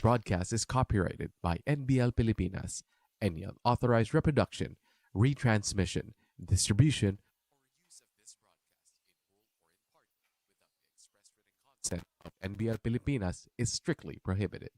broadcast is copyrighted by NBL Pilipinas. Any unauthorized reproduction, retransmission, distribution, or use of this broadcast in whole or in part without the express written consent of NBL Pilipinas is strictly prohibited.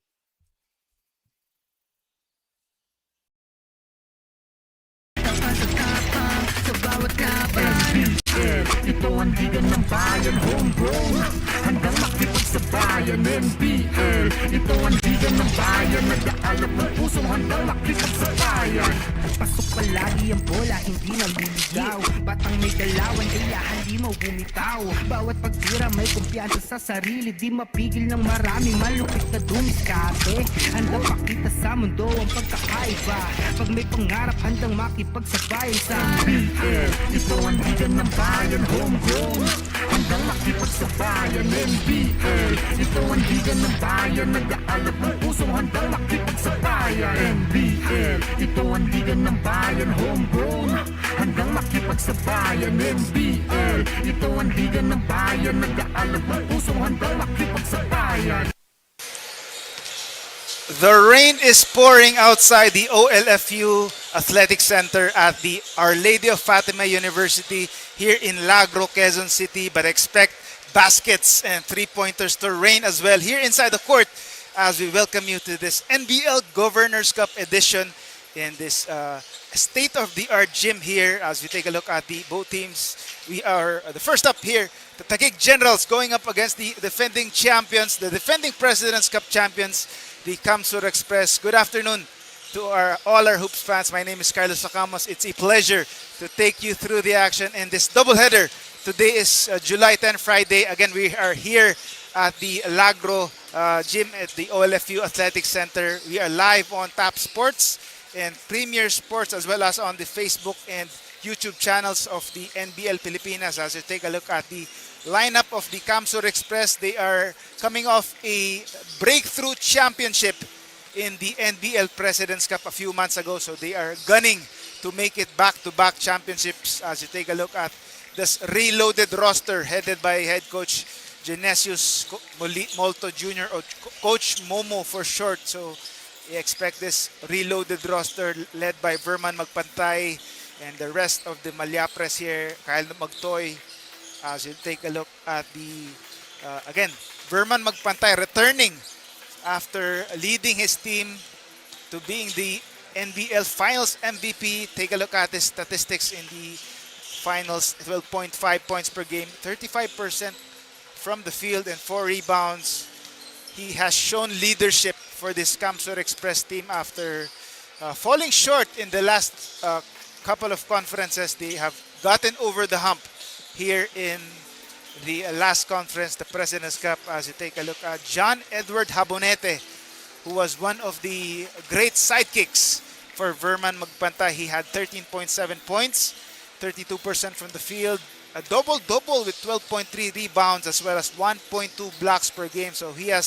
Ito ang liga ng bayan, homegrown, handang makipagsabayan. NBL, ito ang liga ng bayan, nag-aalap ng puso, handang makipagsabayan. Pasok palagi ang bola, hindi naliligaw. Batang may dalawan, kaya hindi mo bumitaw. Bawat pagtira may kumpiyansa sa sarili, di mapigil ng marami, malupit na dumiskate. Handang makita sa mundo ang pagkakaiba. Pag may pangarap, handang makipagsabayan sa NBL. Ito ang liga ng bayan, homegrown, handang makipagsabayan. NBL, ito ang liga ng bayan, nag-aalap ng puso, handang makipagsabayan. NBL, ito ang liga ng bayan, homegrown, handang makipagsabayan. NBL, ito ang liga ng bayan, nag-aalap ng puso, handang makipagsabayan. The rain is pouring outside the OLFU Athletic Center at the Our Lady of Fatima University here in Lagro, Quezon City, but expect baskets and three-pointers to rain as well here inside the court as we welcome you to this NBL Governors Cup edition in this state-of-the-art gym here as we take a look at the both teams. We are the first up here, the Taguig Generals going up against the defending champions, the defending President's Cup champions, the Kamsur Express. Good afternoon to all our Hoops fans. My name is Carlos Sacamos. It's a pleasure to take you through the action in this doubleheader. Today is July 10, Friday. Again, we are here at the Lagro gym at the OLFU Athletic Center. We are live on Tap Sports and Premier Sports as well as on the Facebook and YouTube channels of the NBL Pilipinas. As you take a look at the lineup of the Kamsur Express, they are coming off a breakthrough championship in the NBL President's Cup a few months ago. So they are gunning to make it back-to-back championships as you take a look at this reloaded roster headed by head coach Genesius Molto Jr. or Coach Momo for short. So you expect this reloaded roster led by Verman Magpantay and the rest of the Malyapres here, Kyle Magtoy. As you take a look at the, again, Verman Magpantay returning after leading his team to being the NBL Finals MVP. Take a look at his statistics in the finals, 12.5 points per game, 35% from the field and 4 rebounds. He has shown leadership for this Kamsur Express team after falling short in the last couple of conferences. They have gotten over the hump here in the last conference, the President's Cup, as you take a look at John Edward Habonete, who was one of the great sidekicks for Verman Magpantay. He had 13.7 points, 32% from the field, a double-double with 12.3 rebounds as well as 1.2 blocks per game. So he has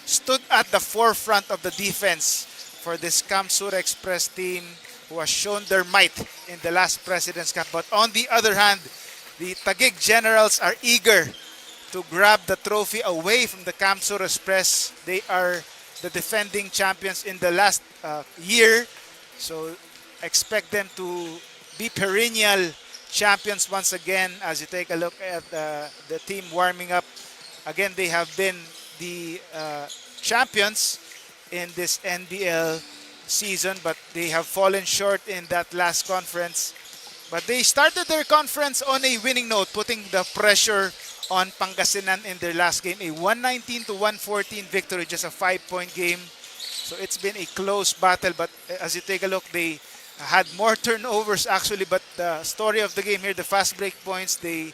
stood at the forefront of the defense for this Kamsur Express team who has shown their might in the last President's Cup. But on the other hand, the Taguig Generals are eager to grab the trophy away from the Kamsur Express. They are the defending champions in the last year. So expect them to be perennial champions once again as you take a look at the team warming up. Again, they have been the champions in this NBL season, but they have fallen short in that last conference. But they started their conference on a winning note, putting the pressure on Pangasinan in their last game. A 119-114 victory, just a 5-point game. So it's been a close battle, but as you take a look, they had more turnovers actually, but the story of the game here, the fast break points, they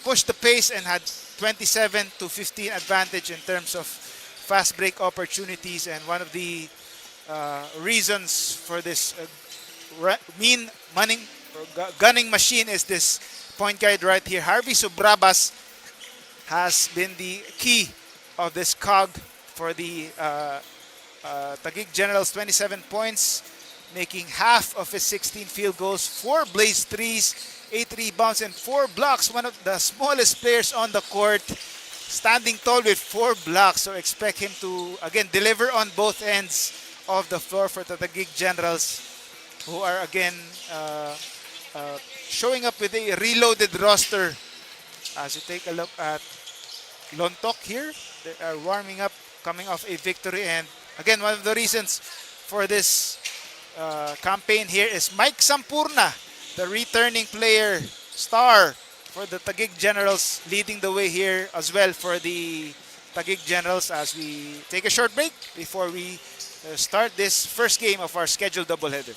pushed the pace and had 27-15 advantage in terms of fast break opportunities. And one of the reasons for this gunning machine is this point guard right here. Harvey Subrabas has been the key of this cog for the Taguig Generals. 27 points, making half of his 16 field goals, 4 blaze threes, 8 rebounds, and 4 blocks. One of the smallest players on the court. standing tall with 4 blocks. So expect him to, again, deliver on both ends of the floor for the Taguig Generals, who are, again, showing up with a reloaded roster. As you take a look at Lontok here, they are warming up, coming off a victory. And again, one of the reasons for this campaign here is Mike Sampurna, the returning player, star for the Taguig Generals, leading the way here as well for the Taguig Generals as we take a short break before we start this first game of our scheduled doubleheader.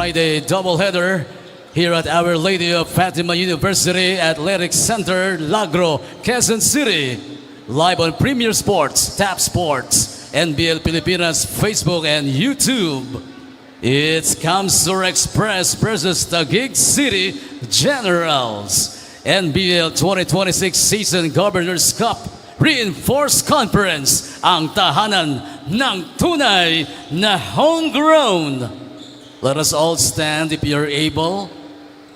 Friday doubleheader here at Our Lady of Fatima University Athletic Center, Lagro, Quezon City. Live on Premier Sports, Tap Sports, NBL Pilipinas, Facebook, and YouTube. It's Kamsur Express versus Taguig City Generals. NBL 2026 Season Governors Cup Reinforced Conference, ang tahanan ng tunay na homegrown. Let us all stand if you're able.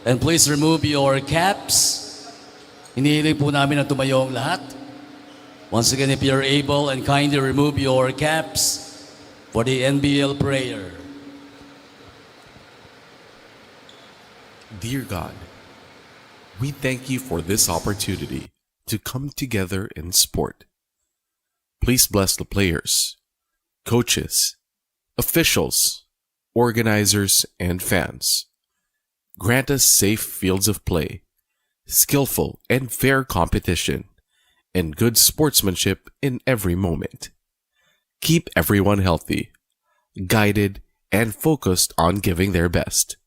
And please remove your caps. Hinihiling po namin na tumayo ang lahat. Once again, if you're able, and kindly remove your caps for the NBL prayer. Dear God, we thank you for this opportunity to come together in sport. Please bless the players, coaches, officials, organizers, and fans. Grant us safe fields of play, skillful and fair competition, and good sportsmanship in every moment. Keep everyone healthy, guided, and focused on giving their best.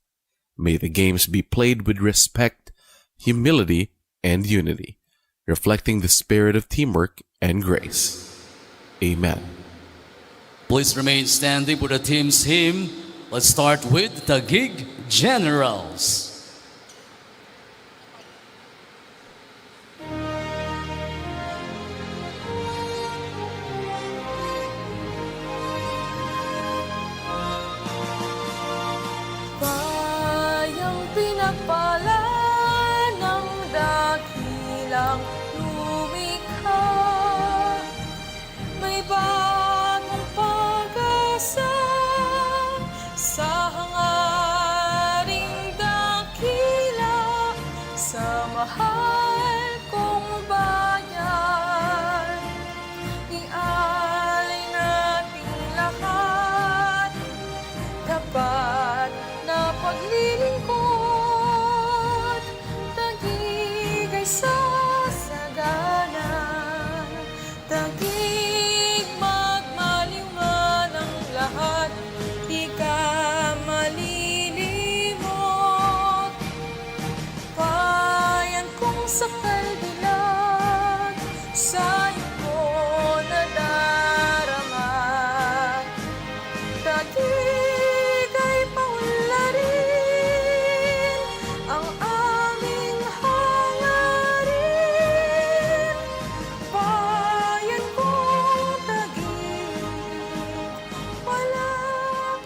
May the games be played with respect, humility, and unity, reflecting the spirit of teamwork and grace. Amen. Please remain standing for the team's hymn. Let's start with the Taguig Generals. Bayang pinagpala ng dakilang lumikha, may bagong pag-asa sa hangaring dakila.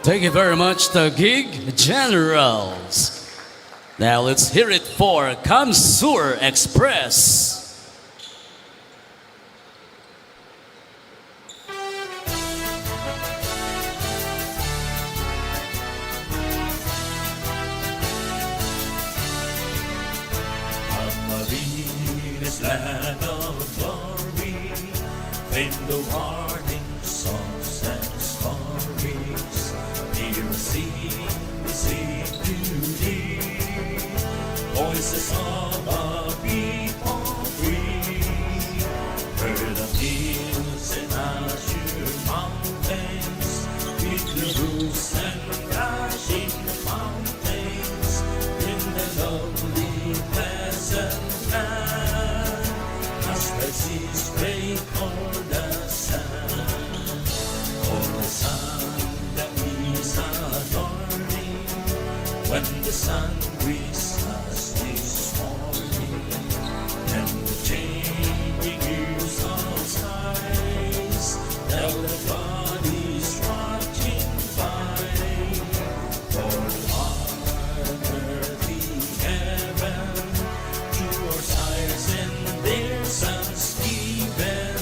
Thank you very much, the Gig Generals. Now let's hear it for Kamsur Express. Marines, land of glory, in the warning songs and stories, hear us sing to thee, voices of a people free, heard of hills and azure mountains, with the roofs and crashing mountains, in the lovely pleasant land, as the seas break o'er the sand, for the sun that is adorning, when the sun greets us this morning, and the changing hues of skies, tell the bodies watching by, for our earthly heaven, to our sires and their sons given,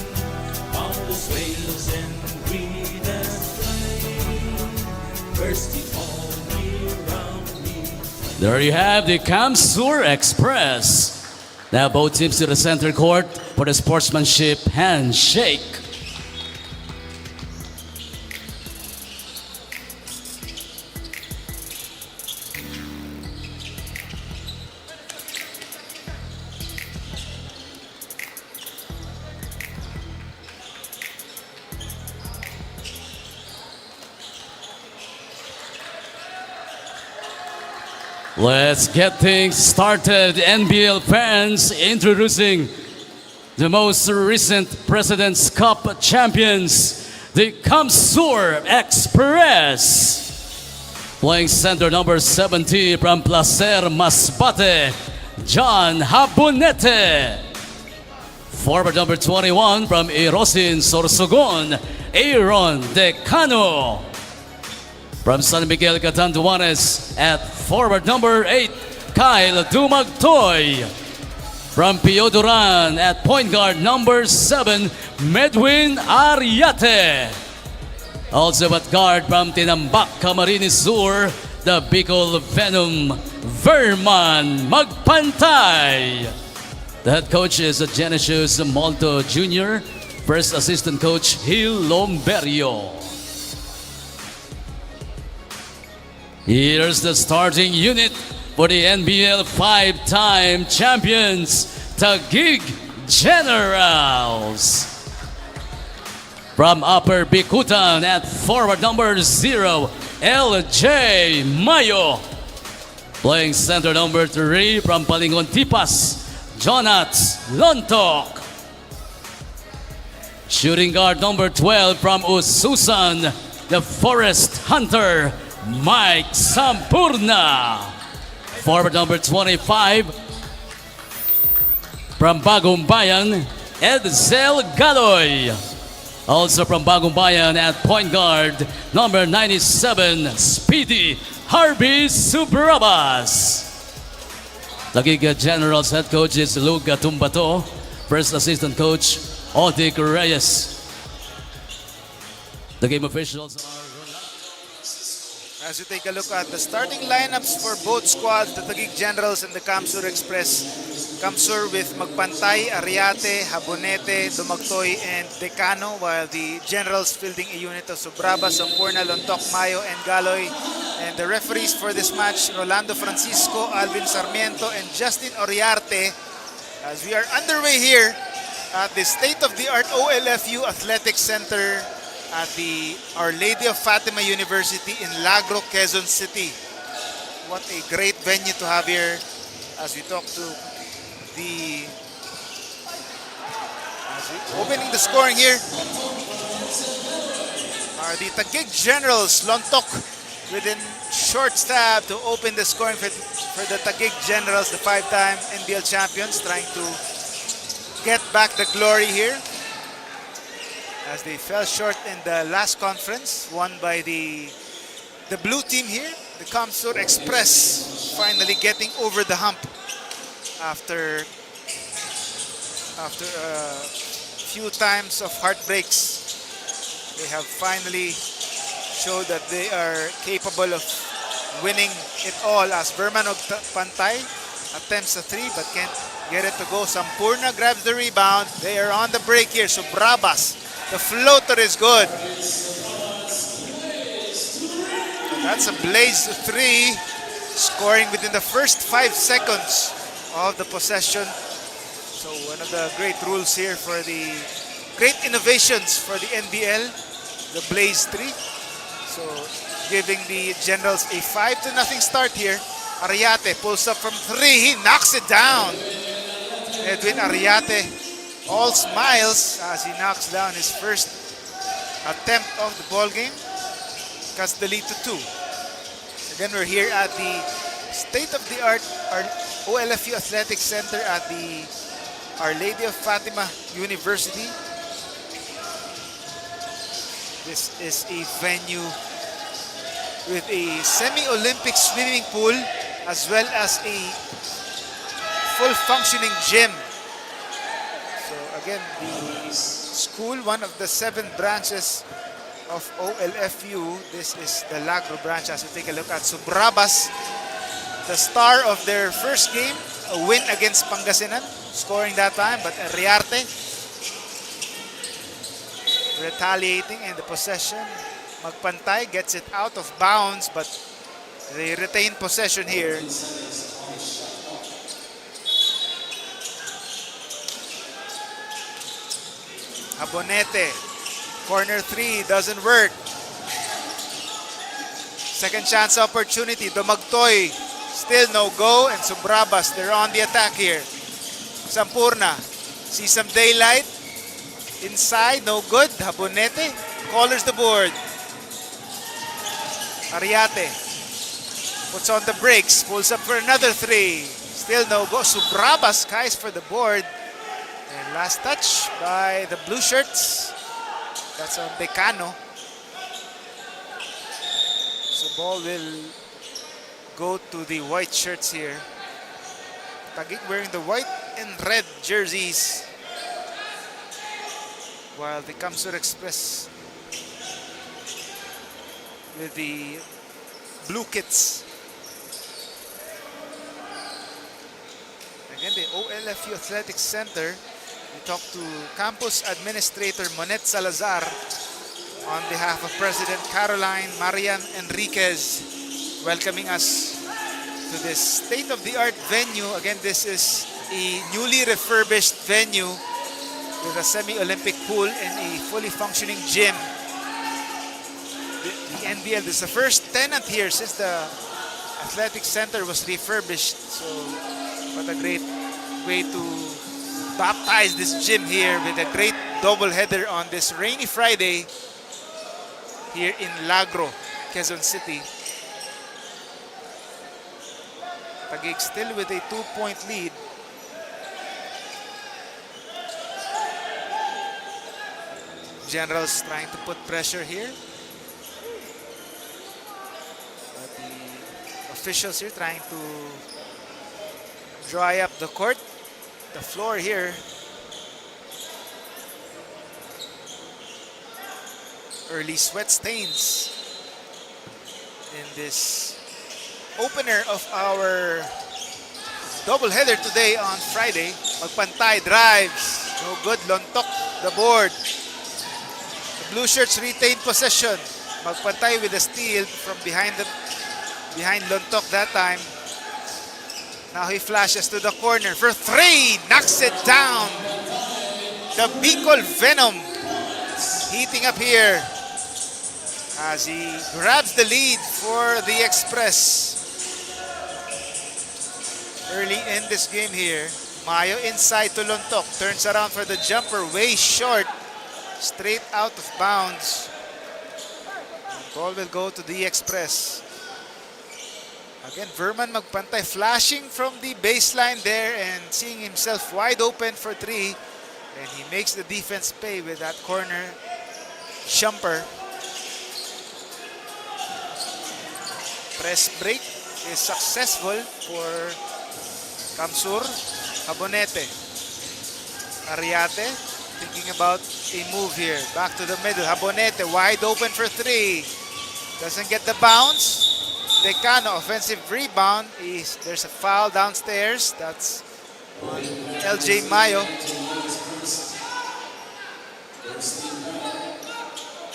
boundless whales and breeders flame, bursting all year round me. There you have the Kamsur Express. Now both teams to the center court for the sportsmanship handshake. Let's get things started. NBL fans, introducing the most recent President's Cup champions, the Kamsur Express. Playing center number 70 from Placer Masbate, John Habonete. Forward number 21 from Irosin Sorsogon, Aaron Decano. From San Miguel Catanduanes at forward number 8, Kyle Dumagtoy. From Pio Duran at point guard number 7, Medwin Ariate. Also at guard from Tinambak Camarines Sur, the Bicol Venom, Verman Magpantay. The head coach is Genesius Molto Jr., first assistant coach Gil Lomberio. Here's the starting unit for the NBL 5-time champions, Taguig Generals. From Upper Bikutan at forward number 0, LJ Mayo. Playing center number 3 from Palingon Tipas, Jonats Lontok. Shooting guard number 12 from Ususan, the Forest Hunter, Mike Sampurna. Forward number 25 from Bagong Bayan, Edsel Galoy. Also from Bagong Bayan at point guard number 97, Speedy Harvey Subrabas. Taguig Generals head coach is Luga Tumbato. First assistant coach Odik Reyes. The game officials are As we take a look at the starting lineups for both squads, the Taguig Generals and the Kamsur Express. Kamsur with Magpantay, Ariate, Habonete, Dumagtoy, and Decano, while the Generals fielding a unit of Subraba, Sampurna, Lontok, Mayo, and Galoy. And the referees for this match, Rolando Francisco, Alvin Sarmiento, and Justin Oriarte. As we are underway here at the state-of-the-art OLFU Athletic Center at the Our Lady of Fatima University in Lagro, Quezon City. What a great venue to have here as we talk to the opening the scoring here are the Taguig Generals. Lontok with a short stab to open the scoring for the Taguig Generals, the 5-time NBL champions, trying to get back the glory here as they fell short in the last conference, won by the the blue team here, the Kamsur Express, finally getting over the hump after a few times of heartbreaks. They have finally showed that they are capable of winning it all, as Verman Pantay attempts a three but can't get it to go. Sampurna grabs the rebound. They are on the break here. So Brabas, the floater is good. So that's a blaze three, scoring within the first 5 seconds of the possession. So one of the great rules here for the great innovations for the NBL, the blaze three. So giving the Generals a 5-0 start here. Ariate pulls up from three. He knocks it down. Edwin Ariate all smiles as he knocks down his first attempt of the ball game. Cuts the lead to 2. Again, we're here at the state-of-the-art OLFU Athletic Center at the Our Lady of Fatima University. This is a venue with a semi-Olympic swimming pool as well as a full functioning gym. So again, the school, one of the 7 branches of OLFU, this is the Lagro branch. As you take a look at Subrabas, the star of their first game, a win against Pangasinan, scoring that time, but Riarte retaliating in the possession. Magpantay gets it out of bounds, but they retain possession here. Abonete, corner 3, doesn't work. Second chance opportunity, Domagtoy, still no go, and Subrabas, they're on the attack here. Sampurna, see some daylight, inside, no good. Habonete collars the board. Ariate puts on the brakes, pulls up for another 3. Still no go. Subrabas skies for the board. And last touch by the blue shirts. That's on Decano. So ball will go to the white shirts here. Taguig wearing the white and red jerseys, while the Kamsur Express with the blue kits. Again, the OLFU Athletic Center. We talked to Campus Administrator Monet Salazar on behalf of President Caroline Marian Enriquez, welcoming us to this state-of-the-art venue. Again, this is a newly refurbished venue with a semi-Olympic pool and a fully functioning gym. The NBL, this is the first tenant here since the athletic center was refurbished. So what a great way to baptize this gym here with a great double-header on this rainy Friday here in Lagro, Quezon City. Taguig still with a 2-point lead. Generals trying to put pressure here. But the officials here trying to dry up the court, the floor here. Early sweat stains in this opener of our doubleheader today on Friday. Magpantay drives, no good. Lontok the board. The blue shirts retain possession. Magpantay with a steal from behind Lontok that time. Now he flashes to the corner for 3, knocks it down. The Bicol Venom heating up here as he grabs the lead for the Express. Early in this game here, Mayo inside to Lontok, turns around for the jumper, way short, straight out of bounds. Ball will go to the Express. Again, Verman Magpantay flashing from the baseline there and seeing himself wide open for 3. And he makes the defense pay with that corner jumper. Press break is successful for Kamsur. Habonete. Ariate thinking about a move here. Back to the middle. Habonete wide open for three. Doesn't get the bounce. Decano offensive rebound. There's a foul downstairs. That's on LJ Mayo.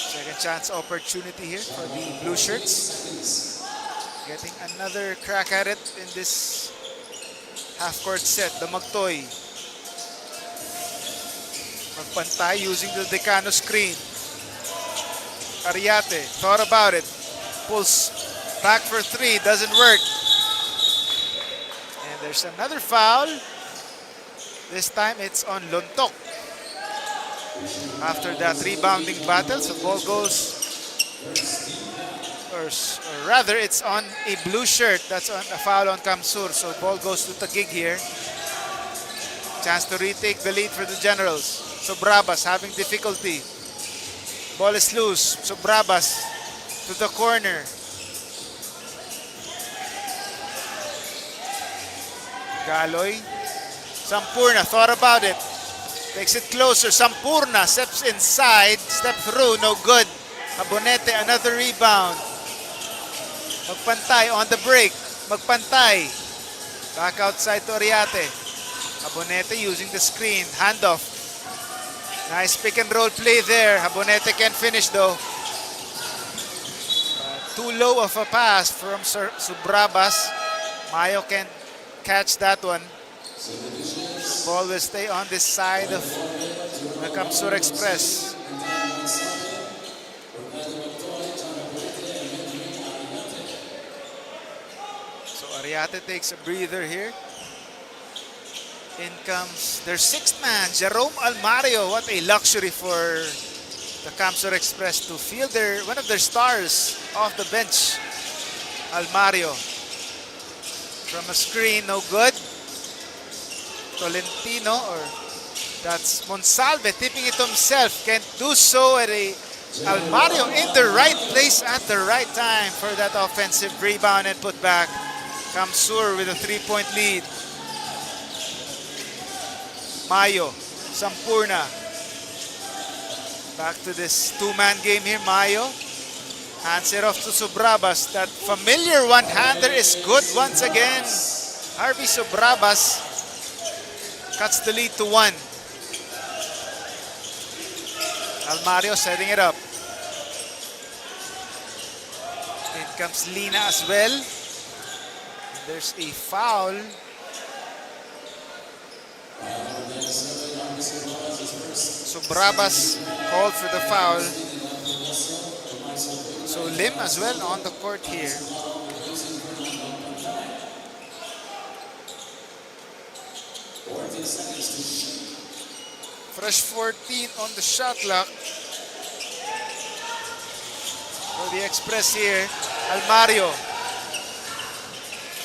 Second chance opportunity here for the blue shirts. Getting another crack at it in this half-court set. The Magtoy. Magpantay using the Decano screen. Ariate thought about it. Pulls back for three. Doesn't work. And there's another foul. This time it's on Lontok. After that rebounding battle, so ball goes, or rather it's on a blue shirt. That's on a foul on Kamsur. So ball goes to Taguig here. Chance to retake the lead for the Generals. So Brabas having difficulty. Ball is loose. So Brabas to the corner. Galoy. Sampurna thought about it. Takes it closer. Sampurna steps inside. Step through. No good. Habonete another rebound. Magpantay on the break. Magpantay. Back outside to Ariate. Habonete using the screen. Handoff. Nice pick and roll play there. Habonete can't finish though. Too low of a pass from Subrabas. Mayo can't catch that one. Ball will stay on this side of the Kamsur Express. So Ariate takes a breather here. In comes their sixth man, Jerome Almario. What a luxury for the Kamsur Express to field one of their stars off the bench. Almario. From a screen, no good. Tolentino, or that's Monsalve tipping it himself. Can't do so. Almario in the right place at the right time for that offensive rebound and put back. Kamsur with a 3-point lead. Mayo, Sampurna. Back to this two-man game here. Mayo hands it off to Subrabas. That familiar one-hander is good once again. Harvey Subrabas cuts the lead to 1. Almario setting it up. In comes Lina as well. And there's a foul. Subrabas called for the foul. So Lim as well on the court here. Fresh 14 on the shot clock for the Express here. Almario.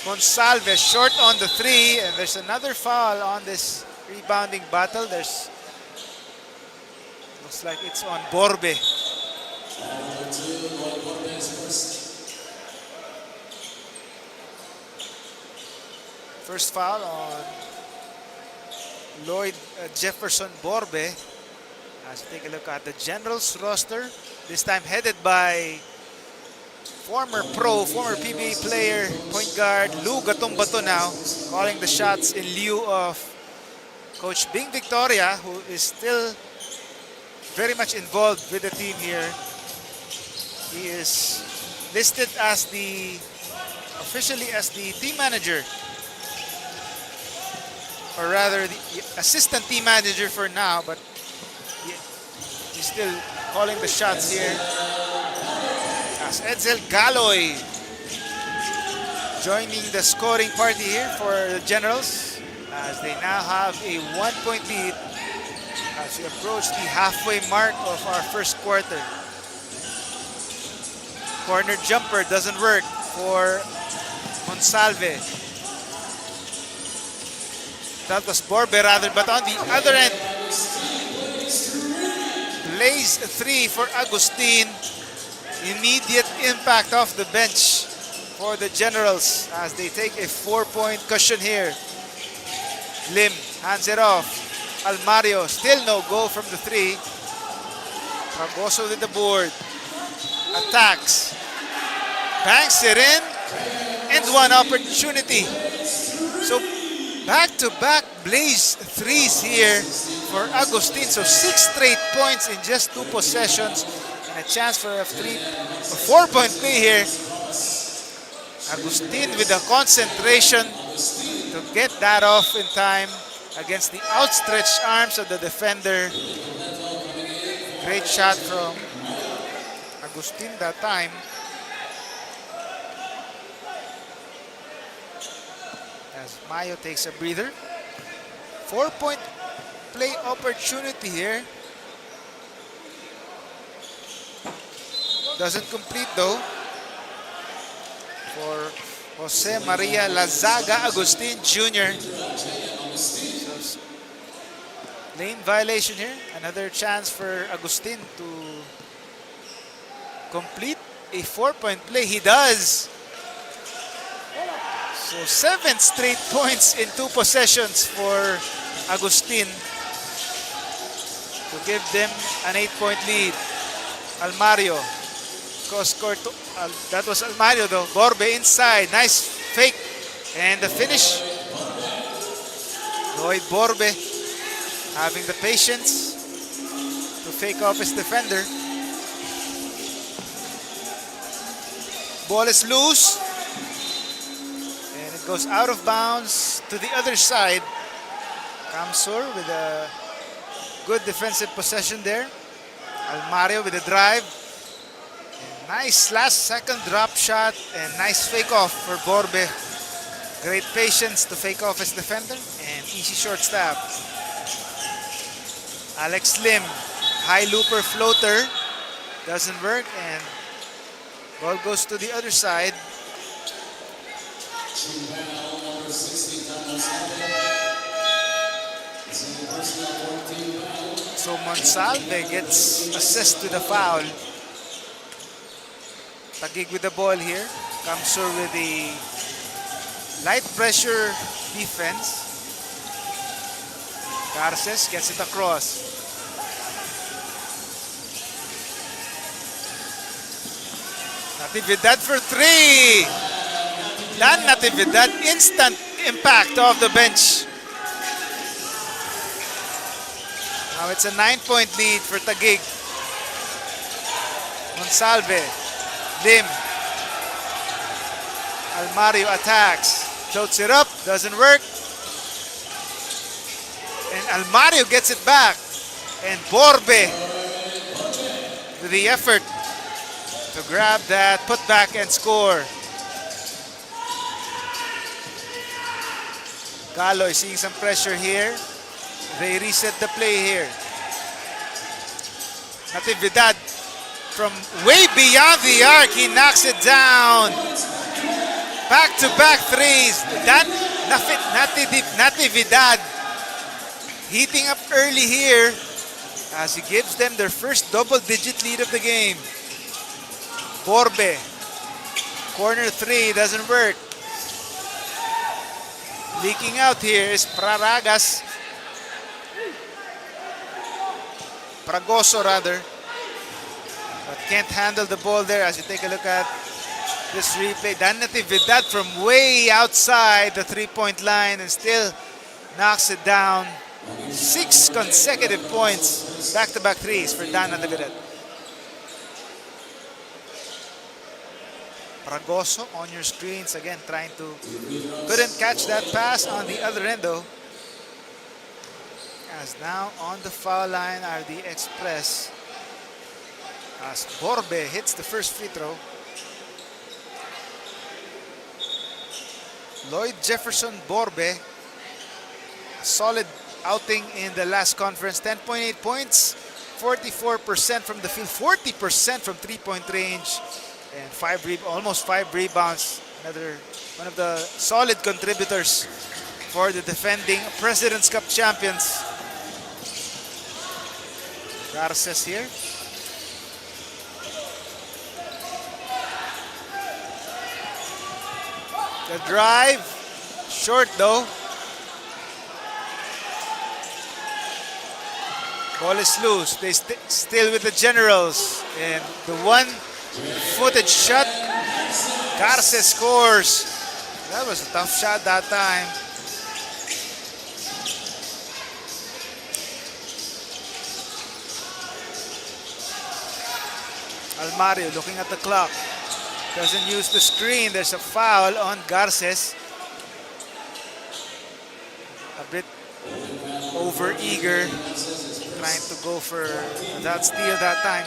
Monsalve short on the 3, and there's another foul on this rebounding battle. Looks like it's on Borbe. First foul on Lloyd Jefferson Borbe. As we take a look at the Generals roster, this time headed by former PBA player, point guard Lou Gatumbato now, calling the shots in lieu of Coach Bing Victoria, who is still very much involved with the team here. He is listed as officially as the team manager, or rather the assistant team manager for now, but he's still calling the shots here. As Edsel Galoy joining the scoring party here for the Generals, as they now have a 1-point lead as we approach the halfway mark of our first quarter. Corner jumper doesn't work for Monsalve. That was Borbe rather, but on the other end, Blaze 3 for Agustin. Immediate impact off the bench for the Generals as they take a 4-point cushion here. Lim hands it off. Almario, still no go from the 3. Fragoso with the board. Attacks. Banks it in. And one opportunity. So back-to-back blaze threes here for Agustin. So 6 straight points in just 2 possessions. And a chance for a 4-point play here. Agustin with the concentration to get that off in time against the outstretched arms of the defender. Great shot from Agustin that time. As Mayo takes a breather. 4-point play opportunity here. Doesn't complete though for Jose Maria Lazaga Agustin Jr. So, lane violation here. Another chance for Agustin to complete a 4-point play. He does. So 7 straight points in 2 possessions for Agustin to give them an 8-point lead. Almario. That was Almario though. Borbe inside. Nice fake. And the finish. Lloyd Borbe having the patience to fake off his defender. Ball is loose. And it goes out of bounds to the other side. Kamsur with a good defensive possession there. Almario with a drive. Nice last second drop shot and nice fake off for Borbe. Great patience to fake off his defender and easy short stab. Alex Lim, high looper floater, doesn't work and ball goes to the other side. So Monsalve gets assist to the foul. Taguig with the ball here. Kamsur with the light pressure defense. Garces gets it across. Natividad for 3. Dan Natividad, instant impact off the bench. Now it's a 9-point lead for Taguig. Monsalve. Lim. Almario attacks. Floats it up. Doesn't work. And Almario gets it back. And Borbe with the effort to grab that, put back and score. Galoy seeing some pressure here. They reset the play here. Natividad from way beyond the arc, he knocks it down. Back-to-back threes. Natividad heating up early here as he gives them their first double-digit lead of the game. Borbe, corner 3, doesn't work. Leaking out here is Fragoso rather. But can't handle the ball there as you take a look at this replay. Dan Natividad from way outside the 3-point line and still knocks it down. 6 consecutive points, back-to-back threes for Dan Natividad. Fragoso on your screens again, trying to, couldn't catch that pass on the other end though. As now on the foul line are the Express. As Borbe hits the first free throw. Lloyd Jefferson Borbe, solid outing in the last conference. 10.8 points, 44% from the field, 40% from 3-point range, and almost 5 rebounds. Another one of the solid contributors for the defending President's Cup champions. Garces here. The drive, short though. Ball is loose. They still with the Generals. And the one-footed shot, Garces scores. That was a tough shot that time. Almario looking at the clock. Doesn't use the screen. There's a foul on Garces. A bit over-eager. Trying to go for that steal that time.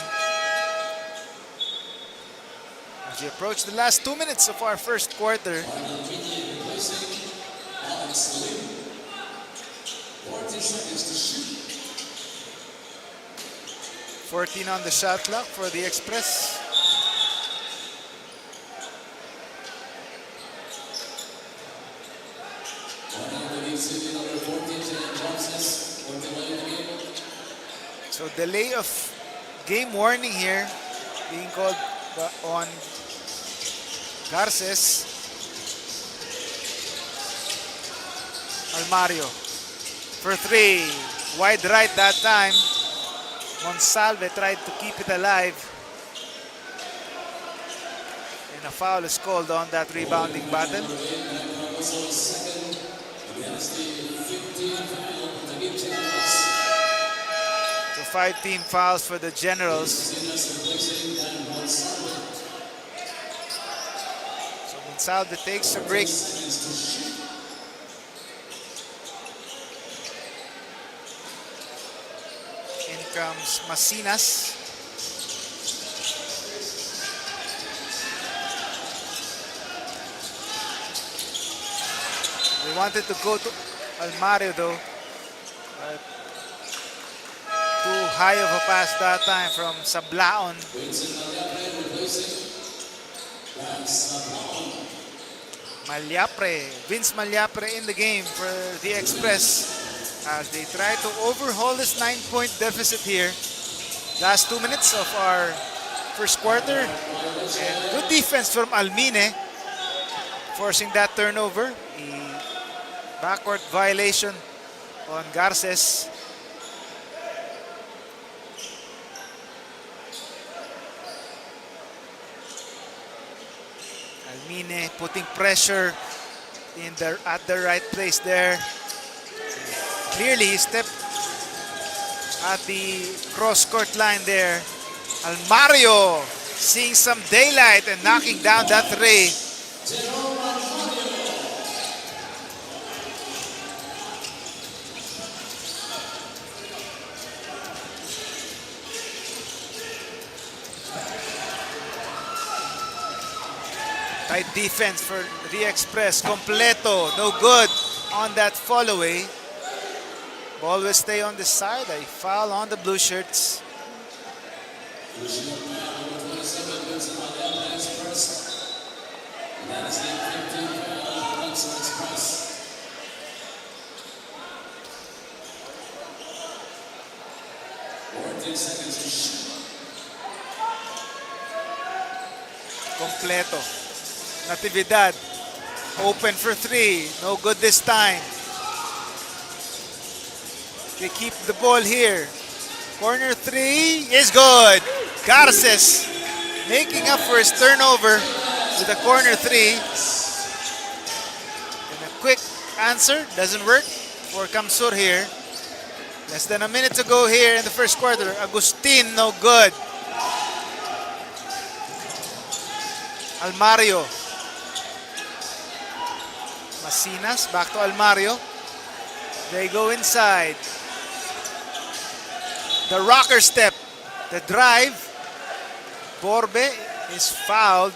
As we approach the last 2 minutes of our first quarter. 14 on the shot clock for the Express. So delay of game warning here being called on Garces. Almario for three. Wide right that time. Monsalve tried to keep it alive. And a foul is called on that rebounding battle. So 5 team fouls for the Generals. So Monsalve takes a break. In comes Masinas. They wanted to go to Almario though. But too high of a pass that time from Sablaon. Vince Malyapre in the game for the Express as they try to overhaul this 9-point deficit here. Last 2 minutes of our first quarter. And good defense from Almine, forcing that turnover. A backward violation on Garces. Almine putting pressure at the right place there. Clearly he stepped at the cross-court line there. Almario seeing some daylight and knocking down that three. Tight defense for the Express. Completo, no good on that fall away. Ball will stay on this side. A foul on the blue shirts. Completo. Natividad. Open for three. No good this time. They keep the ball here. Corner three is good. Garces making up for his turnover with a corner three. And a quick answer doesn't work for Kamsur here. Less than a minute to go here in the first quarter. Agustin, no good. Almario. Masinas, back to Almario. They go inside. The rocker step, the drive. Borbe is fouled.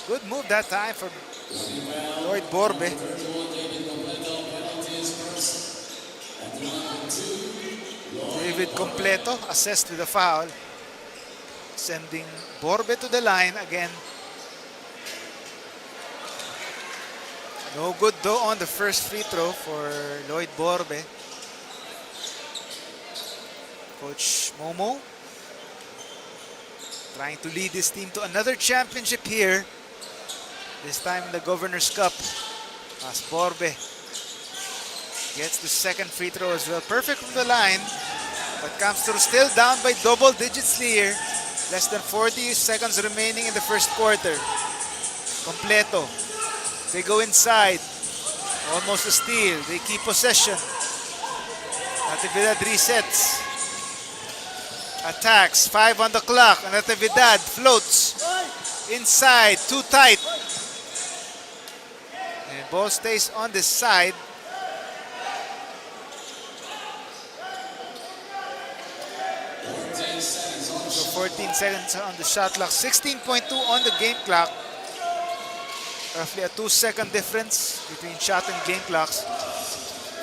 Good move that time from Lloyd Borbe. David Completo assessed with a foul, sending Borbe to the line again. No good though on the first free throw for Lloyd Borbe. Coach Momo trying to lead his team to another championship here This time in the Governor's Cup. As Borbe gets the second free throw as well. Perfect from the line, but comes through still down by double digits here. Less than 40 seconds remaining in the first quarter. Completo. They go inside. Almost a steal. They keep possession. Natividad resets. Attacks. 5 on the clock. Natividad floats. Inside. Too tight. And ball stays on this side. So 14 seconds on the shot clock. 16.2 on the game clock. Roughly a 2-second difference between shot and game clocks.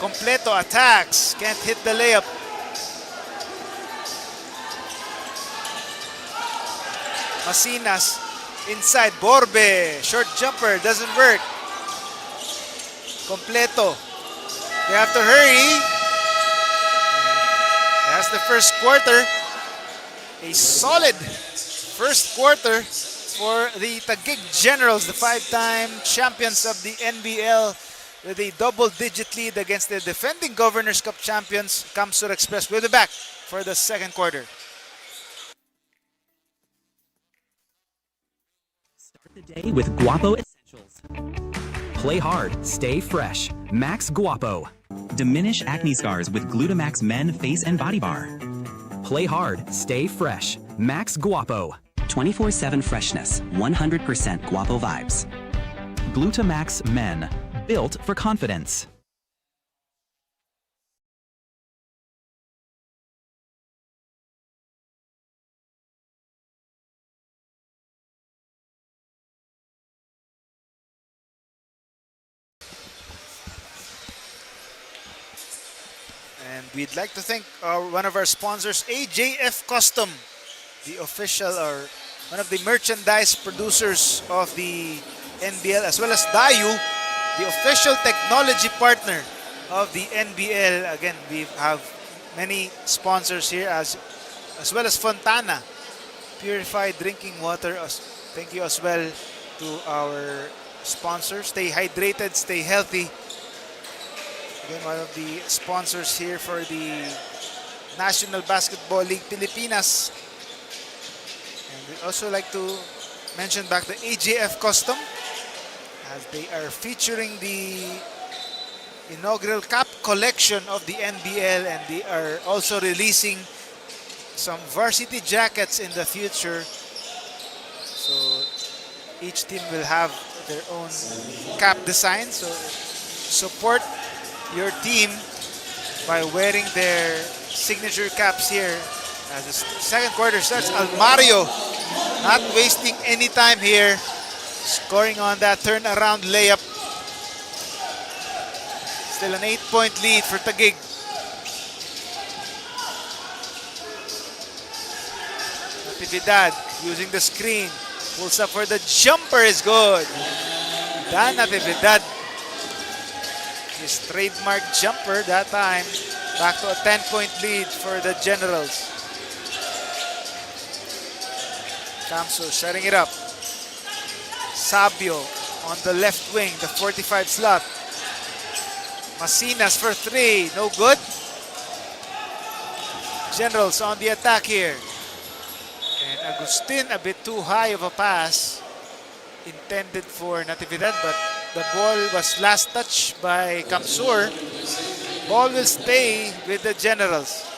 Completo attacks. Can't hit the layup. Masinas inside. Borbe. Short jumper. Doesn't work. Completo. They have to hurry. That's the first quarter. A solid first quarter for the Taguig Generals, the 5-time champions of the NBL, with a double-digit lead against the defending Governor's Cup champions, Kamsur Express. We'll be back for the second quarter. Start the day with Guapo Essentials. Play hard, stay fresh. Max Guapo. Diminish acne scars with Glutamax Men Face and Body Bar. Play hard, stay fresh. Max Guapo. 24/7 freshness, 100% Guapo vibes. Glutamax Men, built for confidence. And we'd like to thank one of our sponsors, AJF Custom, the official or one of the merchandise producers of the NBL, as well as Dayu, the official technology partner of the NBL. Again, we have many sponsors here, as well as Fontana, purified drinking water. Thank you as well to our sponsors. Stay hydrated, stay healthy. Again, one of the sponsors here for the National Basketball League Pilipinas. And we also like to mention back the AJF Custom, as they are featuring the inaugural cap collection of the NBL, and they are also releasing some varsity jackets in the future. So each team will have their own cap design. So support your team by wearing their signature caps here. As the second quarter starts, Almario not wasting any time here, scoring on that turnaround layup. Still an 8-point lead for Taguig. Natividad using the screen, pulls up for the jumper, is good. Dan Natividad, his trademark jumper that time. Back to a 10-point lead for the Generals. Kamsur setting it up. Sabio on the left wing, the 45 slot. Masinas for 3, no good. Generals on the attack here. And Agustin, a bit too high of a pass intended for Natividad, but the ball was last touched by Kamsur. Ball will stay with the Generals.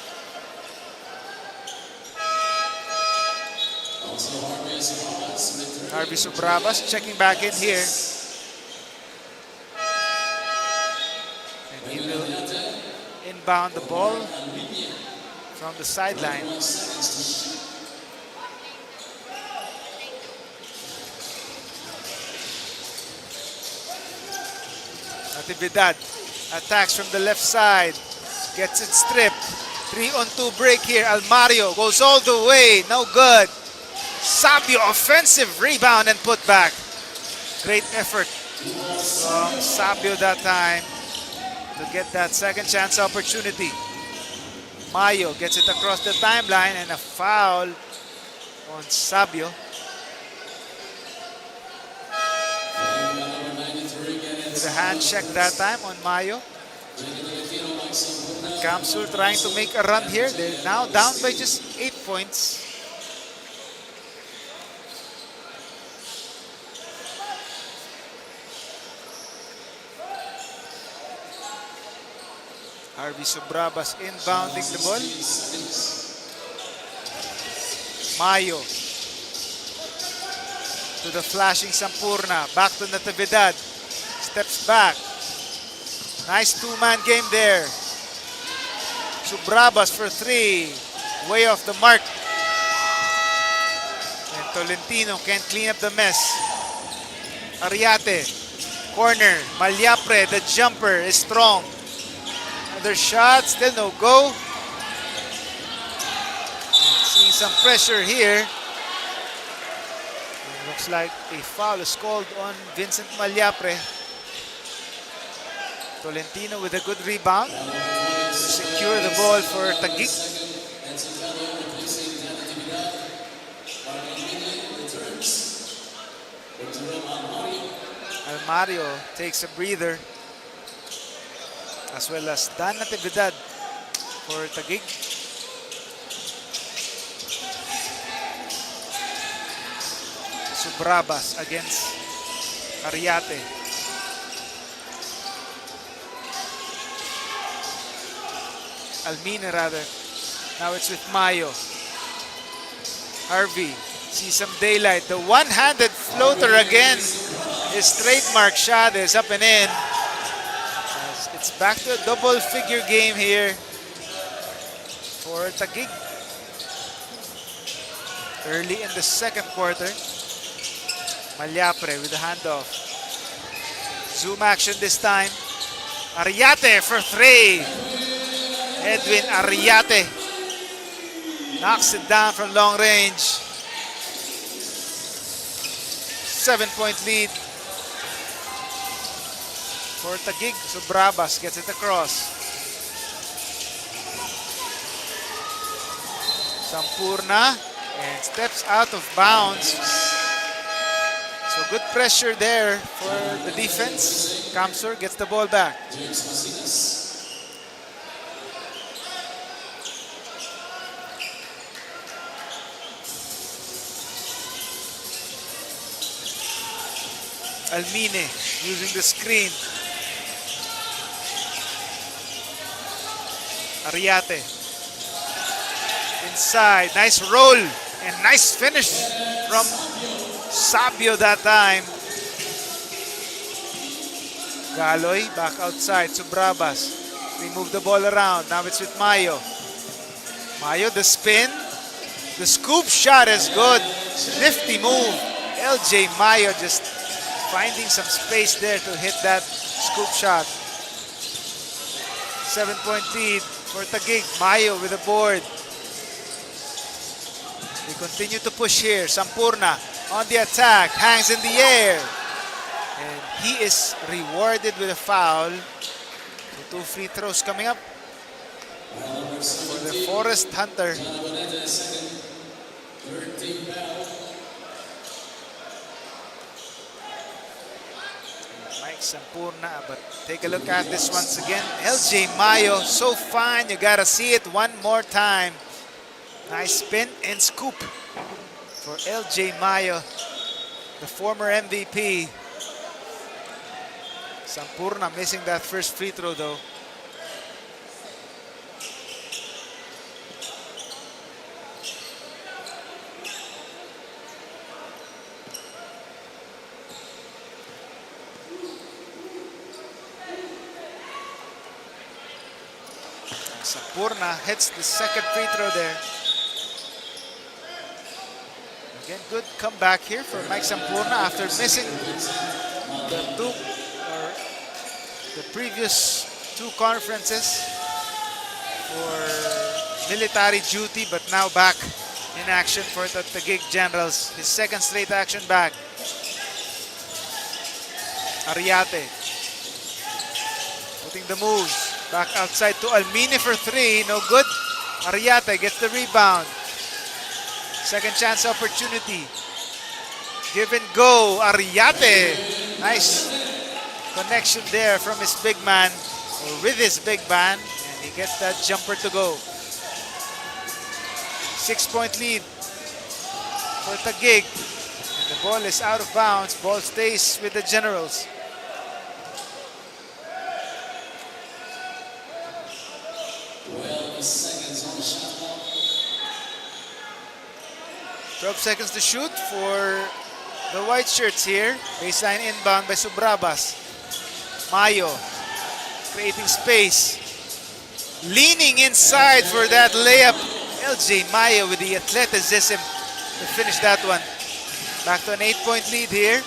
Harvey Subrabas checking back in here. And he will inbound the ball from the sideline. Natividad attacks from the left side. Gets it stripped. 3-on-2 break here. Almario goes all the way. No good. Sabio, offensive rebound and put back. Great effort from Sabio that time to get that second chance opportunity. Mayo gets it across the timeline, and a foul on Sabio. hand check that time on Mayo. Kamsul trying to make a run here. They're now down by just 8 points. Harvey Sobrabas inbounding the ball. Mayo to the flashing Sampurna. Back to Natividad. Steps back. Nice two-man game there. Sobrabas for three. Way off the mark. And Tolentino can't clean up the mess. Ariate. Corner. Malyapre, the jumper is strong. Another shot, still no go. Seeing some pressure here. It looks like a foul is called on Vincent Malyapre. Tolentino with a good rebound. Secure the ball for Taguig. Almario takes a breather. As well as Dan Natividad for Taguig. Sobrabas against Ariate. Almina rather. Now it's with Mayo. Harvey sees some daylight. The one-handed floater again. His trademark shot is up and in. It's back to a double-figure game here for Taguig. Early in the second quarter. Malyapre with the handoff. Zoom action this time. Ariate for three. Edwin Ariate knocks it down from long range. 7-point lead for Taguig. Sobrabas gets it across. Sampurna and steps out of bounds. So good pressure there for the defense. Kamsur gets the ball back. Almine using the screen. Ariate. Inside. Nice roll. And nice finish from Sabio that time. Galoy back outside. Sobrabas. They move the ball around. Now it's with Mayo. Mayo, the spin. The scoop shot is good. Nifty move. LJ Mayo just finding some space there to hit that scoop shot. 7-point lead for Taguig. Mayo with the board. They continue to push here. Sampurna on the attack. Hangs in the air. And he is rewarded with a foul. The 2 free throws coming up for the Forest Hunter. Mike Sampurna, but take a look at this once again. LJ Mayo, so fine. You gotta see it one more time. Nice spin and scoop for LJ Mayo, the former MVP. Sampurna missing that first free throw though. Sampurna hits the second free throw there. Again, good comeback here for Mike Sampurna after missing the previous 2 conferences for military duty, but now back in action for the Taguig Generals. His second straight action back. Ariate putting the moves. Back outside to Almine for 3. No good. Ariate gets the rebound. Second chance opportunity. Give and go. Ariate. Nice connection there from his big man, or with his big man, and he gets that jumper to go. 6-point lead for Taguig. And the ball is out of bounds. Ball stays with the Generals. Seconds on the shot clock. 12 seconds to shoot for the white shirts here. Baseline inbound by Subrabas. Mayo creating space. Leaning inside for that layup. LJ Mayo with the athleticism to finish that one. Back to an 8-point lead here.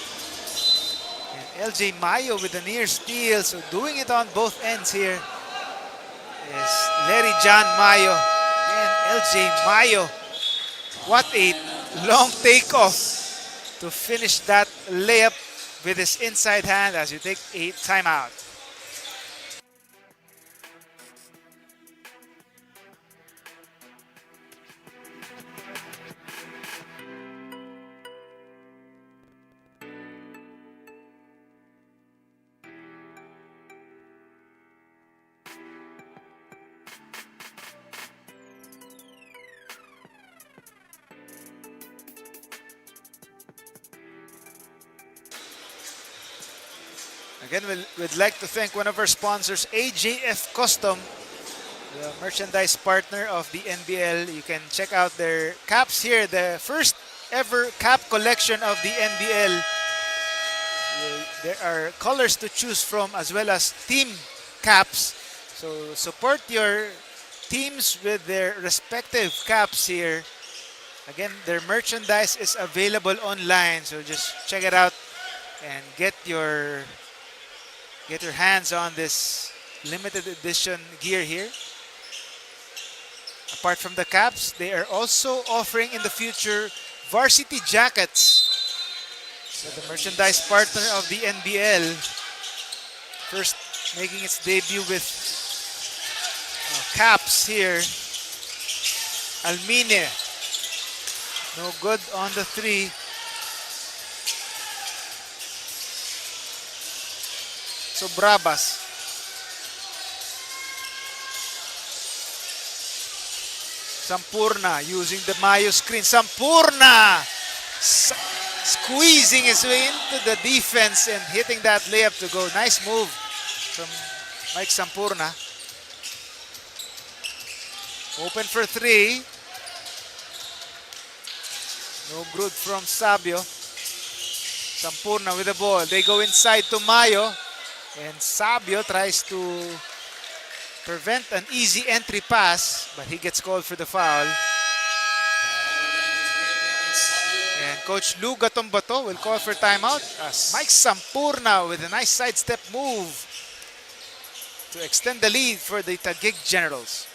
And LJ Mayo with the near steal. So doing it on both ends here is Larry John Mayo. Again, LJ Mayo. What a long takeoff to finish that layup with his inside hand as you take a timeout. Again, we'd like to thank one of our sponsors, AJF Custom, the merchandise partner of the NBL. You can check out their caps here, the first ever cap collection of the NBL. There are colors to choose from as well as team caps. So support your teams with their respective caps here. Again, their merchandise is available online, so just check it out and get your hands on this limited edition gear here. Apart from the caps, they are also offering in the future varsity jackets. So the merchandise partner of the NBL, first making its debut with caps here. Almine, no good on the three. So Brabas. Sampurna using the Mayo screen. Sampurna squeezing his way into the defense and hitting that layup to go. Nice move from Mike Sampurna. Open for three. No good from Sabio. Sampurna with the ball. They go inside to Mayo. And Sabio tries to prevent an easy entry pass, but he gets called for the foul. And Coach Lou Gatombato will call for timeout as Mike Sampurna with a nice sidestep move to extend the lead for the Taguig Generals.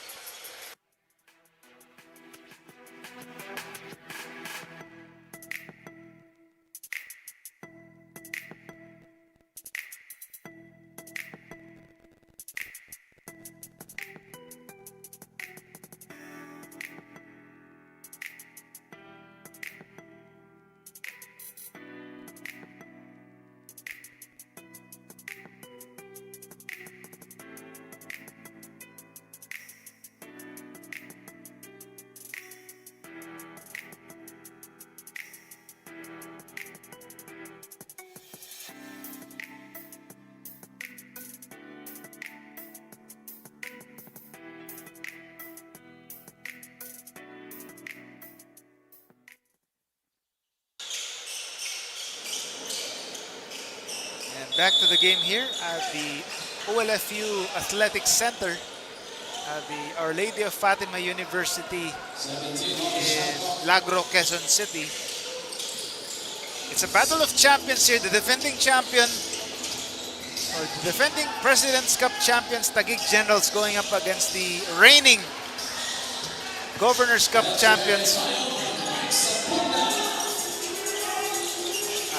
Back to the game here at the OLFU Athletic Center at the Our Lady of Fatima University in Lagro, Quezon City. It's a battle of champions here. The defending champion, or the defending President's Cup champions, Taguig Generals, going up against the reigning Governor's Cup champions.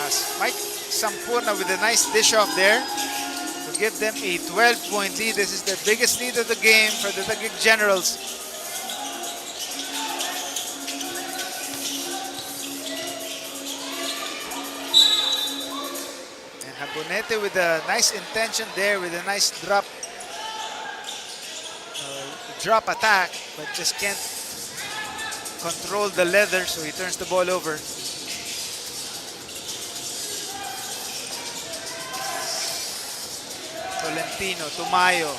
As Mike Sampurna with a nice dish off there to give them a 12-point lead. This is the biggest lead of the game for the Taguig Generals. And Abonete with a nice intention there, with a nice drop attack, but just can't control the leather, so he turns the ball over. Tolentino to Mayo.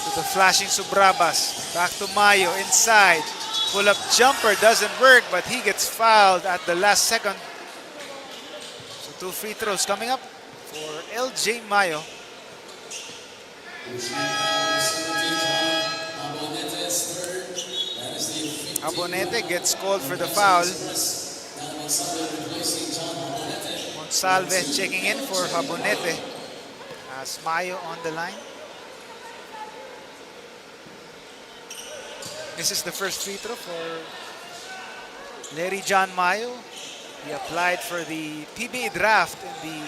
To the flashing Subrabas. Back to Mayo inside. Pull-up jumper doesn't work, but he gets fouled at the last second. So 2 free throws coming up for LJ Mayo. Abonete gets called for the foul. Monsalve checking in for Abonete. As Mayo on the line. This is the first free throw for Larry John Mayo. He applied for the PBA draft in the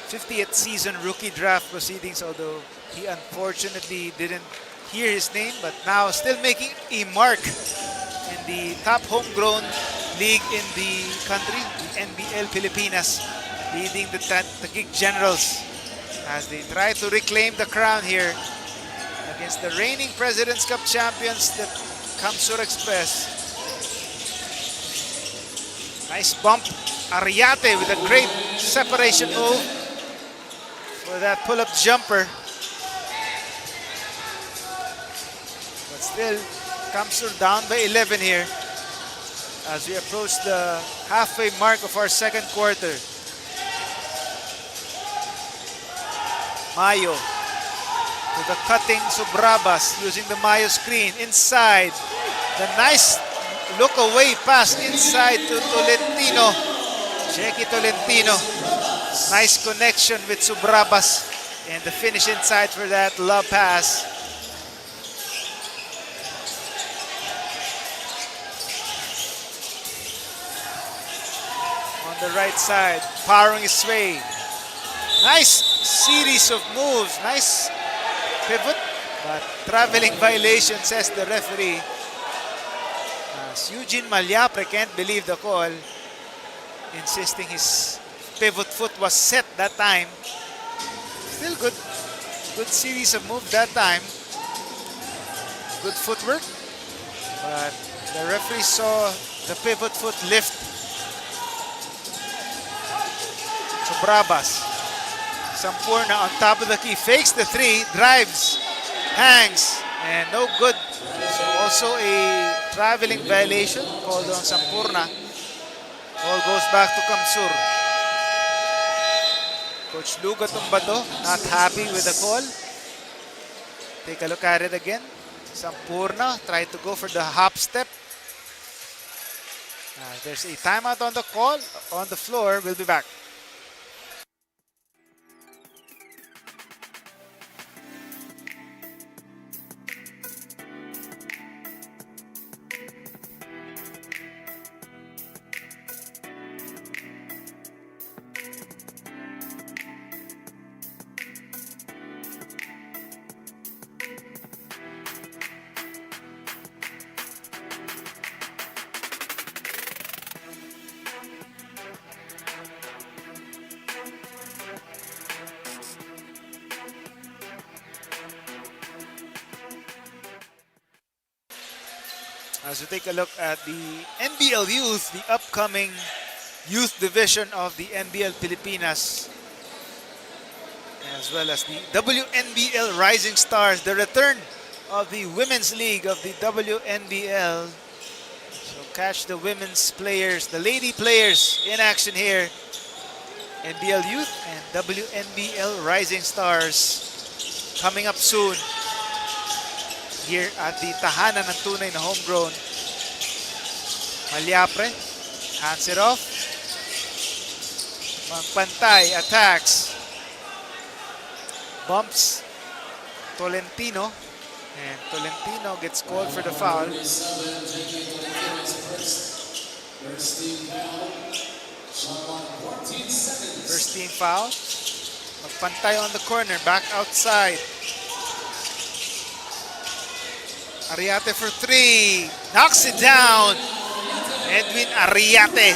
50th season rookie draft proceedings, although he unfortunately didn't hear his name, but now still making a mark in the top homegrown league in the country, the NBL Pilipinas, leading the Taguig Generals as they try to reclaim the crown here against the reigning President's Cup champions, the Kamsur Express. Nice bump. Ariate with a great separation move for that pull-up jumper. But still, Kamsur down by 11 here as we approach the halfway mark of our second quarter. Mayo to the cutting Subrabas using the Mayo screen inside. The nice look away pass inside to Tolentino. Checky Tolentino. Nice connection with Subrabas and the finish inside for that lob pass. On the right side, powering his way. Nice series of moves. Nice pivot, but traveling violation, says the referee. As Eugene Malyapre can't believe the call, insisting his pivot foot was set that time. Still good series of moves that time. Good footwork, but the referee saw the pivot foot lift. So Brabas. Sampurna on top of the key, fakes the three, drives, hangs, and no good. So also a traveling violation called on Sampurna. Ball goes back to Kamsur. Coach Luga Tumbado not happy with the call. Take a look at it again. Sampurna tried to go for the hop step. There's a timeout on the call, on the floor. We'll be back. As we take a look at the NBL Youth, the upcoming youth division of the NBL Pilipinas, as well as the WNBL Rising Stars, the return of the Women's League of the WNBL. So catch the women's players, the lady players in action here. NBL Youth and WNBL Rising Stars coming up soon here at the tahanan ng tunay na homegrown. Malyapre hands it off. Magpantay attacks. Bumps Tolentino, and Tolentino gets called for the foul. First team foul. Magpantay on the corner, back outside. Ariate for three. Knocks it down. Edwin Ariate.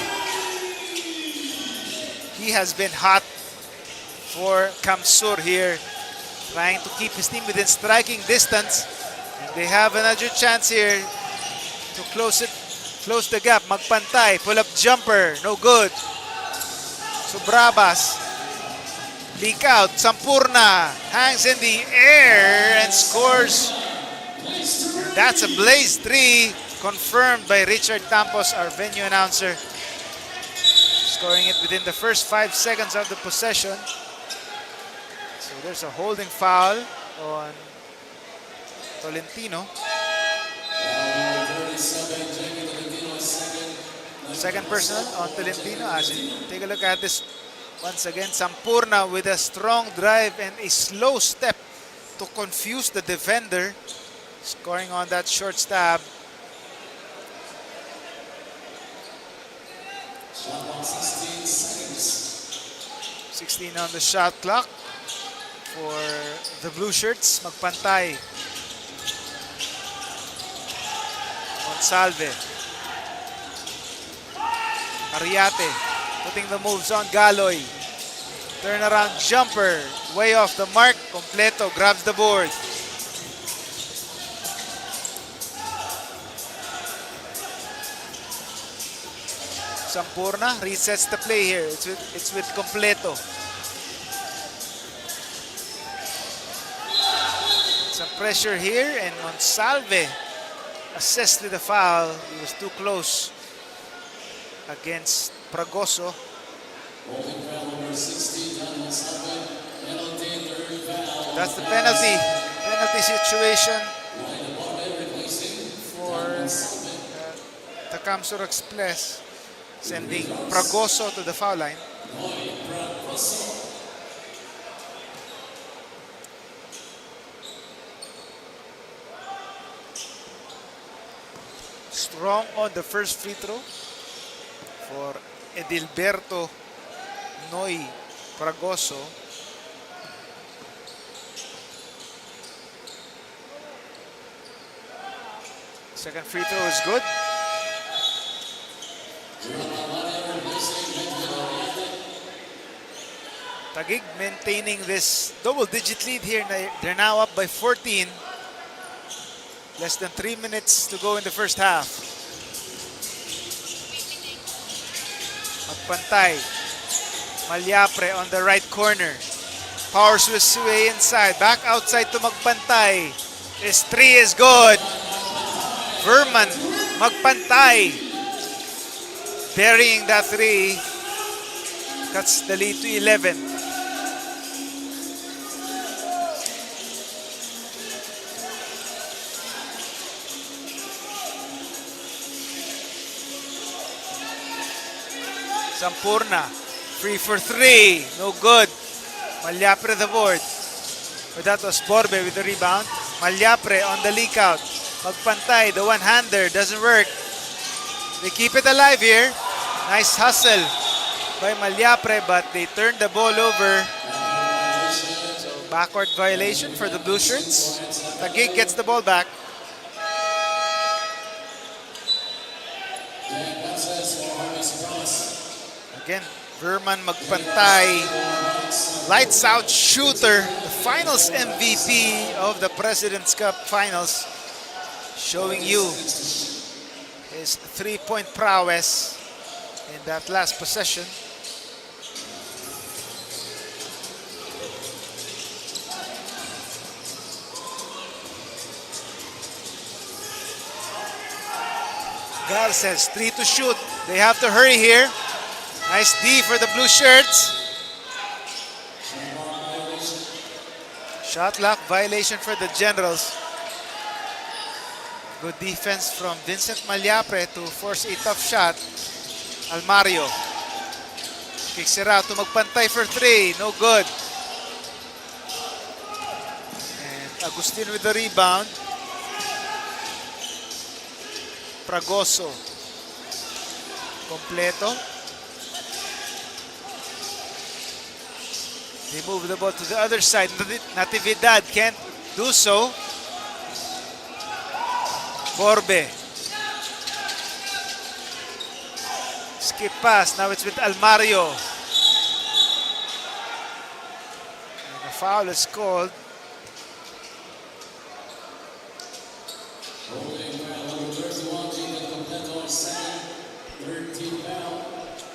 He has been hot for Kamsur here, trying to keep his team within striking distance. And they have another chance here to close the gap. Magpantay, pull-up jumper, no good. Subrabas, leak out. Sampurna hangs in the air and scores. And that's a blaze 3, confirmed by Richard Tampos, our venue announcer. Scoring it within the first 5 seconds of the possession. So there's a holding foul on Tolentino. Second personal on Tolentino. As you take a look at this once again, Sampurna with a strong drive and a slow step to confuse the defender, scoring on that short stab. 16 on the shot clock for the blue shirts. Magpantay. Monsalve. Ariate putting the moves on Galoy. Turnaround jumper. Way off the mark. Completo grabs the board. Sampurna resets the play here. It's with Completo. Some pressure here, and Monsalve assisted the foul. He was too close against Pragoso. That's the penalty situation for the Kamsur Express, sending Pragoso to the foul line. Strong on the first free throw for Edilberto Noy Pragoso. Second free throw is good. Taguig maintaining this double-digit lead here. They're now up by 14. Less than 3 minutes to go in the first half. Magpantay. Malyapre on the right corner. Power Swiss way inside. Back outside to Magpantay. This 3 is good. Verman. Magpantay. Burying that 3. Cuts the lead to 11. Sampurna, free for 3, no good. Malyapre the board. But that was Borbe with the rebound. Malyapre on the leak out. Magpantay, the one-hander, doesn't work. They keep it alive here. Nice hustle by Malyapre, but they turned the ball over. So backward violation for the blue shirts. Taguig gets the ball back. Again, Verman Magpantay, lights out shooter, the finals MVP of the President's Cup Finals, showing you his 3-point prowess in that last possession. Garces, 3 to shoot. They have to hurry here. Nice D for the blue shirts. Shot clock violation for the Generals. Good defense from Vincent Malyapre to force a tough shot. Almario kicks it out to Magpantay for 3. No good. And Agustin with the rebound. Pragoso. Completo. They move the ball to the other side. Natividad can't do so. Borbe. Skip pass. Now it's with Almario. foul is called.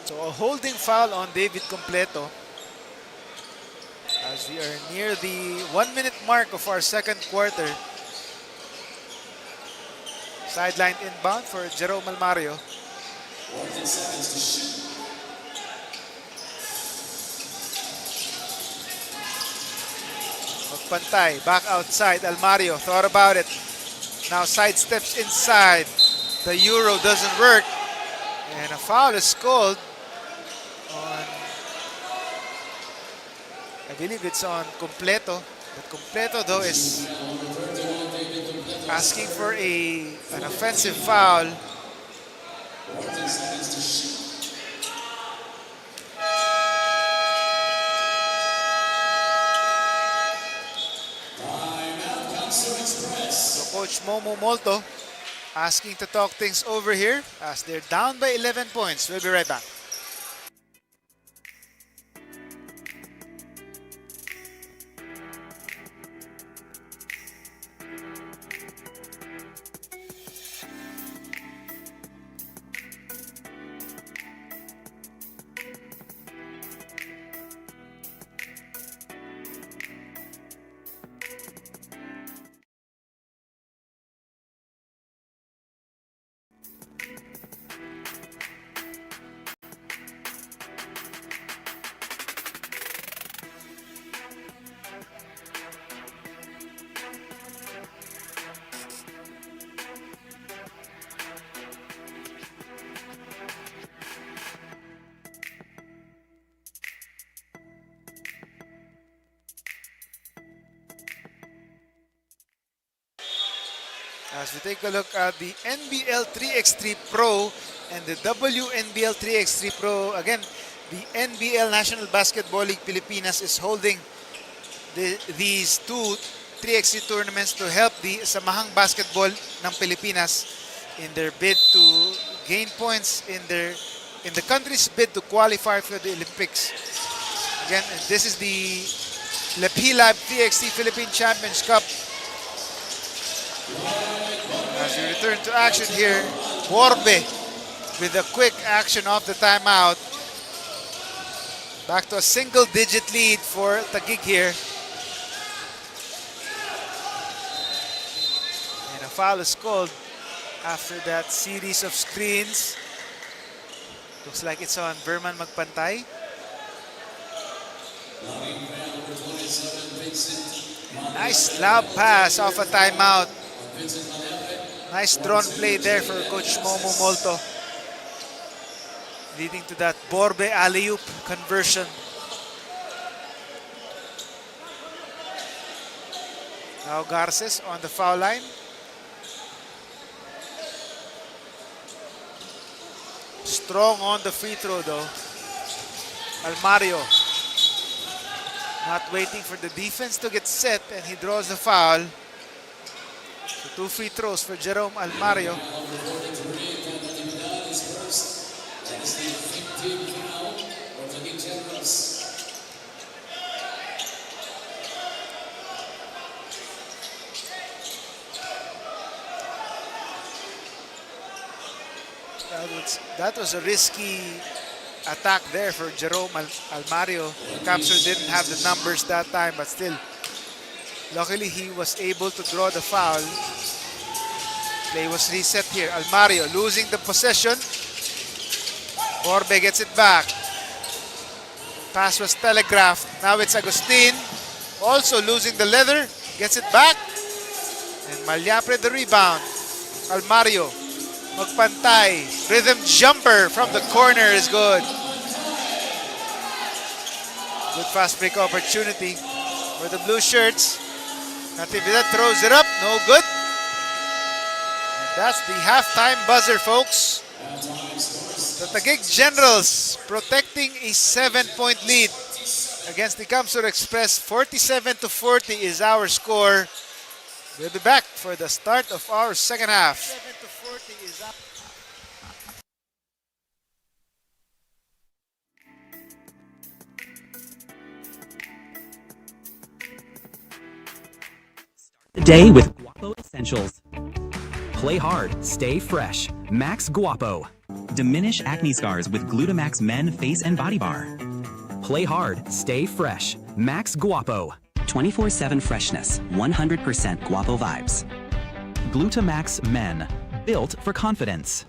So a holding foul on David Completo as we are near the 1 minute mark of our second quarter. Sideline inbound for Jerome Almario. Magpantay, back outside, Almario, thought about it. Now sidesteps inside. The Euro doesn't work. And a foul is called on, I believe it's on Completo. But Completo though is asking for an offensive foul. So Coach Momo Molto asking to talk things over here as they're down by 11 points. We'll be right back. As we take a look at the NBL 3x3 Pro and the WNBL 3x3 Pro, again, the NBL National Basketball League Pilipinas is holding these two 3x3 tournaments to help the Samahang Basketball ng Pilipinas in their bid to gain points in the country's bid to qualify for the Olympics. Again, this is the Lephilab 3x3 Philippine Champions Cup. As we return to action here, Borbe with a quick action off the timeout. Back to a single-digit lead for Taguig here. And a foul is called after that series of screens. Looks like it's on Berman Magpantay. Nice lob pass off a timeout. Nice drawn play there for Coach Momo Molto, leading to that Borbe alley-oop conversion. Now Garces on the foul line. Strong on the free throw though. Almario not waiting for the defense to get set, and he draws the foul. So 2 free throws for Jerome Almario. That was a risky attack there for Jerome Almario. Capsule didn't have the numbers that time, but still, luckily he was able to draw the foul. Play was reset here. Almario losing the possession. Borbe gets it back. Pass was telegraphed. Now it's Agustin. Also losing the leather. Gets it back. And Malyapre the rebound. Almario. Magpantay. Rhythm jumper from the corner is good. Good fast break opportunity for the blue shirts. Natividad throws it up. No good. And that's the halftime buzzer, folks. The Taguig Generals protecting a 7-point lead against the Kamsur Express. 47-40 is our score. We'll be back for the start of our second half. 7-40 is up. Day with Guapo Essentials. Play hard, stay fresh. Max Guapo. Diminish acne scars with Glutamax Men Face and Body Bar. Play hard, stay fresh. Max Guapo. 24/7 freshness, 100% Guapo vibes. Glutamax Men, built for confidence.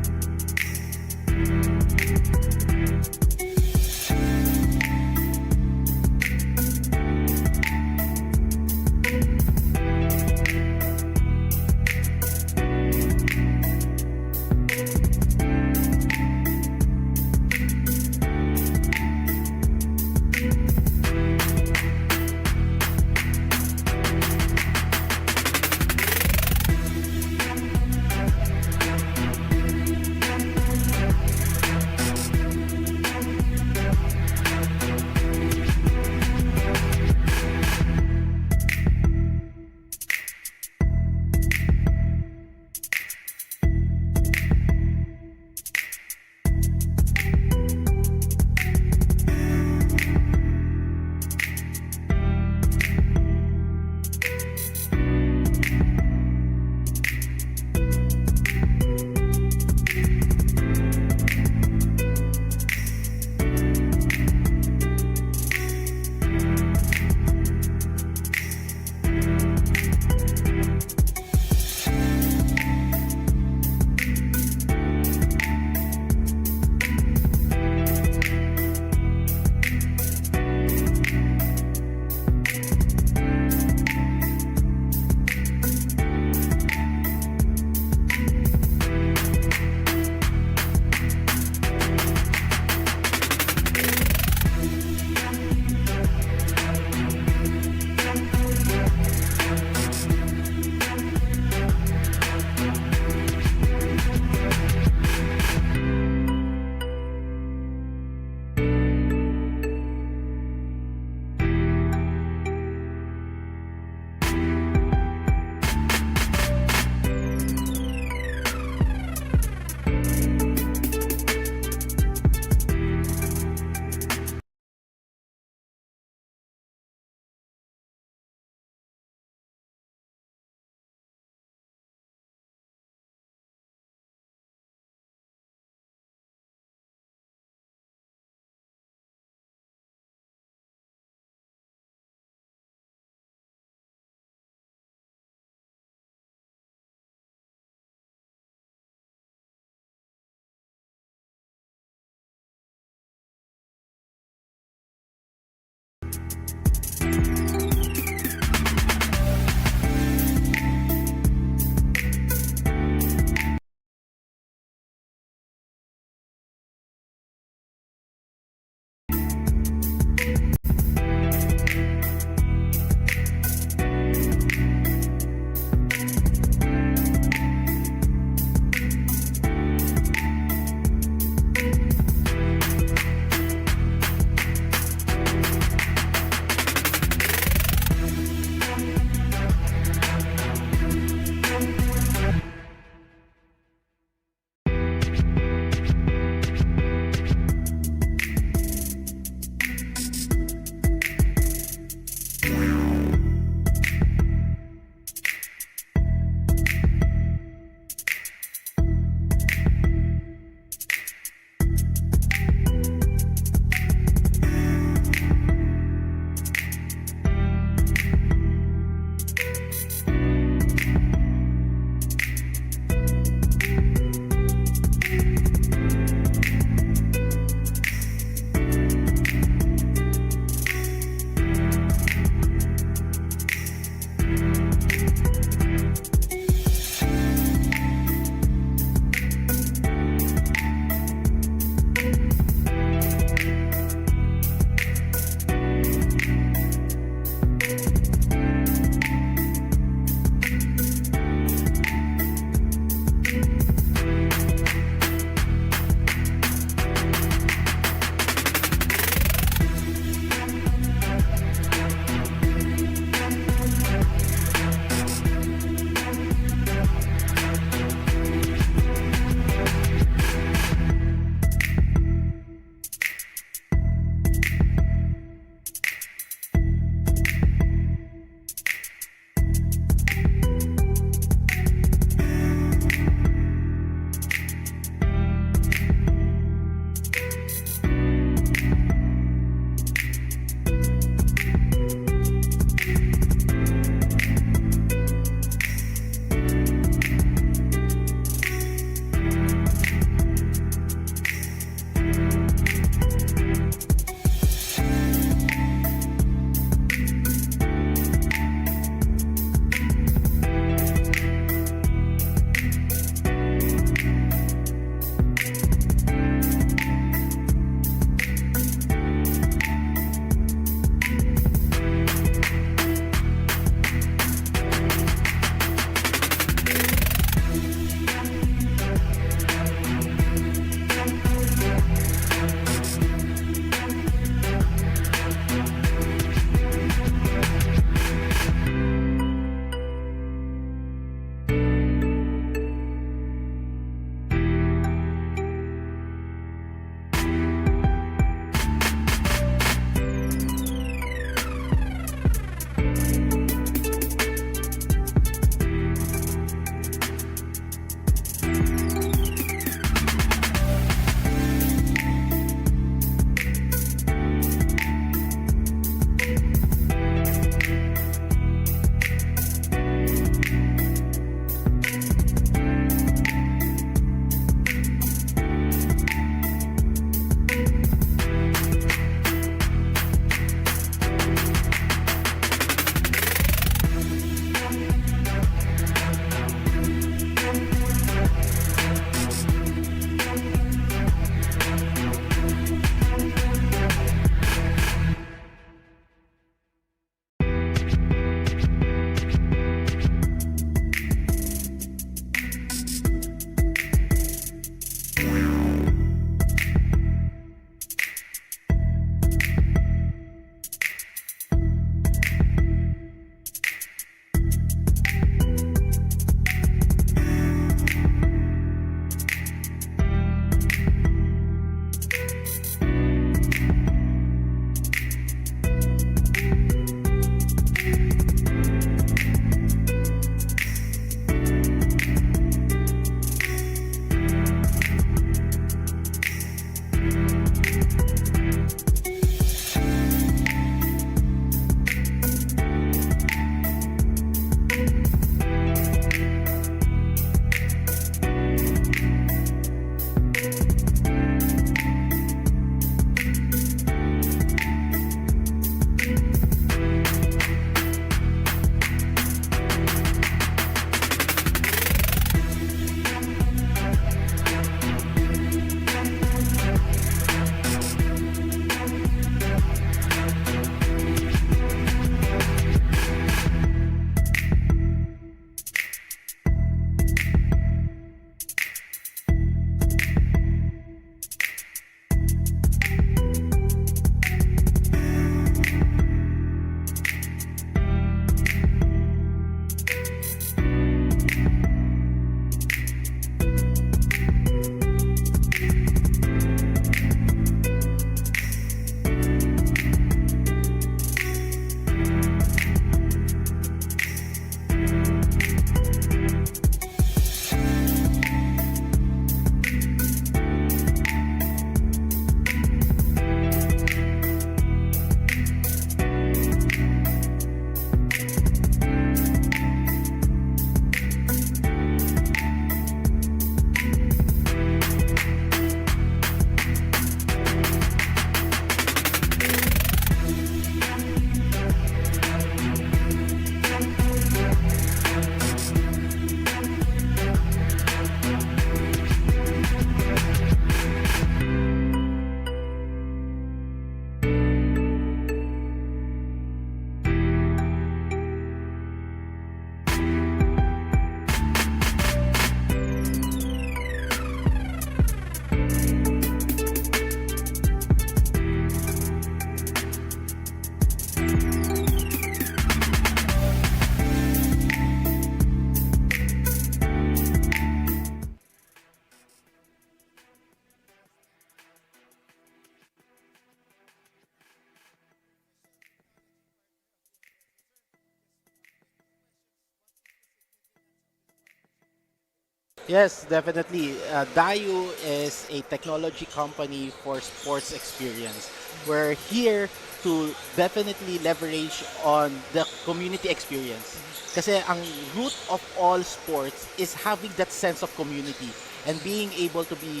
Yes, definitely. Dayu is a technology company for sports experience. We're here to definitely leverage on the community experience. Kasi ang root of all sports is having that sense of community and being able to be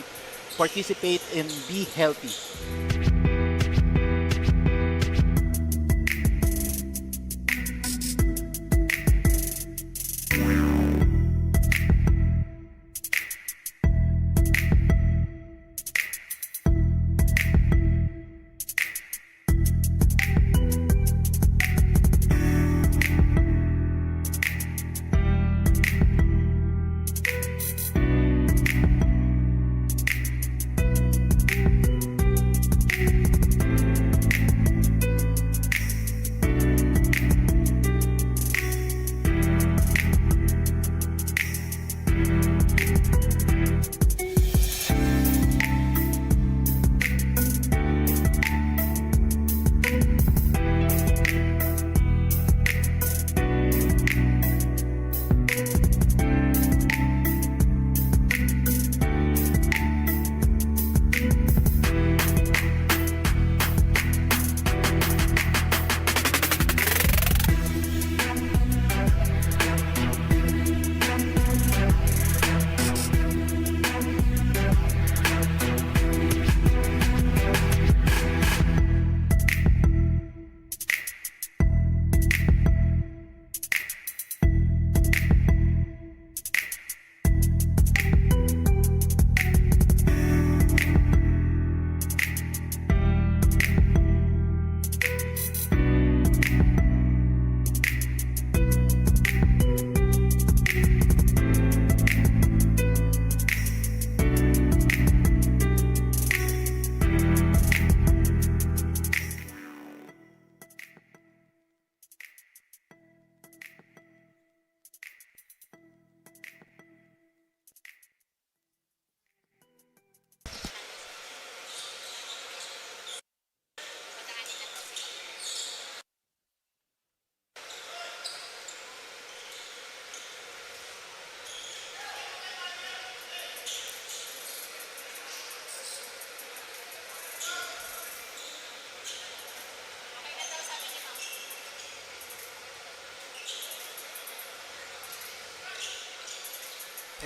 participate and be healthy.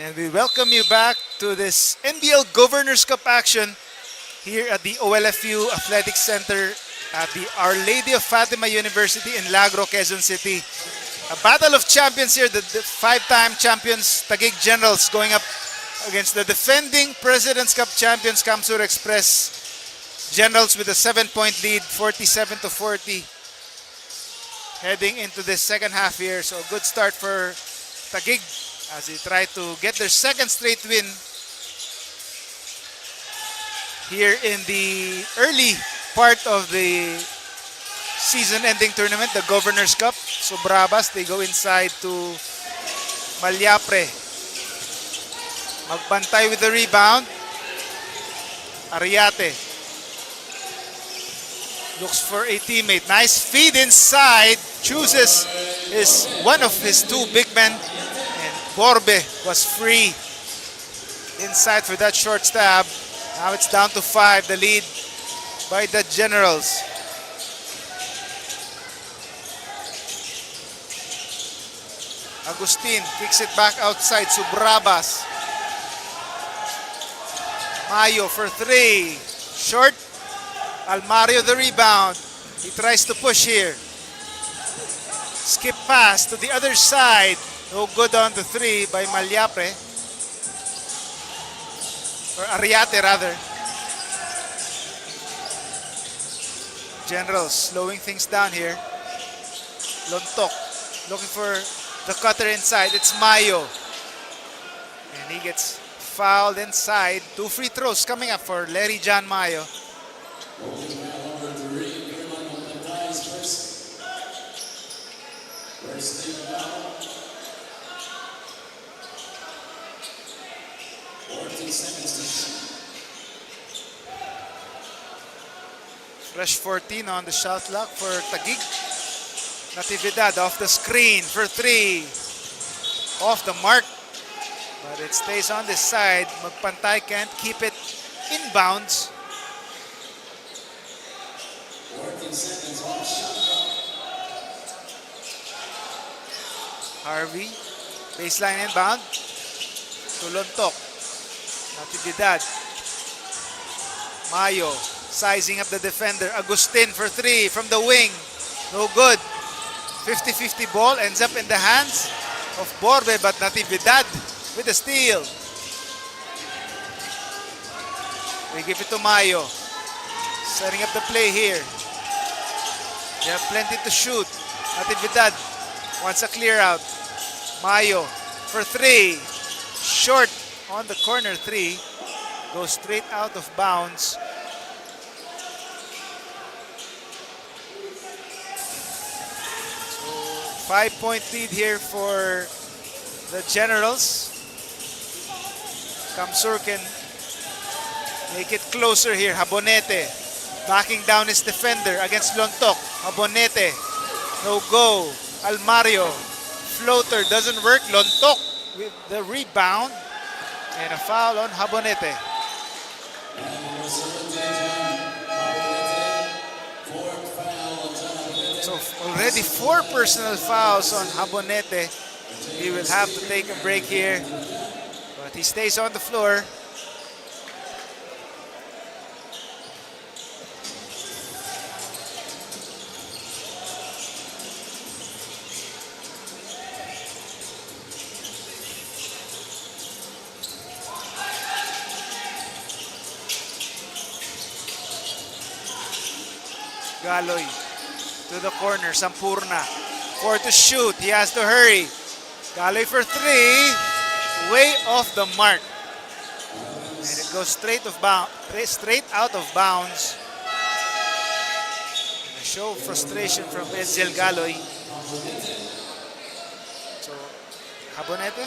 And we welcome you back to this NBL Governors Cup action here at the OLFU Athletic Center at the Our Lady of Fatima University in Lagro, Quezon City. A battle of champions here, the five-time champions Taguig Generals going up against the defending President's Cup champions Kamsur Express Generals with a 7-point lead, 47-40. Heading into this second half here, so a good start for Taguig as they try to get their second straight win here in the early part of the season-ending tournament, the Governor's Cup. So Brabas, they go inside to Malyapre. Magbantay with the rebound. Ariate looks for a teammate. Nice feed inside. Chooses one of his two big men. And Borbe was free inside for that short stab. Now it's down to 5. The lead by the Generals. Agustin kicks it back outside. Subrabas. Mayo for 3. Short. Almario the rebound. He tries to push here. Skip pass to the other side. No good on the 3 by Malyapre. Or Ariate rather. Generals slowing things down here. Lontok looking for the cutter inside. It's Mayo. And he gets fouled inside. 2 free throws coming up for Larry John Mayo. Fresh 14 on the shot clock for Taguig. Natividad off the screen for 3. Off the mark. But it stays on this side. Magpantay can't keep it inbounds. Harvey, baseline inbound. Tulontok. Natividad. Mayo, sizing up the defender. Agustin for three from the wing. No good. 50-50 ball ends up in the hands of Borbe, but Natividad with the steal. They give it to Mayo. Setting up the play here. They have plenty to shoot. Natividad wants a clear out. Mayo for three. Short on the corner three. Goes straight out of bounds. So 5-point lead here for the Generals. Kamsur can make it closer here. Habonete backing down his defender against Lontok. Habonete, no go. Almario, floater doesn't work. Lontok with the rebound and a foul on Habonete. So already 4 personal fouls on Habonete. He will have to take a break here, but he stays on the floor. Galoy to the corner. Sampurna. 4 to shoot. He has to hurry. Galoy for 3. Way off the mark. And it goes straight out of bounds. And a show of frustration from Edziel Galoy. So Habonete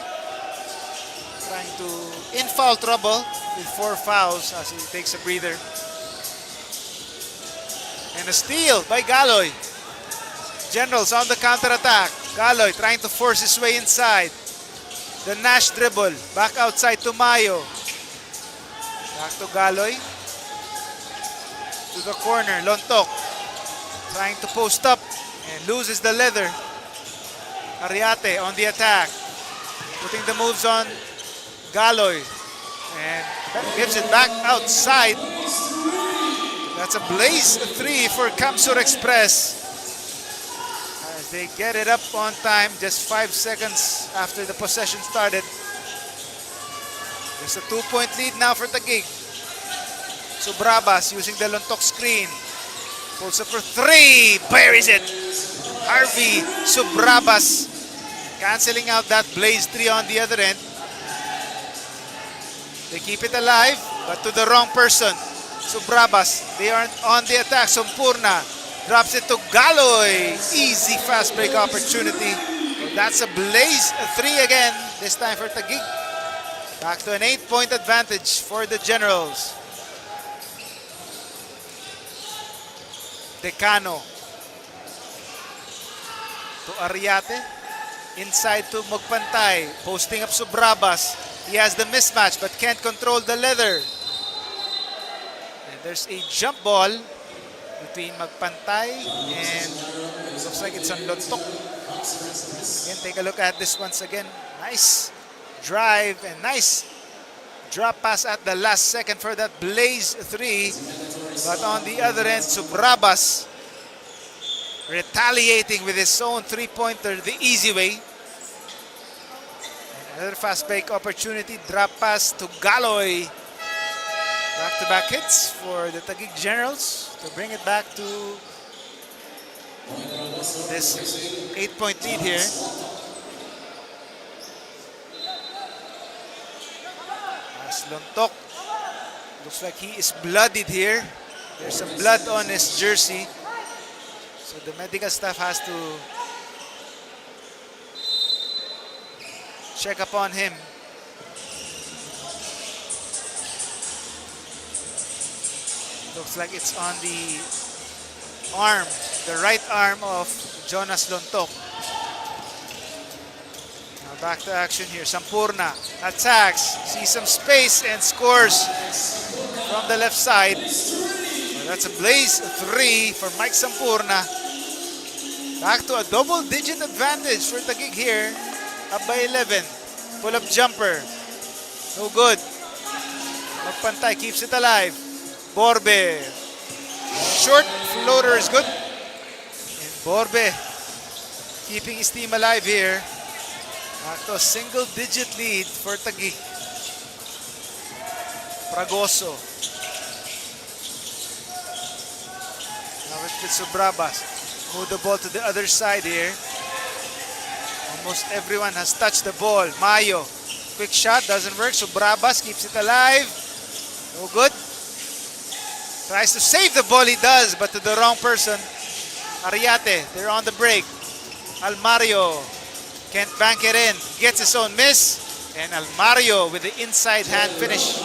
trying to in foul trouble with 4 fouls as he takes a breather. And a steal by Galoy. Generals on the counter-attack. Galoy trying to force his way inside. The Nash dribble. Back outside to Mayo. Back to Galoy. To the corner. Lontok trying to post up and loses the leather. Ariate on the attack. Putting the moves on Galoy. And gives it back outside. That's a blaze 3 for Kamsur Express. As they get it up on time, just 5 seconds after the possession started. There's a 2-point lead now for Taguig. Subrabas using the Lontok screen. Pulls up for 3. Buries it. Harvey Subrabas canceling out that blaze 3 on the other end. They keep it alive, but to the wrong person. Subrabas, they aren't on the attack. Sampurna drops it to Galoy. Easy fast break opportunity. That's a blaze 3 again, this time for Taguig. Back to an 8-point advantage for the Generals. Decano to Ariate. Inside to Magpantay. Posting up Subrabas. He has the mismatch but can't control the leather. There's a jump ball between Magpantay and looks like it's on Lontok. Again, take a look at this once again. Nice drive and nice drop pass at the last second for that blaze 3. But on the other end, Subrabas retaliating with his own 3-pointer the easy way. Another fast break opportunity. Drop pass to Galoy. Back-to-back hits for the Taguig Generals to bring it back to this 8-point lead here. As Lontok looks like he is bloodied here. There's some blood on his jersey. So the medical staff has to check upon him. Looks like it's on the arm, the right arm of Jonas Lontok. Now Back to action here. Sampurna attacks, sees some space and scores from the left side. Well, that's a blaze 3 for Mike Sampurna. Back to a double-digit advantage for Taguig here. Up by 11. Pull-up jumper. No good. Magpantay keeps it alive. Borbe. Short floater is good. And Borbe keeping his team alive here. Back to a single-digit lead for Taguig. Fragoso. Now with Sobrabas. Move the ball to the other side here. Almost everyone has touched the ball. Mayo. Quick shot. Doesn't work. Sobrabas keeps it alive. No good. Tries to save the ball. He does, but to the wrong person. Ariate. They're on the break. Almario can't bank it in. Gets his own miss. And Almario with the inside hand finish.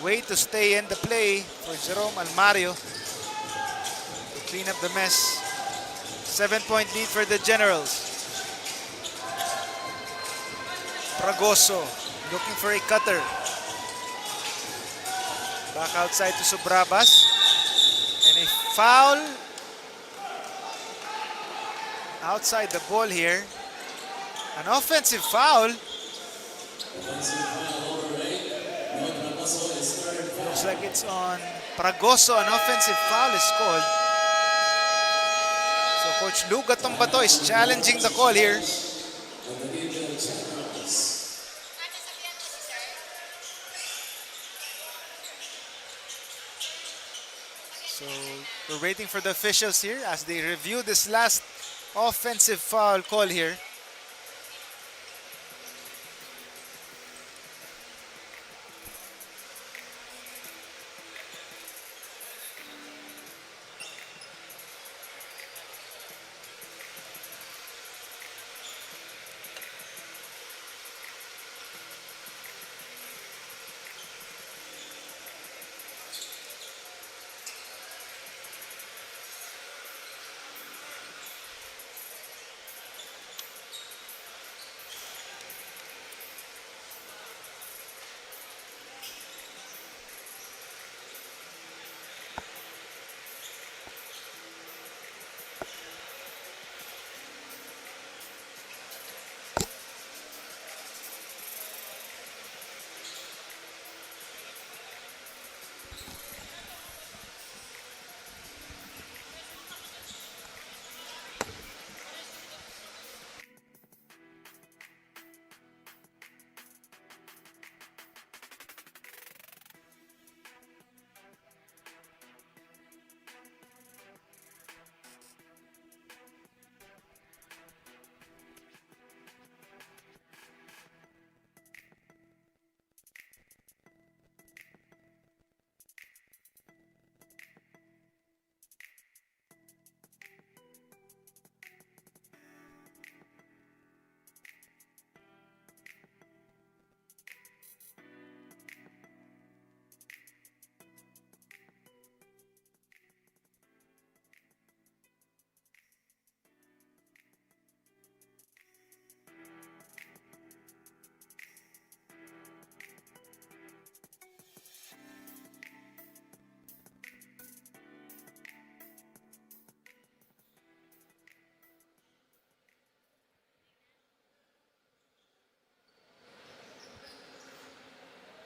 Way to stay in the play for Jerome Almario to clean up the mess. 7-point lead for the Generals. Fragoso looking for a cutter. Back outside to Sobrabas. And a foul outside the ball here. An offensive foul. Looks like it's on Fragoso. An offensive foul is called. So Coach Lou Gatombato is challenging the call here. So we're waiting for the officials here as they review this last offensive foul call here.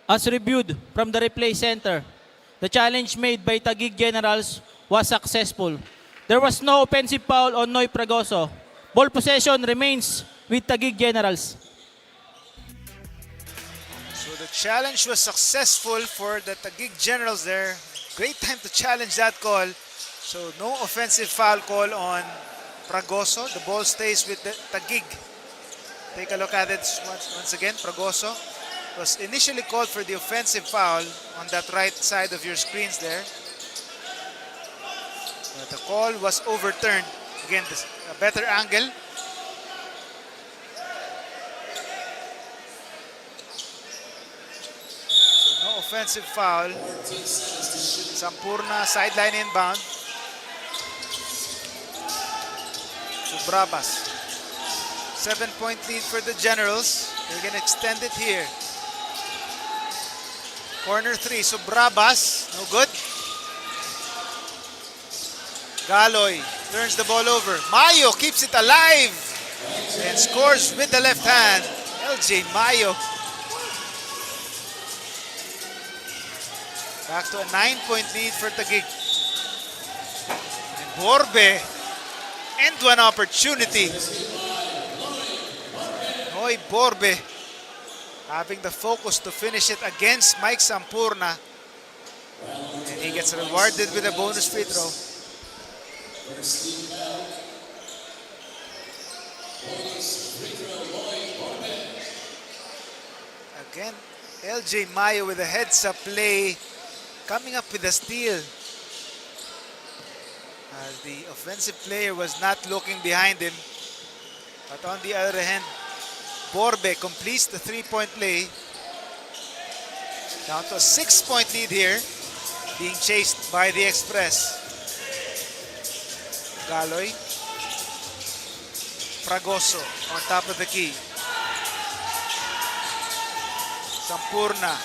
As reviewed from the replay center, the challenge made by Taguig Generals was successful. There was no offensive foul on Noy Fragoso. Ball possession remains with Taguig Generals. So the challenge was successful for the Taguig Generals there. Great time to challenge that call. So no offensive foul call on Fragoso. The ball stays with the Taguig. Take a look at it once again. Fragoso was initially called for the offensive foul on that right side of your screens there. But the call was overturned. Again, a better angle. So no offensive foul. Sampurna sideline inbound. 7-point lead for the Generals. They can extend it here. Corner 3, Subrabas, no good. Galoy turns the ball over. Mayo keeps it alive and scores with the left hand. LJ Mayo. Back to a 9-point lead for Taguig. And Borbe into an opportunity. Noy Borbe having the focus to finish it against Mike Sampurna. And he gets rewarded with a bonus free throw. Again, LJ Mayo with a heads-up play, coming up with a steal. As the offensive player was not looking behind him. But on the other hand, Borbe completes the 3-point play. Down to a 6-point lead here, being chased by the Express. Galoy. Fragoso on top of the key. Sampurna,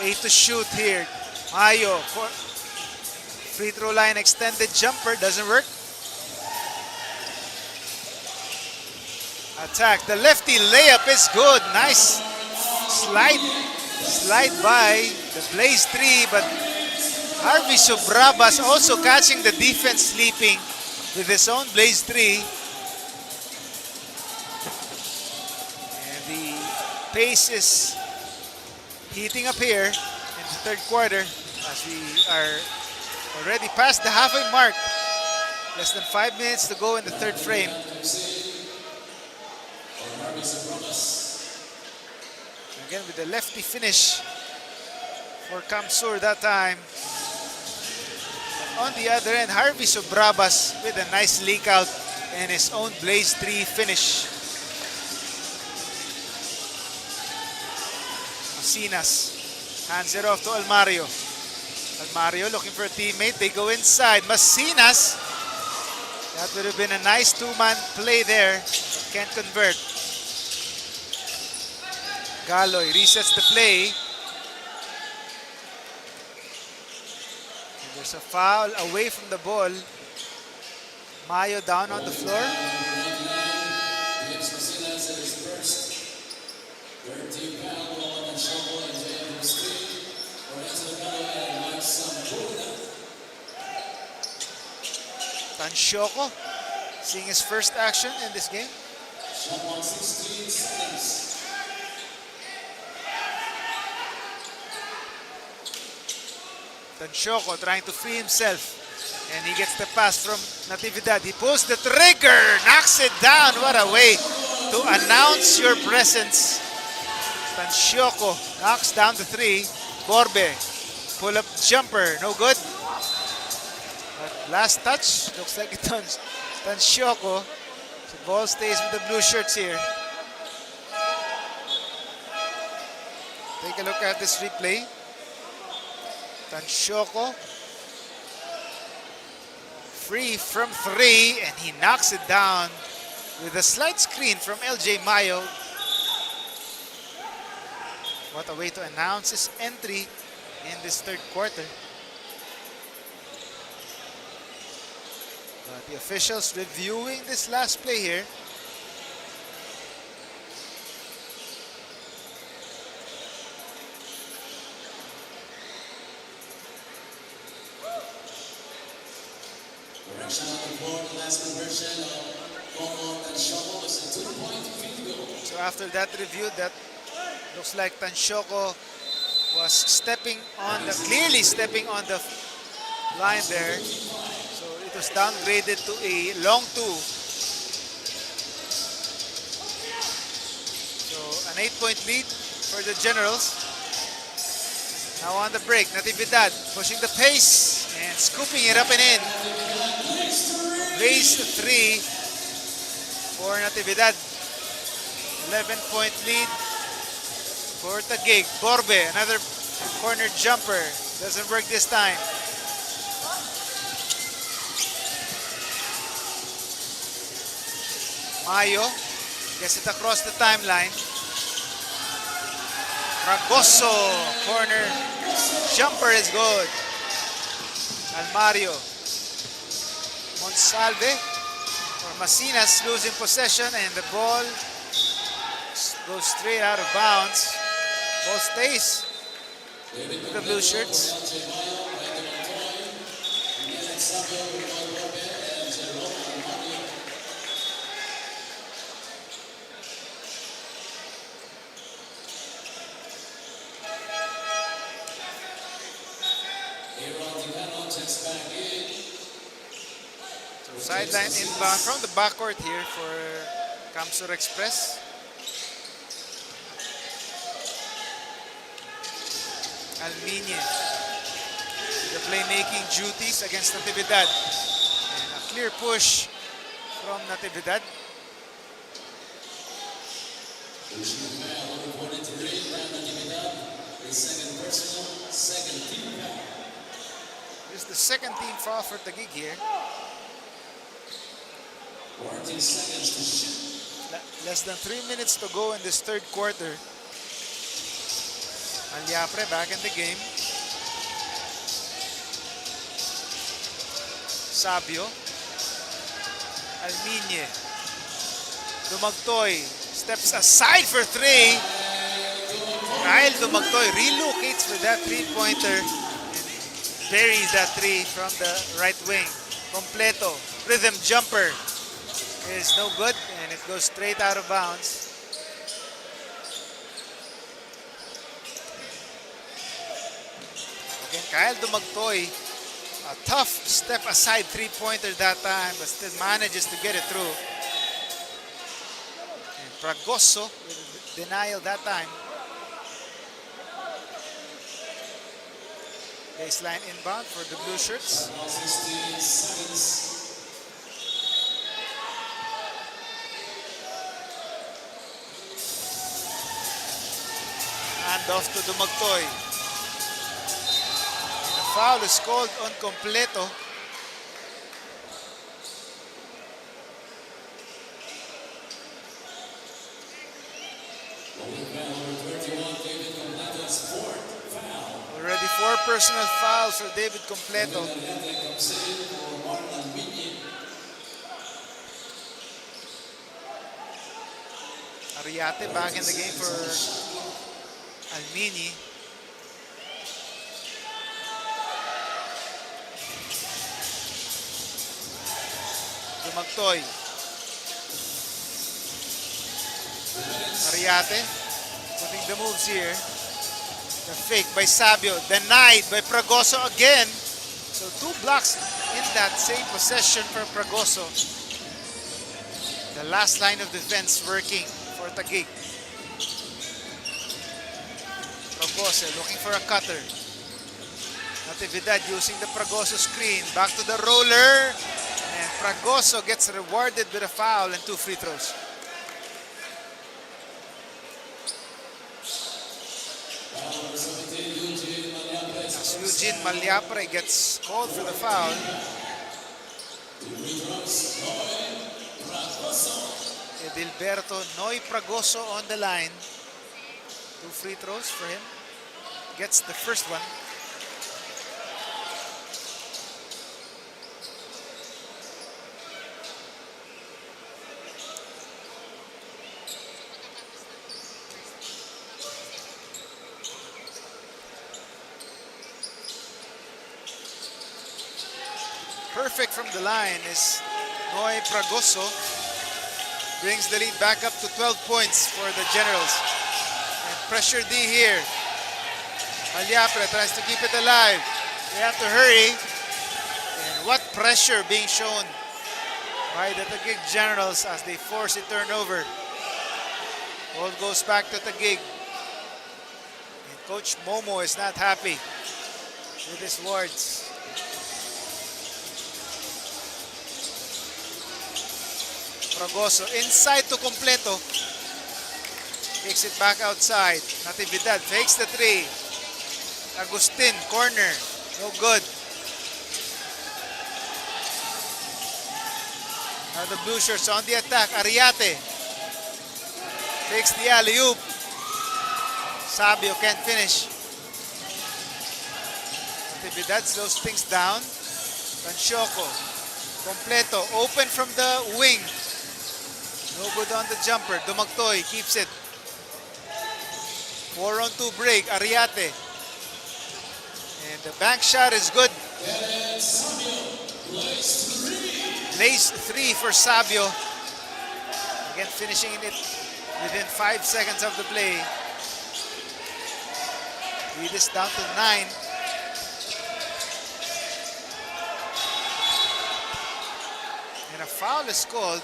8 to shoot here. Mayo, free throw line extended jumper, doesn't work. Attack, the lefty layup is good. Nice slide by the Blaze 3, but Harvey Subrabas also catching the defense sleeping with his own Blaze 3. And the pace is heating up here in the third quarter as we are already past the halfway mark. Less than 5 minutes to go in the third frame. Again with the lefty finish for Kamsur that time. On the other end, Harvey Subrabas with a nice leak out and his own Blaze 3 finish. Masinas hands it off to Almario. Almario looking for a teammate. They go inside. Masinas. That would have been a nice two-man play there. Can't convert. Galoy resets the play. And there's a foul away from the ball. Mayo down on the floor. Tanshoco seeing his first action in this game. Tanshoco trying to free himself. And he gets the pass from Natividad. He pulls the trigger, knocks it down. What a way to announce your presence. Tanshoco knocks down the 3. Borbe, pull-up jumper, no good. But last touch, looks like it's Tanshoco. So ball stays with the blue shirts here. Take a look at this replay. Tanshoco free from 3 and he knocks it down with a slight screen from LJ Mayo. What a way to announce his entry in this third quarter. But the officials reviewing this last play here. So after that review, that looks like Tanshoco was clearly stepping on the line there. So it was downgraded to a long 2. So an 8-point lead for the Generals. Now on the break, Natividad pushing the pace and scooping it up and in. Raise 3 for Natividad. 11-point lead for Taguig. Borbe, another corner jumper. Doesn't work this time. Mayo Gets it across the timeline. Fragoso, corner. Jumper is good. Almario. Monsalve. Or Masinas losing possession and the ball goes straight out of bounds. Ball stays with the blue shirts. So sideline inbound from the backcourt here for Kamsur Express. Almiñe, the playmaking duties against Natividad. And a clear push from Natividad. This is the second team foul for Taguig here. Less than 3 minutes to go in this third quarter. Malyapre back in the game. Sabio. Almiñe. Dumagtoy steps aside for three. Kyle Dumagtoy relocates for that three-pointer and buries that three from the right wing. Completo. Rhythm jumper is no good and it goes straight out of bounds. Again, Kyle Dumagtoy, a tough step aside three-pointer that time, but still manages to get it through. And Fragoso with denial that time. Baseline inbound for the blue shirts. Hand off to Dumagtoy. Foul is called on Completo. Already 4 personal fouls for David Completo. Ariate back in the game for Almiñe. Dumagtoy. Ariate putting the moves here. The fake by Sabio, denied by Fragoso again. So 2 blocks in that same possession for Fragoso. The last line of defense working for Taguig. Fragoso looking for a cutter. Natividad using the Fragoso screen. Back to the roller. And Fragoso gets rewarded with a foul and 2 free throws. As Eugene Malyapre gets called for the foul. Edilberto Noy Fragoso on the line. 2 free throws for him. Gets the first one. Perfect from the line is Noy Fragoso. Brings the lead back up to 12 points for the Generals. And pressure D here. Malyapre tries to keep it alive. They have to hurry. And what pressure being shown by the Taguig Generals as they force a turnover. Ball goes back to Taguig. And Coach Momo is not happy with his words. Fragoso inside to Completo. Takes it back outside. Natividad fakes the 3. Agustin, corner. No good. Now the blue shirts on the attack. Ariate. Takes the alley-oop. Sabio can't finish. Natividad slows things down. Tansyoko. Completo. Open from the wing. No good on the jumper. Dumagtoy keeps it. 4-on-2 break. Ariate. And the bank shot is good. Lace 3 for Sabio. Again, finishing it within 5 seconds of the play. Lead is down to 9. And a foul is called.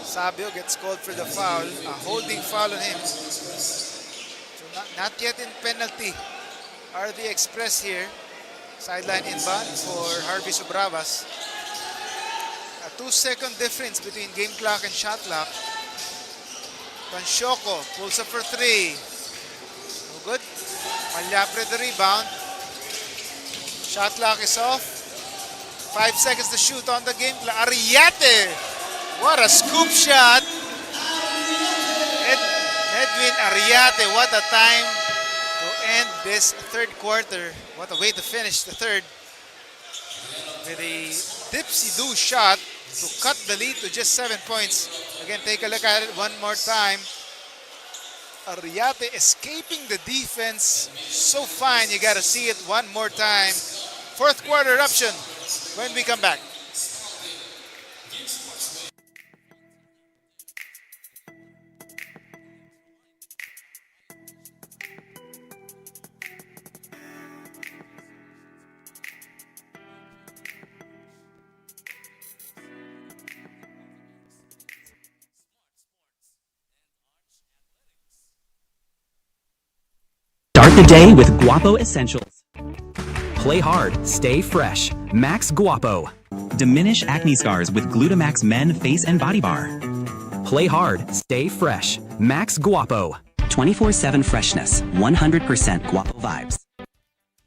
Sabio gets called for the foul, a holding foul on him. So not yet in penalty are the Express here. Sideline inbound for Harvey Subrabas. A 2-second difference between game clock and shot clock. Tansyoko pulls up for 3. No good. Malyapre the rebound. Shot clock is off. 5 seconds to shoot on the game clock. Ariate! What a scoop shot! Edwin Ariate, what a time to end this third quarter. What a way to finish the third. With a dipsy-do shot to cut the lead to just 7 points. Again, take a look at it one more time. Ariate escaping the defense. So fine, you gotta see it one more time. Fourth quarter eruption when we come back. Start the day with Guapo Essentials. Play hard, stay fresh. Max Guapo. Diminish acne scars with Glutamax Men Face and Body Bar. Play hard, stay fresh. Max Guapo. 24/7 freshness, 100% Guapo vibes.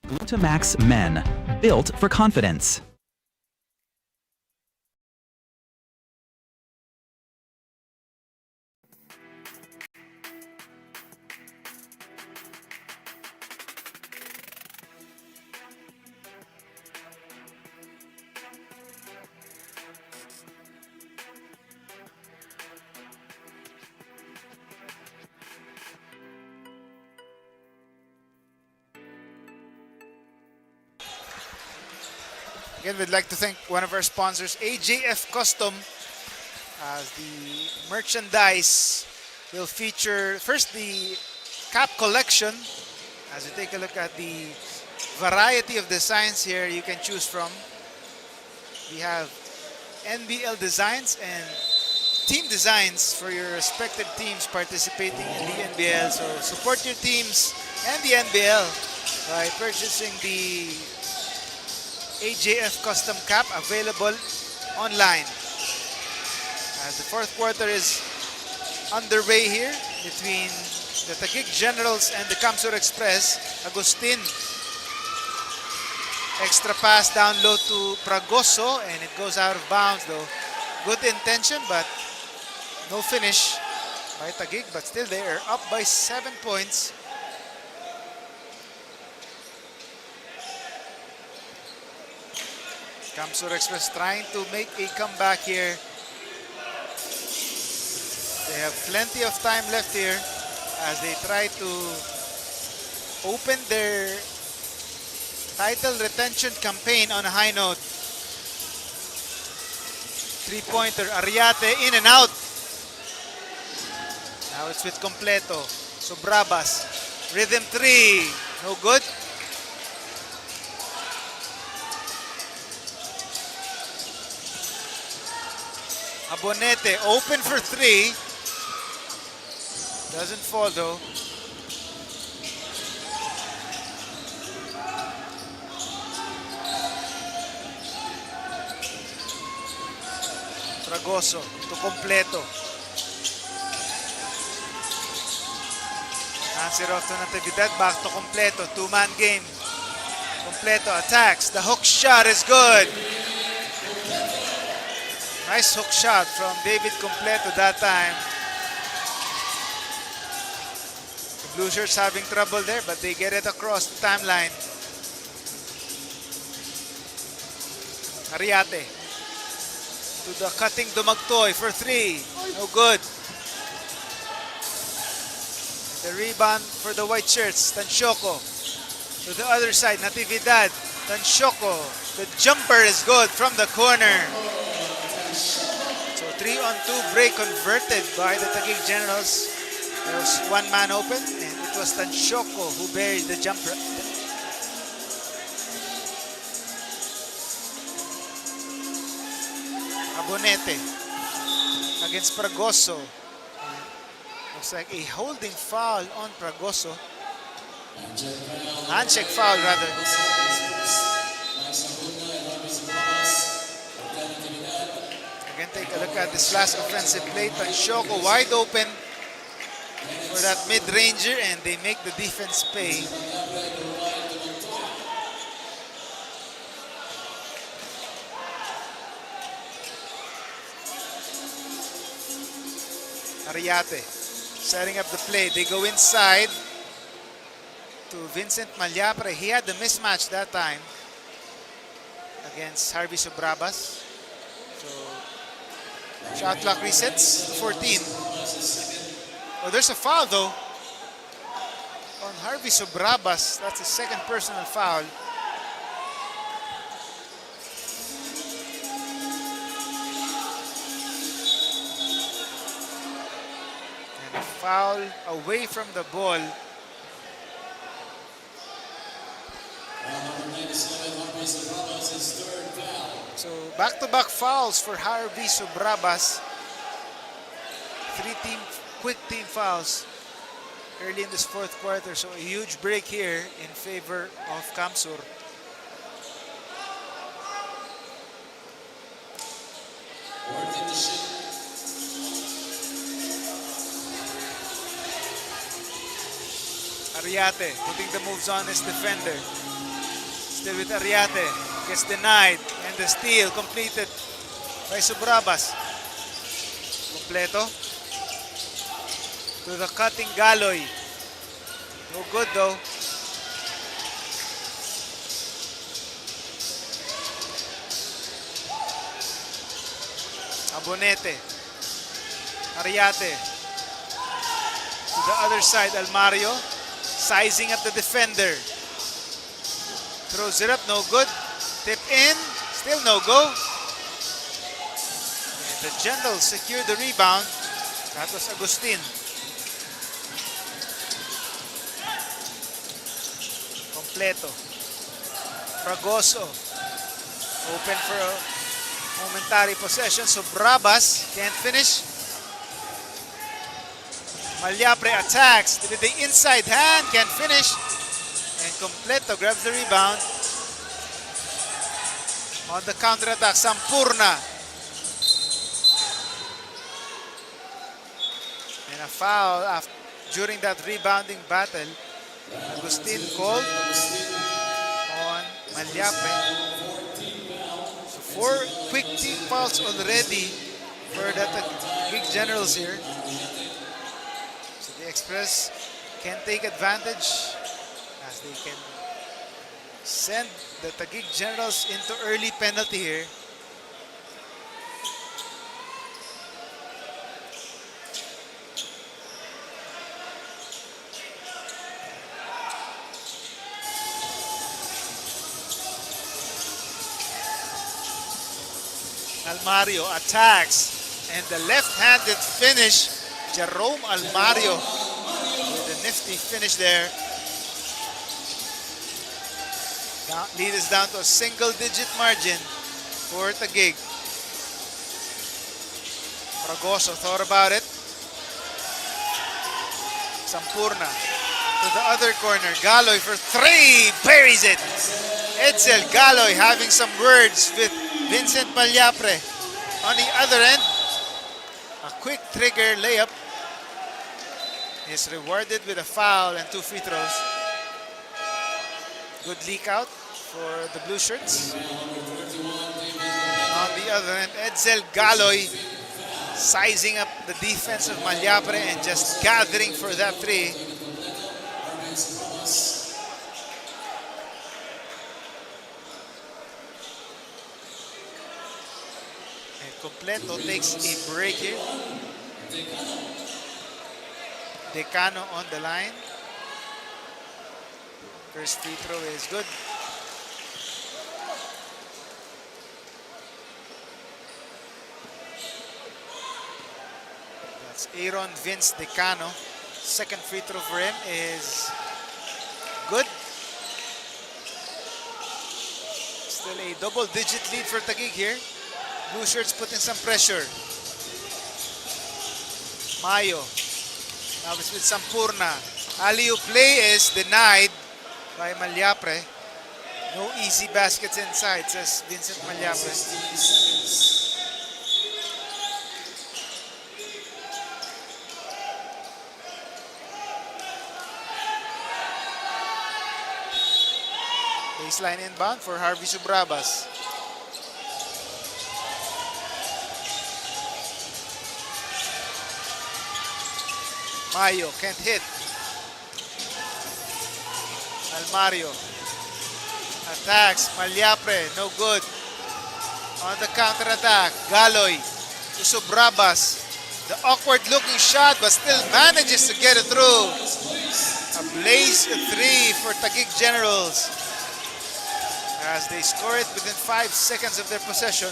Glutamax Men, built for confidence. Again, we'd like to thank one of our sponsors, AJF Custom, as the merchandise will feature first the cap collection. As you take a look at the variety of designs here you can choose from. We have NBL designs and team designs for your respective teams participating in the NBL. So support your teams and the NBL by purchasing the AJF custom cap, available online. As the fourth quarter is underway here between the Taguig Generals and the Kamsur Express. Agustin, extra pass down low to Pragoso, and it goes out of bounds though. Good intention but no finish by Taguig, but still they are up by 7 points. Kamsur Express trying to make a comeback here. They have plenty of time left here as they try to open their title retention campaign on a high note. Three-pointer, Ariate in and out. Now it's with Completo. Subrabas, rhythm 3, no good. Abonete open for 3. Doesn't fall though. Fragoso to Completo. Answer off to Natividad, back to Completo. Two-man game. Completo attacks. The hook shot is good. Nice hook shot from David Completo that time. The Blue Shirts having trouble there, but they get it across the timeline. Ariate to the cutting Dumagtoy for three. No good. The rebound for the white shirts. Tansyoko to the other side. Natividad. Tansyoko. The jumper is good from the corner. So 3-on-2 break converted by the Taguig Generals. There was one man open and it was Tansyoko who buried the jumper. Abonete against Fragoso. Looks like a holding foul on Fragoso. Handshake foul rather. Again, take a look at this last offensive play. Tansyoko wide open for that mid-ranger and they make the defense pay. Ariate setting up the play. They go inside to Vincent Malyapre. He had the mismatch that time against Harvey Sobrabas. So shot clock resets to 14. Oh, there's a foul though on Harvey Sobrabas. That's his second personal foul. Foul away from the ball. So back-to-back fouls for Harvey Sobrabas. Quick team fouls early in this fourth quarter. So a huge break here in favor of Kamsur. Ariate putting the moves on his defender. Still with Ariate. Gets denied. And the steal completed by Sobrabas. Completo. To the cutting Galoy. No good though. Abonete. Ariate. To the other side, Almario. Sizing up the defender. Throws it up, no good. Tip in, still no go. And the Generals secure the rebound. That was Agustin. Completo. Fragoso. Open for a momentary possession. So Brabas can't finish. Malyapre attacks with the inside hand, can't finish. And Completo grabs the rebound. On the counter-attack, Sampurna. And a foul during that rebounding battle. Agustin called on Malyapre. So 4 quick team fouls already for the Taguig Generals here. The Express can take advantage as they can send the Taguig Generals into early penalty here. Almario attacks and the left-handed finish. Jerome Almario with a nifty finish there. Lead is down to a single-digit margin for Taguig. Fragoso thought about it. Sampurna to the other corner. Galoy for three. Buries it. Edsel Galoy having some words with Vincent Malyapre. On the other end, a quick trigger layup is rewarded with a foul and 2 free throws. Good leak out for the blue shirts. On the other end, Edsel Galoy sizing up the defense of Malyapre and just gathering for that three. And Completo takes a break here. Decano on the line. First free throw is good. That's Aaron Vince Decano. Second free throw for him is good. Still a double-digit lead for Taguig here. Blue shirts put in some pressure. Mayo. Now it's with Sampurna. Alley-oop play is denied by Malyapre. No easy baskets inside, says Vincent Malyapre. Baseline inbound for Harvey Subrabas. Mayo can't hit. Almario attacks. Malyapre, no good. On the counter-attack, Galoy to Subrabas. The awkward-looking shot, but still manages to get it through. A blaze three for Taguig Generals as they score it within 5 seconds of their possession.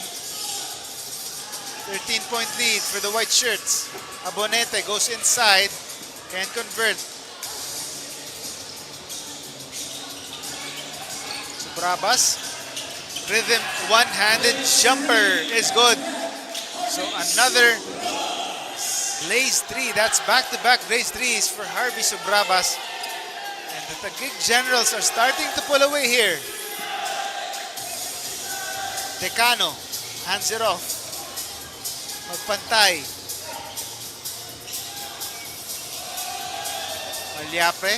13-point lead for the white shirts. Abonete goes inside, can't convert. Subrabas, rhythm one-handed jumper is good. So another blaze three. That's back-to-back blaze threes for Harvey Subrabas. And the Taguig Generals are starting to pull away here. Decano hands it off. Magpantay. Malyapre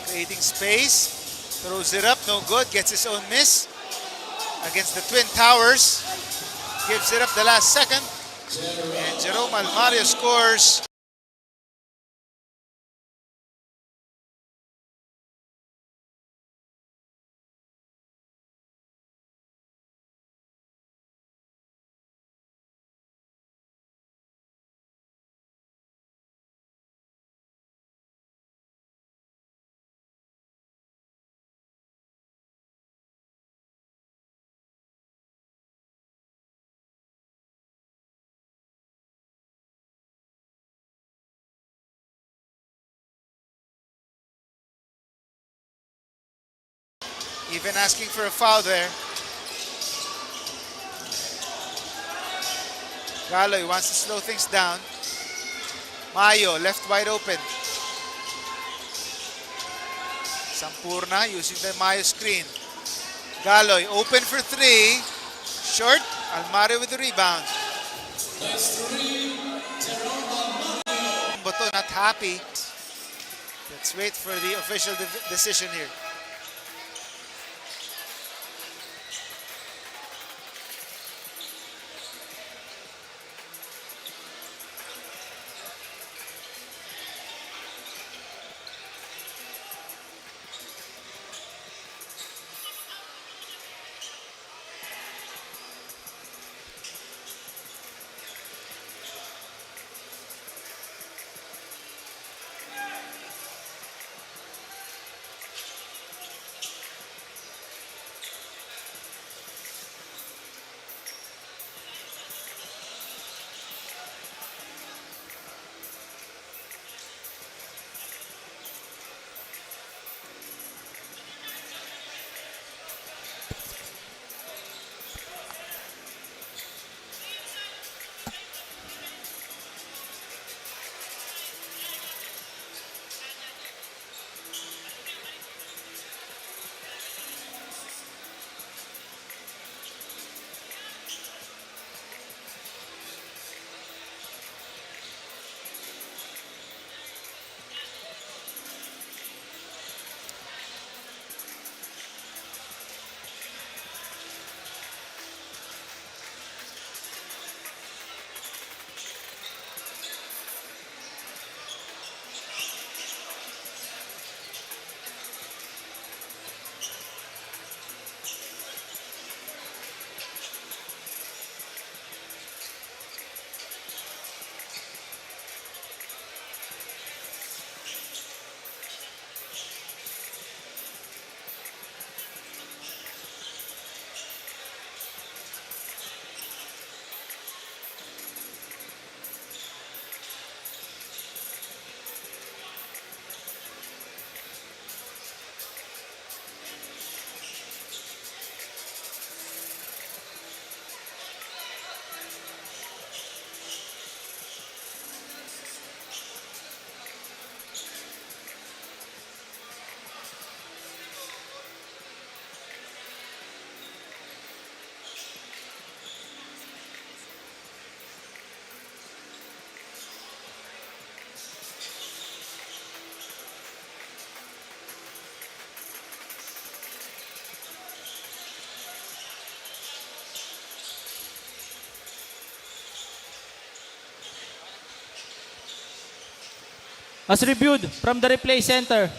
creating space. Throws it up, no good. Gets his own miss against the Twin Towers. Gives it up the last second. And Jerome Almario scores. Even asking for a foul there. Galoy wants to slow things down. Mayo left wide open. Sampurna using the Mayo screen. Galoy open for three. Short. Almario with the rebound. Boto not happy. Let's wait for the official decision here. As reviewed from the replay center,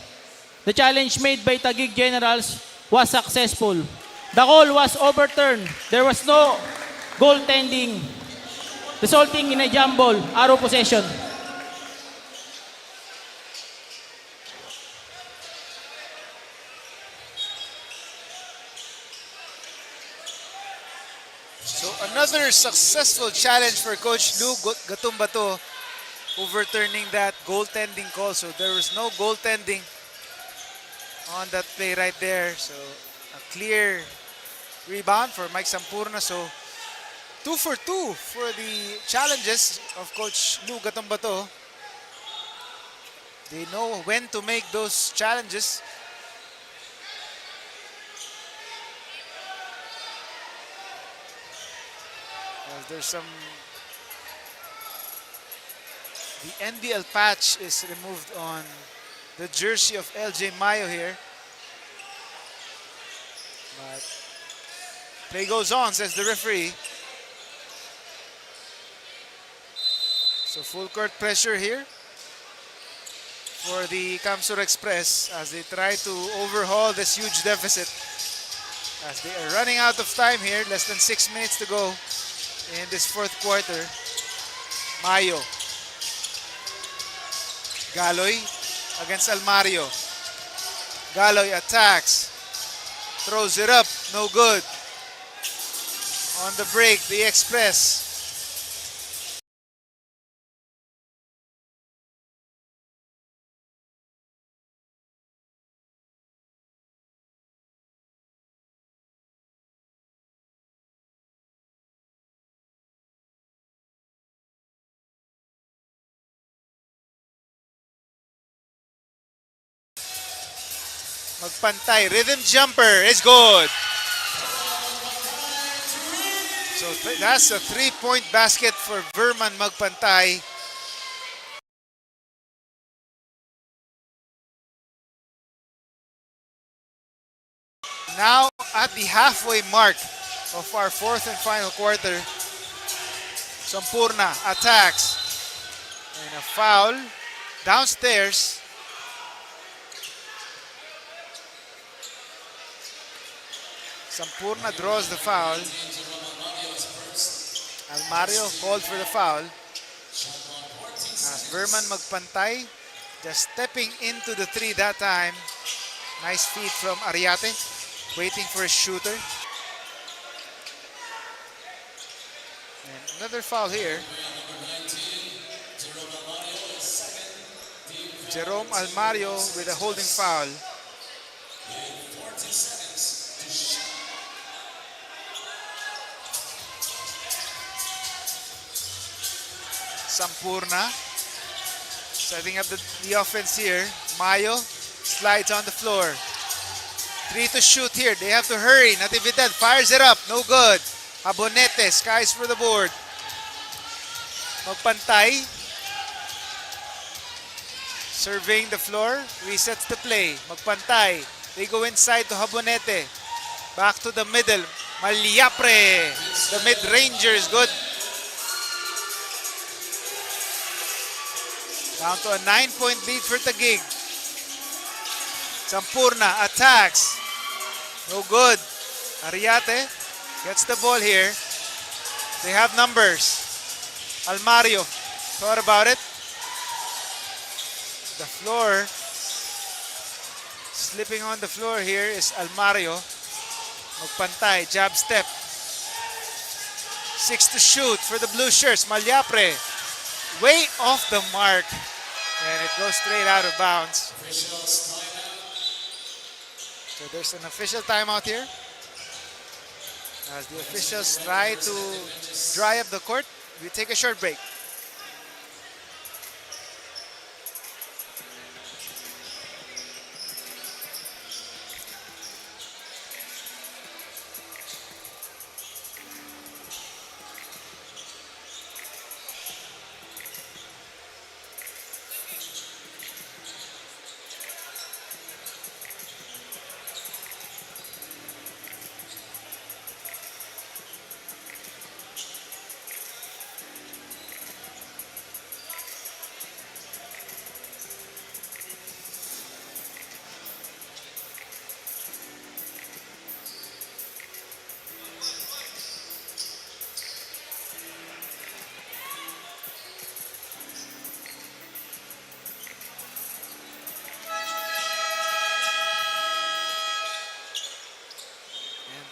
the challenge made by Taguig Generals was successful. The call was overturned. There was no goaltending, resulting in a jumble, arrow possession. So another successful challenge for Coach Lou Gatumbato, overturning that goaltending call. So there was no goaltending on that play right there. So a clear rebound for Mike Sampurna. So 2 for 2 for the challenges of Coach Lou Gatumbato. They know when to make those challenges. There's some, the NBL patch is removed on the jersey of LJ Mayo here. But play goes on, says the referee. So full court pressure here for the Kamsur Express as they try to overhaul this huge deficit. As they are running out of time here, less than 6 minutes to go in this fourth quarter. Mayo. Galoy against Almario. Galoy attacks. Throws it up. No good. On the break, the Express. Magpantay, rhythm jumper is good. So that's a 3-point basket for Verman Magpantay. Now at the halfway mark of our fourth and final quarter, Sampurna attacks and a foul downstairs. Sampurna draws the foul. Almario called for the foul. As Verman Magpantay just stepping into the three that time. Nice feed from Ariate, waiting for a shooter. And another foul here. Jerome Almario with a holding foul. Sampurna setting up the offense here. Mayo slides on the floor. 3 to shoot here. They have to hurry. Natividad fires it up. No good. Abonete skies for the board. Magpantay surveying the floor. Resets the play. Magpantay. They go inside to Habonete. Back to the middle. Maliapre. The mid-ranger is good. Down to a 9-point lead for Taguig. Sampurna attacks. No good. Ariate gets the ball here. They have numbers. Almario thought about it. The floor. Slipping on the floor here is Almario. Magpantay, jab step. 6 to shoot for the blue shirts. Maliapre. Way off the mark, and it goes straight out of bounds. So there's an official timeout here as the officials try to dry up the court. We take a short break.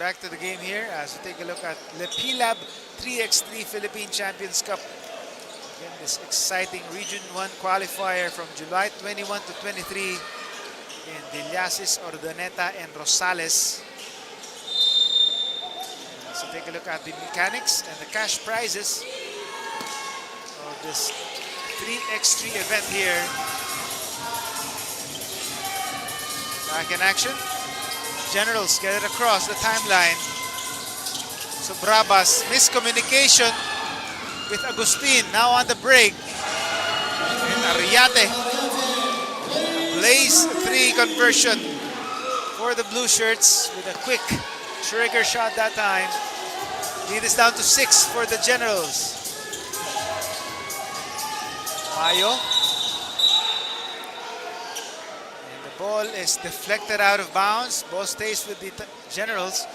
back to the game here as we take a look at Lepilab 3x3 Philippine Champions Cup. Again, this exciting Region 1 qualifier from July 21 to 23 in Villasis, Ordoneta, and Rosales. So take a look at the mechanics and the cash prizes of this 3x3 event here. Back in action. Generals get it across the timeline. So Brabas, miscommunication with Agustin, now on the break. And Ariate, Blaze 3 conversion for the blue shirts with a quick trigger shot that time. Lead is down to 6 for the Generals. Mayo. And the ball is deflected out of bounds. Ball stays with the Generals.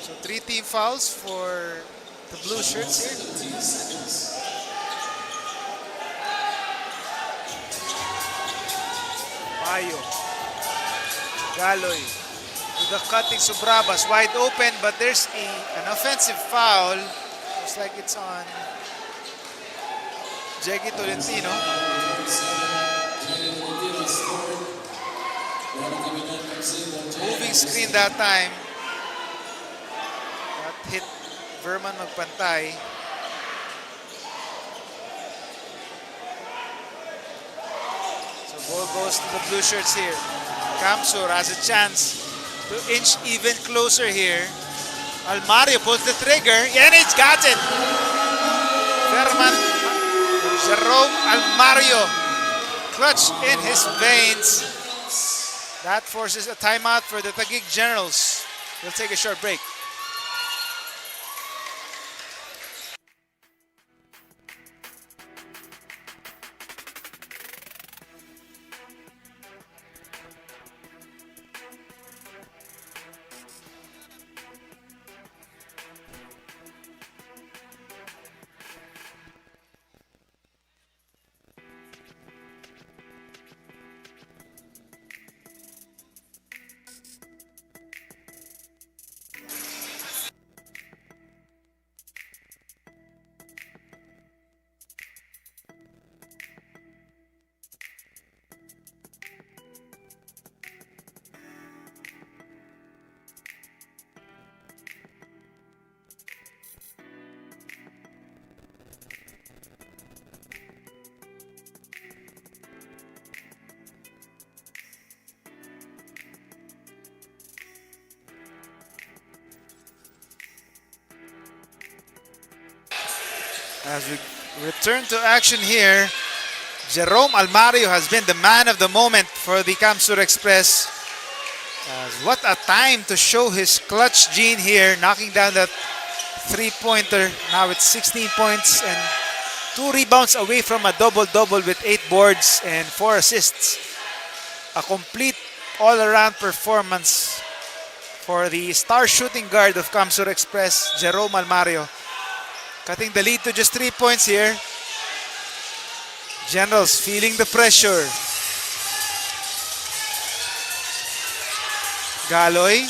So 3 team fouls for the blue shirts here. Mayo. Galoy. To the cutting Subrabas. Wide open, but there's an offensive foul. Looks like it's on Jeggy Tolentino. Moving screen that time. That hit Verman magpantay. So ball goes to the blue shirts here. Kamsur has a chance to inch even closer here. Almario pulls the trigger, and it's got it. Jerome Almario, clutch in his veins. That forces a timeout for the Taguig Generals. We'll take a short break. As we return to action here, Jerome Almario has been the man of the moment for the Kamsur Express. What a time to show his clutch gene here, knocking down that three-pointer. Now it's 16 points and 2 rebounds away from a double-double with 8 boards and 4 assists. A complete all-around performance for the star shooting guard of Kamsur Express, Jerome Almario. Cutting the lead to just 3 points here. Generals feeling the pressure. Galoy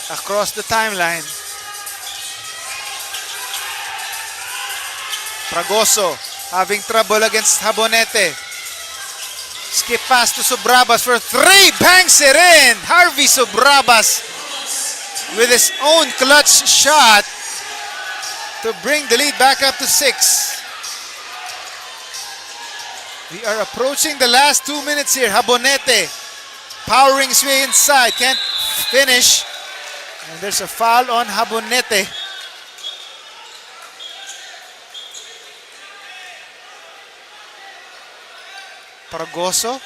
across the timeline. Fragoso having trouble against Habonete. Skip pass to Subrabas for 3. Bangs it in. Harvey Subrabas with his own clutch shot to bring the lead back up to 6. We are approaching the last 2 minutes here. Habonete powering his way inside. Can't finish. And there's a foul on Habonete. Fragoso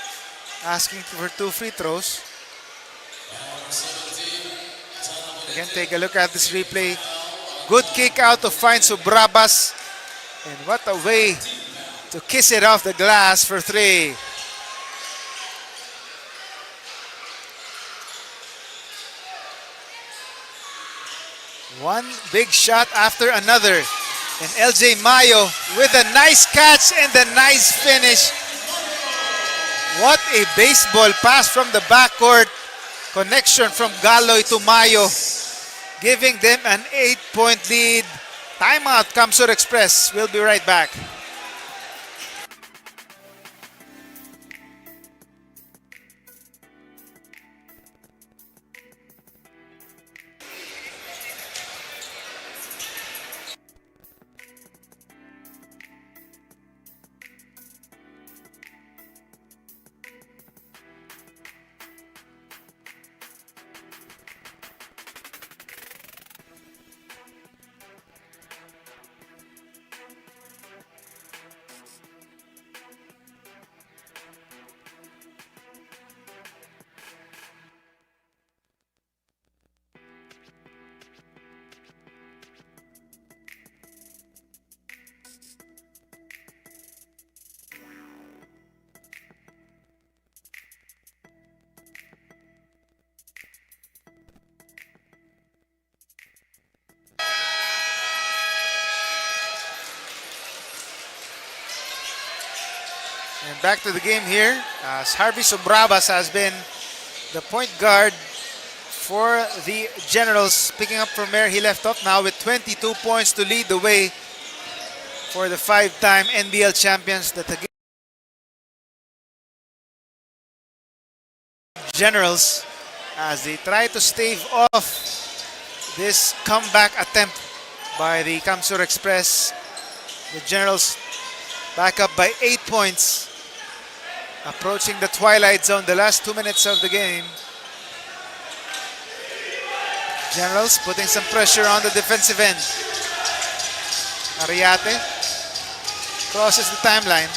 asking for 2 free throws. Again, take a look at this replay. Good kick out to find Subrabas. And what a way to kiss it off the glass for 3. One big shot after another. And LJ Mayo with a nice catch and a nice finish. What a baseball pass from the backcourt. Connection from Galoy to Mayo, giving them an 8-point lead. Timeout, Kamsur Express. We'll be right back. And back to the game here, as Harvey Sobrabas has been the point guard for the Generals, picking up from where he left off now with 22 points to lead the way for the 5-time NBL champions, the Taguig Generals, as they try to stave off this comeback attempt by the Kamsur Express. The Generals back up by 8 points, approaching the twilight zone, the last 2 minutes of the game. Generals putting some pressure on the defensive end. Ariate crosses the timeline.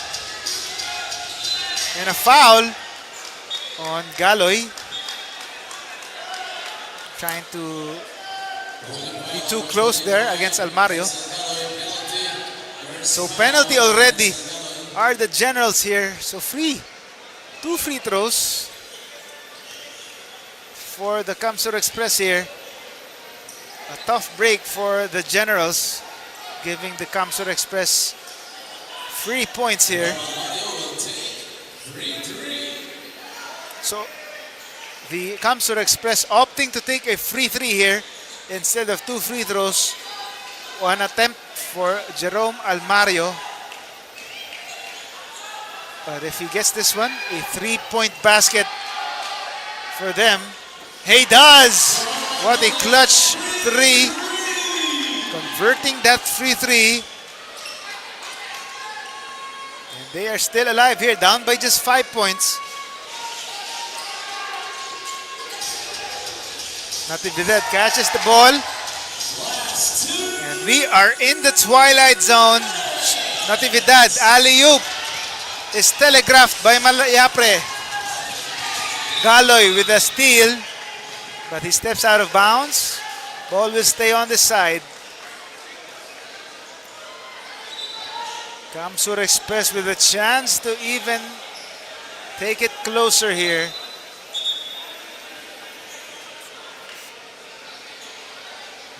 And a foul on Galoy. Trying to be too close there against Almario. So penalty already are the Generals here. So free. 2 free throws for the Kamsur Express here. A tough break for the Generals, giving the Kamsur Express 3 points here. So the Kamsur Express opting to take a free 3 here instead of 2 free throws. One attempt for Jerome Almario. But if he gets this one, a 3-point basket for them. He does! What a clutch 3. Converting that free 3. And they are still alive here, down by just 5 points. Natividad catches the ball. And we are in the twilight zone. Natividad, alley-oop is telegraphed by Malayapre. Galoy with a steal, but he steps out of bounds. Ball will stay on the side. Kamsur Express with a chance to even take it closer here.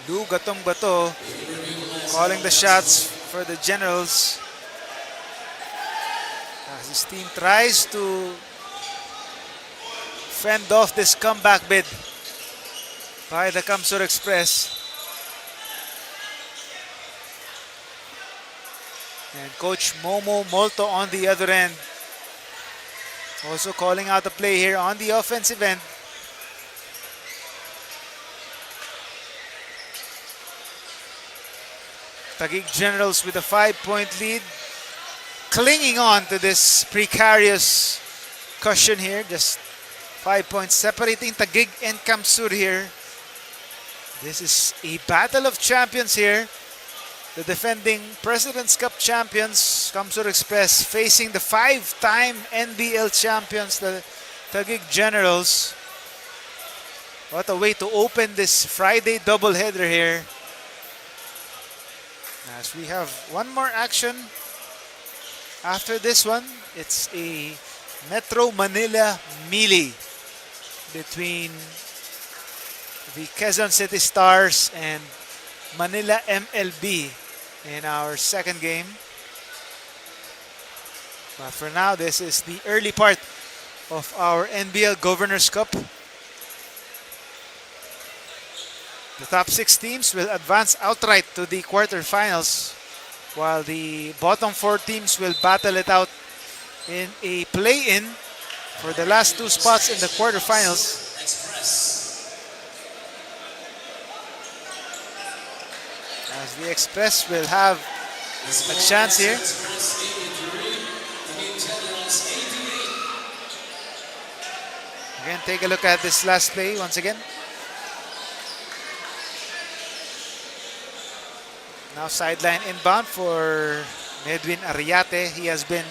Lou Gatong Bato calling the shots for the Generals. As his team tries to fend off this comeback bid by the Kamsur Express. And Coach Momo Molto on the other end, also calling out the play here on the offensive end. Taguig Generals with a 5-point lead, clinging on to this precarious cushion here. Just 5 points separating Taguig and Kamsur here. This is a battle of champions here. The defending President's Cup champions, Kamsur Express, facing the 5-time NBL champions, the Taguig Generals. What a way to open this Friday doubleheader here. As we have one more action after this one, it's a Metro Manila melee between the Quezon City Stars and Manila MLB. in our second game. But for now, this is the early part of our NBL Governors Cup. The top 6 teams will advance outright to the quarterfinals, while the bottom 4 teams will battle it out in a play-in for the last 2 spots in the quarterfinals. As the Express will have a chance here. Again, take a look at this last play once again. Now sideline inbound for Medwin Ariate. He has been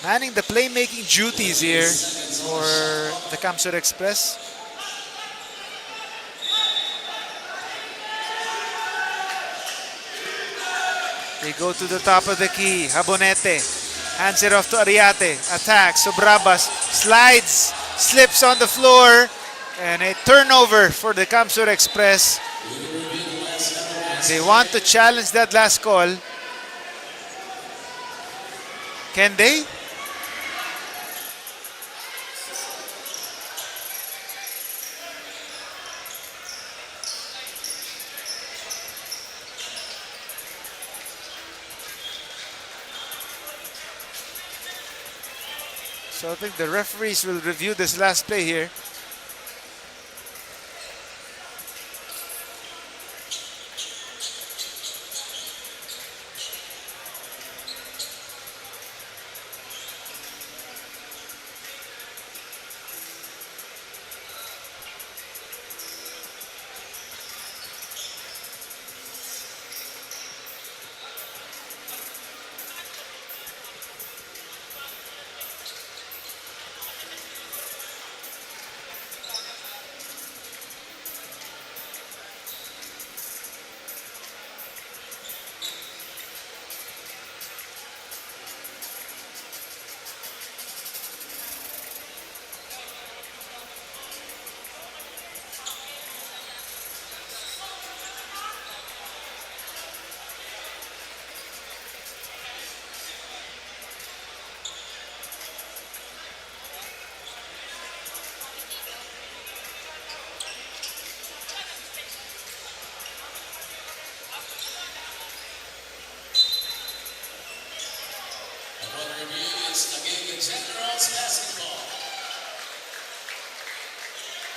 manning the playmaking duties here for the Kamsur Express. They go to the top of the key. Habonete hands it off to Ariate. Attacks. Sobrabas slides, slips on the floor, and a turnover for the Kamsur Express. They want to challenge that last call. Can they? So I think the referees will review this last play here.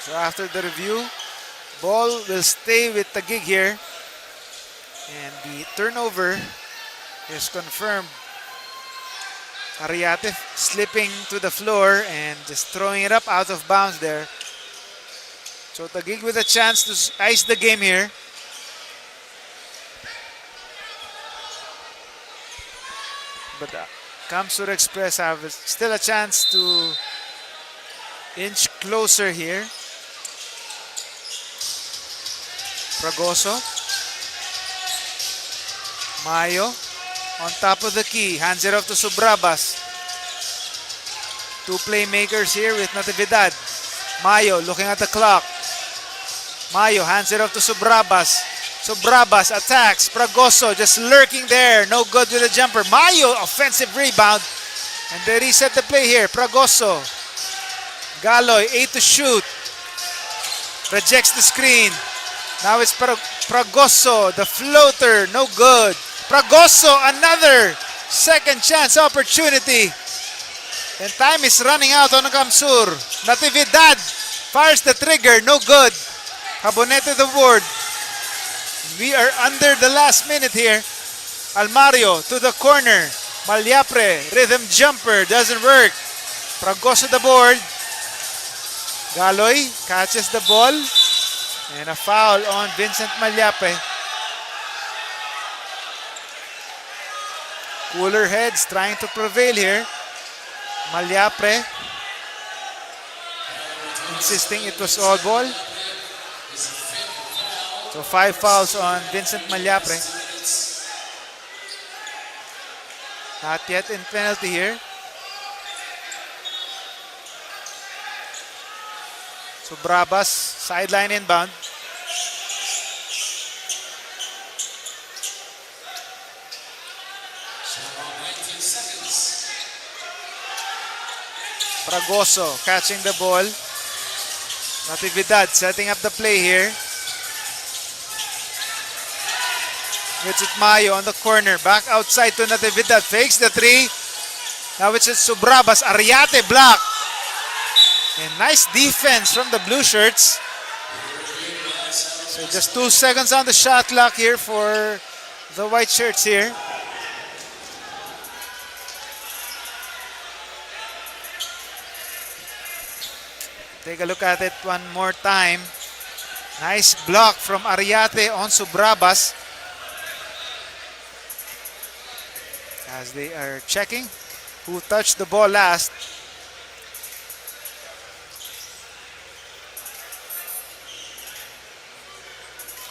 So after the review, ball will stay with Taguig here. And the turnover is confirmed. Ariate slipping to the floor and just throwing it up out of bounds there. So Taguig with a chance to ice the game here. But Kamsur Express have still a chance to inch closer here. Fragoso. Mayo on top of the key. Hands it off to Sobrabas. 2 playmakers here with Natividad. Mayo looking at the clock. Mayo hands it off to Sobrabas. Sobrabas attacks. Fragoso just lurking there. No good with the jumper. Mayo offensive rebound. And they reset the play here. Fragoso. Galoy 8 to shoot. Rejects the screen. Now it's Fragoso, the floater, no good. Fragoso, another second chance opportunity. And time is running out on Kamsur. Natividad fires the trigger, no good. Habonete the board. We are under the last minute here. Almario to the corner. Malyapre, rhythm jumper, doesn't work. Fragoso the board. Galoy catches the ball. And a foul on Vincent Malyape. Cooler heads trying to prevail here. Malyape insisting it was all ball. So 5 fouls on Vincent Malyape. Not yet in penalty here. So Brabas, sideline inbound. Fragoso catching the ball. Natividad setting up the play here. Gets it Mayo on the corner. Back outside to Natividad. Fakes the three. Now it's Subrabas. Ariate block. And nice defense from the blue shirts. So just 2 seconds on the shot clock here for the white shirts here. Take a look at it one more time. Nice block from Ariate on Subrabas. As they are checking who touched the ball last.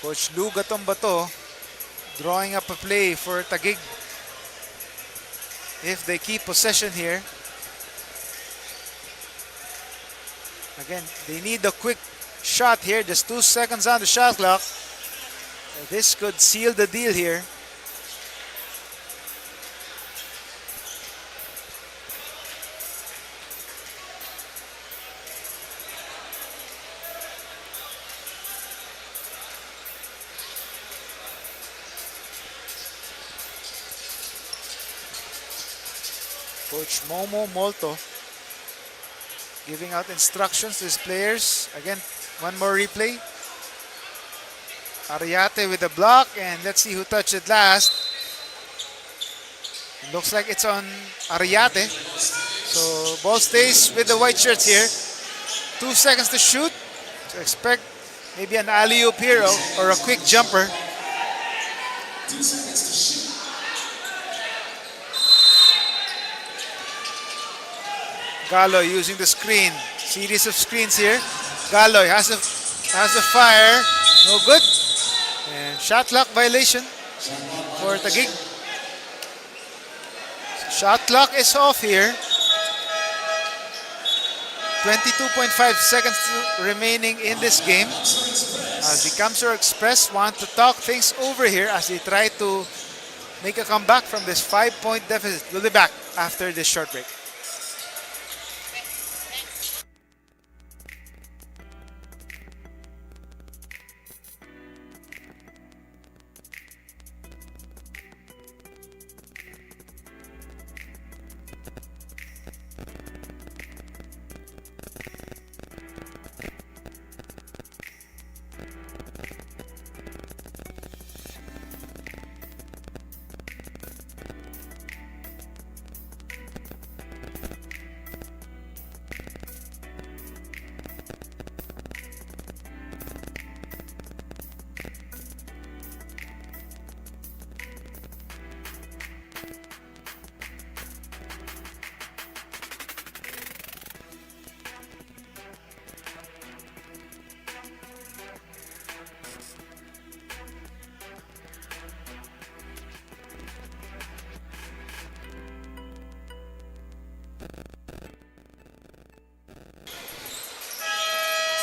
Coach Lou Gatombato drawing up a play for Taguig. If they keep possession here. Again, they need a quick shot here. Just 2 seconds on the shot clock. This could seal the deal here. Coach Momo Molto giving out instructions to his players. Again, one more replay. Ariate with the block, and let's see who touched it last. It looks like it's on Ariate. So ball stays with the white shirts here. 2 seconds to shoot. So expect maybe an alley-oop here or a quick jumper. Galoy using the screen. Series of screens here. Galoy has a fire. No good. And shot clock violation for Taguig. Shot clock is off here. 22.5 seconds remaining in this game. As the Kamsur Express want to talk things over here as they try to make a comeback from this 5-point deficit. We'll be back after this short break.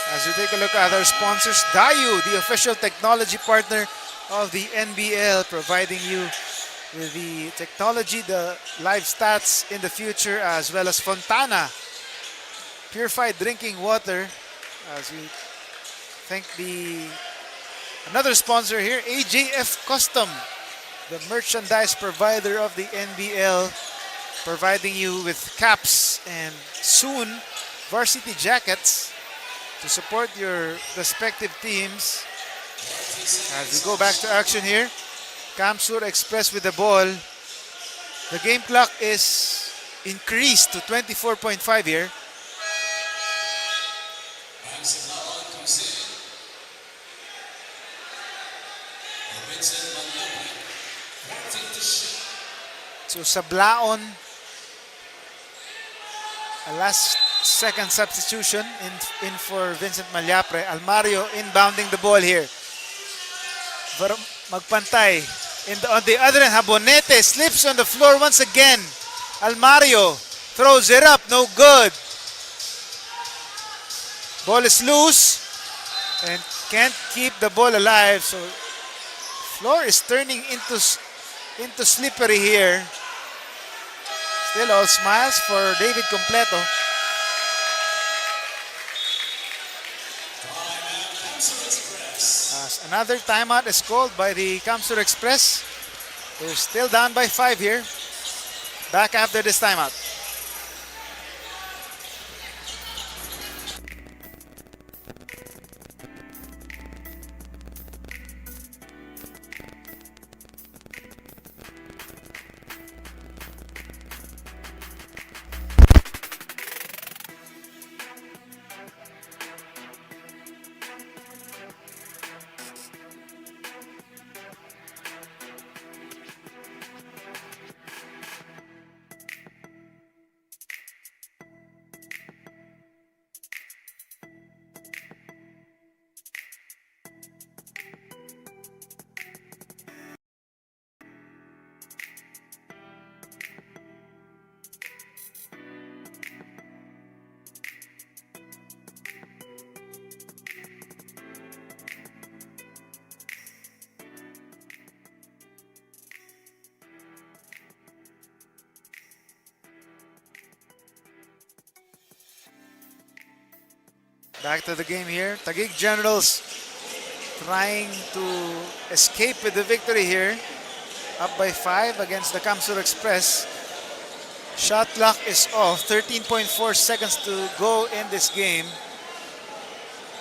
As we take a look at our sponsors, Dayu, the official technology partner of the NBL, providing you with the technology, the live stats in the future, as well as Fontana, purified drinking water. As we thank another sponsor here, AJF Custom, the merchandise provider of the NBL, providing you with caps and soon varsity jackets to support your respective teams. As we go back to action here, Kamsur Express with the ball. The game clock is increased to 24.5 here. So Sablaon, a last second substitution in for Vincent Malyapre. Almario inbounding the ball here. Magpantay. On the other end, Habonete slips on the floor once again. Almario throws it up, no good. Ball is loose and can't keep the ball alive. So floor is turning into slippery here. Still all smiles for David Completo. Another timeout is called by the Kamsur Express. They're still down by 5 here. Back after this timeout. Back to the game here. Taguig Generals trying to escape with the victory here. Up by 5 against the Kamsur Express. Shot clock is off. 13.4 seconds to go in this game.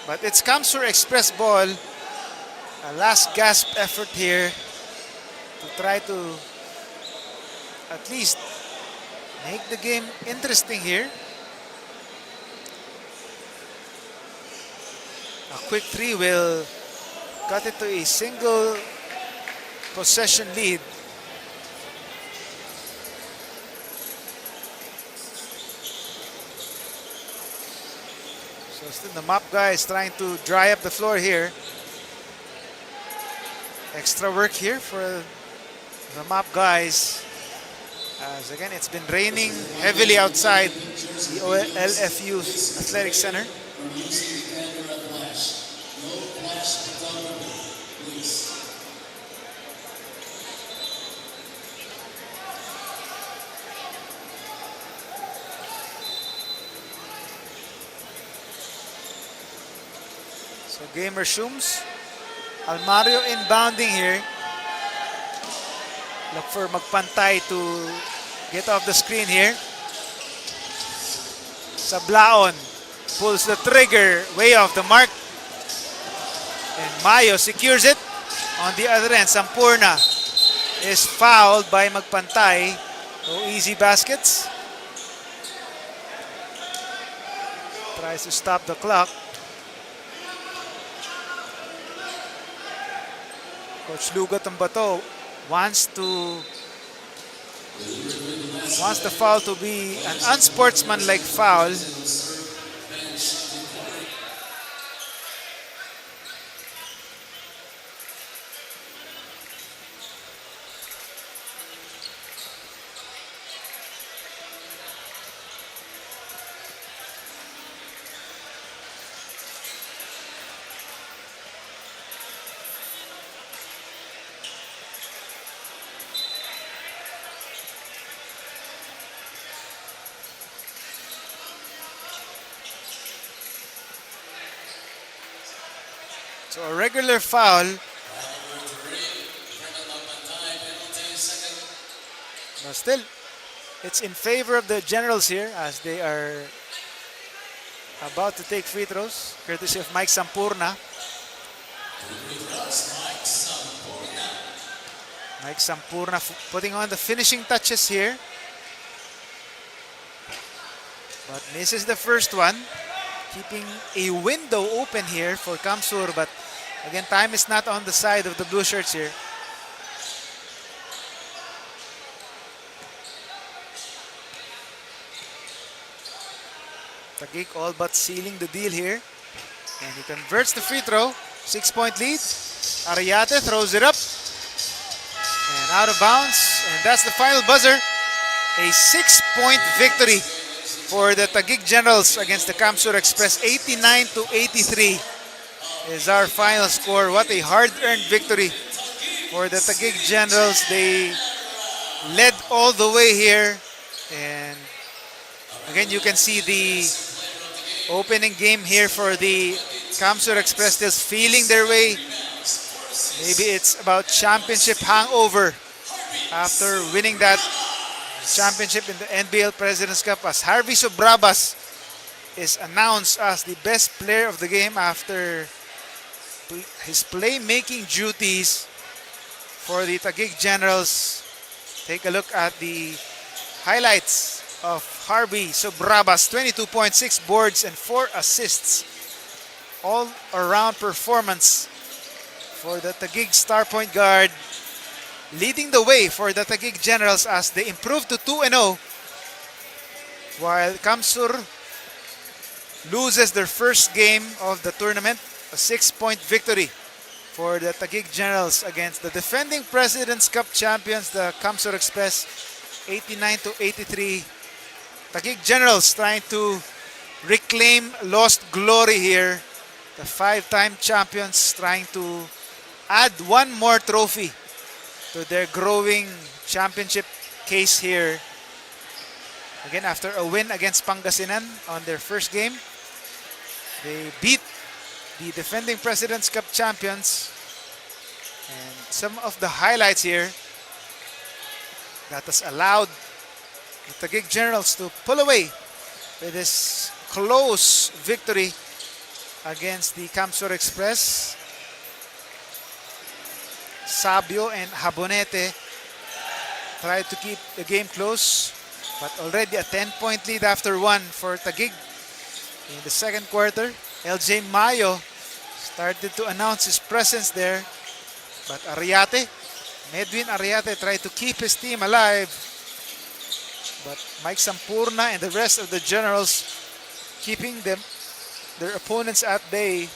But it's Kamsur Express ball. A last gasp effort here to try to at least make the game interesting here. A quick 3 will cut it to a single possession lead. So still the map guys trying to dry up the floor here. Extra work here for the map guys. As again, it's been raining heavily outside the OLFU Athletic Center. So game resumes. Almario inbounding here. Look for Magpantay to get off the screen here. Sablaon pulls the trigger way off the mark. And Mayo secures it. On the other end, Sampurna is fouled by Magpantay. No easy baskets. Tries to stop the clock. Coach Lugo Tambato wants the foul to be an unsportsmanlike foul. So a regular foul. But still, it's in favor of the Generals here as they are about to take free throws, courtesy of Mike Sampurna. Mike Sampurna putting on the finishing touches here. But misses the first one. Keeping a window open here for Kamsur, but again, time is not on the side of the blue shirts here. Taguig all but sealing the deal here. And he converts the free throw. 6-point lead. Arayate throws it up. And out of bounds. And that's the final buzzer. A 6-point victory for the Taguig Generals against the Kamsur Express. 89-83 is our final score. What a hard-earned victory for the Taguig Generals. They led all the way here. And again, you can see the opening game here for the Kamsur Express still feeling their way Maybe it's about championship hangover after winning that championship in the NBL President's Cup, as Harvey Sobrabas is announced as the best player of the game after his playmaking duties for the Taguig Generals. Take a look at the highlights of Harvey Sobrabas. 22.6 boards and 4 assists. All-around performance for the Taguig star point guard, leading the way for the Taguig Generals as they improve to 2-0, while Kamsur loses their first game of the tournament, a 6-point victory for the Taguig Generals against the defending President's Cup champions, the Kamsur Express, 89-83. Taguig Generals trying to reclaim lost glory here. The 5-time champions trying to add one more trophy to their growing championship case here. Again, after a win against Pangasinan on their first game, they beat the defending President's Cup champions. And some of the highlights here that has allowed the Taguig Generals to pull away with this close victory against the Kamsur Express. Sabio and Habonete tried to keep the game close, but already a 10-point lead after one for Taguig. In the second quarter, LJ Mayo started to announce his presence there, but Medwin Ariate tried to keep his team alive, but Mike Sampurna and the rest of the Generals keeping their opponents at bay.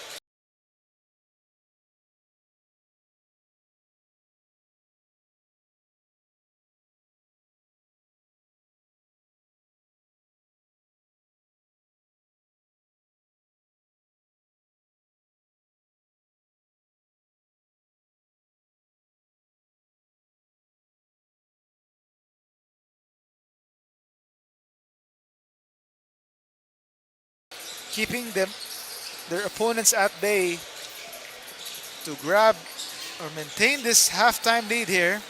Keeping their opponents at bay to grab or maintain this halftime lead here.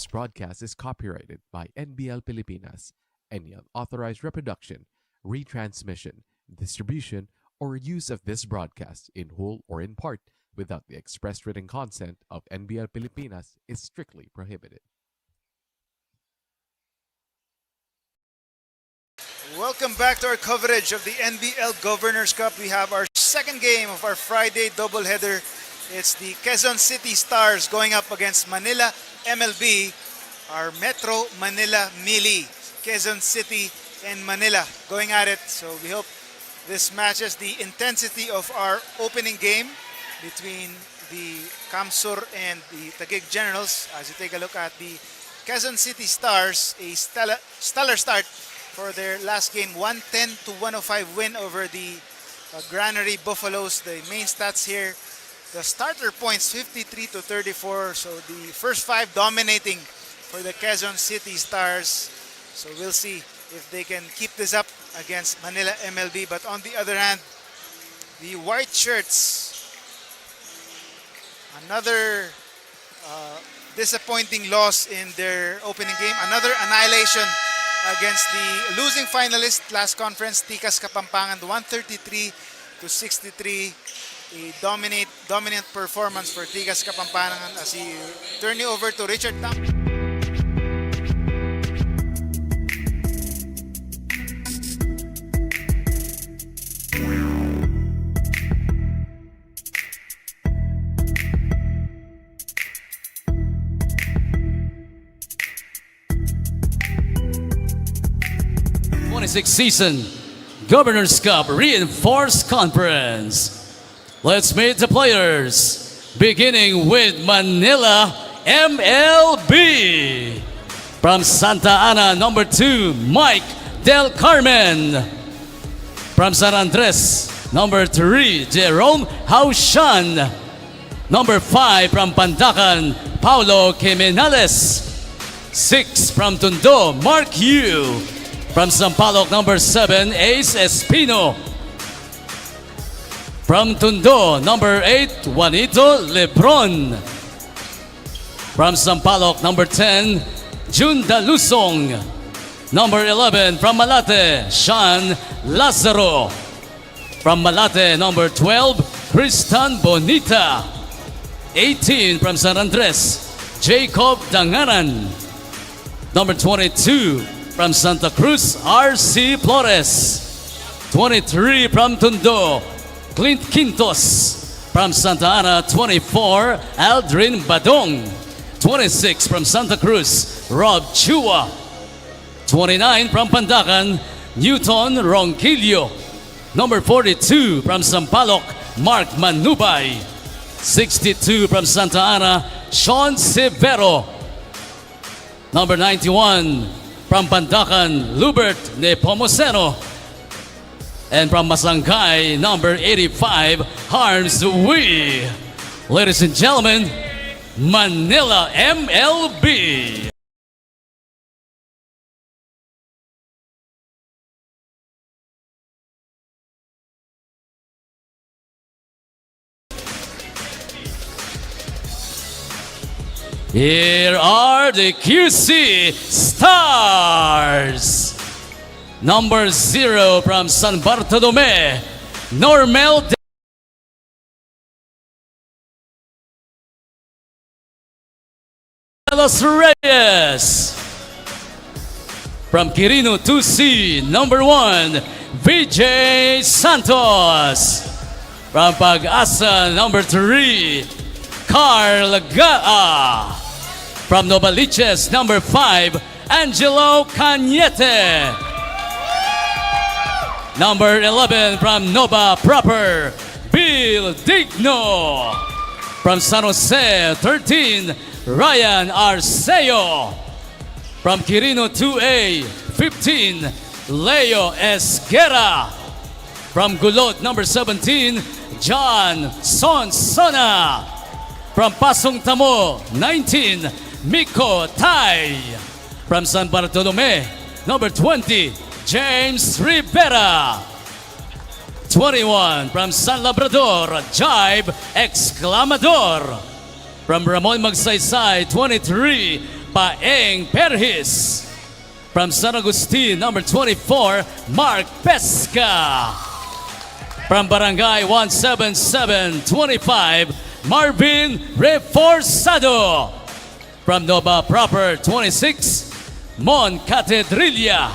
broadcast is copyrighted by NBL Pilipinas. Any unauthorized reproduction, retransmission, distribution, or use of this broadcast in whole or in part without the express written consent of NBL Pilipinas is strictly prohibited. Welcome back to our coverage of the NBL Governors Cup. We have our second game of our Friday doubleheader. It's the Quezon City Stars going up against Manila MLB, our Metro Manila Mili. Quezon City and Manila going at it. So we hope this matches the intensity of our opening game between the Kamsur and the Taguig Generals. As you take a look at the Quezon City Stars, a stellar start for their last game, 110-105 win over the Granary Buffaloes. The main stats here, the starter points 53-34, so the first five dominating for the Quezon City Stars. So we'll see if they can keep this up against Manila MLB. But on the other hand, the White Shirts, another disappointing loss in their opening game, another annihilation against the losing finalist last conference, Tikas Kapampangan, 133-63. A dominant performance for Tikas Kapampangan. As he turn it over to Richard Tam. Season Governors Cup Reinforced Conference. Let's meet the players, beginning with Manila MLB. From Santa Ana, number 2, Mike Del Carmen. From San Andres, number 3, Jerome Haushan. Number 5, from Pandacan, Paulo Jimenez. 6, from Tondo, Mark Yu. From Sampaloc, number 7, Ace Espino. From Tondo, number 8, Juanito Lebron. From Sampaloc, number 10, Jun Dalusong. Number 11, from Malate, Sean Lazaro. From Malate, number 12, Tristan Bonita. 18, from San Andres, Jacob Dangaran. Number 22, from Santa Cruz, R.C. Flores. 23 from Tondo, Clint Quintos. From Santa Ana, 24, Aldrin Badong. 26 from Santa Cruz, Rob Chua. 29 from Pandacan, Newton Ronquillo. Number 42 from Sampaloc, Mark Manubay. 62 from Santa Ana, Sean Severo. Number 91 from Pandacan, Lubert Nepomuceno. And from Masangkay, number 85, Harms Wee. Ladies and gentlemen, Manila MLB. Here are the QC Stars. Number 0 from San Bartolome, Normel de los Reyes. From Quirino 2C, number 1, VJ Santos. From Pag-asa, number 3, Carl Gaa. From Novaliches, number 5, Angelo Cañete. Number 11 from Nova Proper, Bill Digno. From San Jose, 13, Ryan Arceo. From Quirino 2A, 15, Leo Esguera. From Gulot, number 17, John Sonsona. From Pasong Tamo, 19, Miko Tai. From San Bartolome, number 20, James Rivera. 21 from San Labrador, Jibe Exclamador. From Ramon Magsaysay, 23, Paeng Perhis. From San Agustin, number 24, Mark Pesca. From Barangay 17725, Marvin Reforzado. From Nova Proper 26, Mon Catedrilla.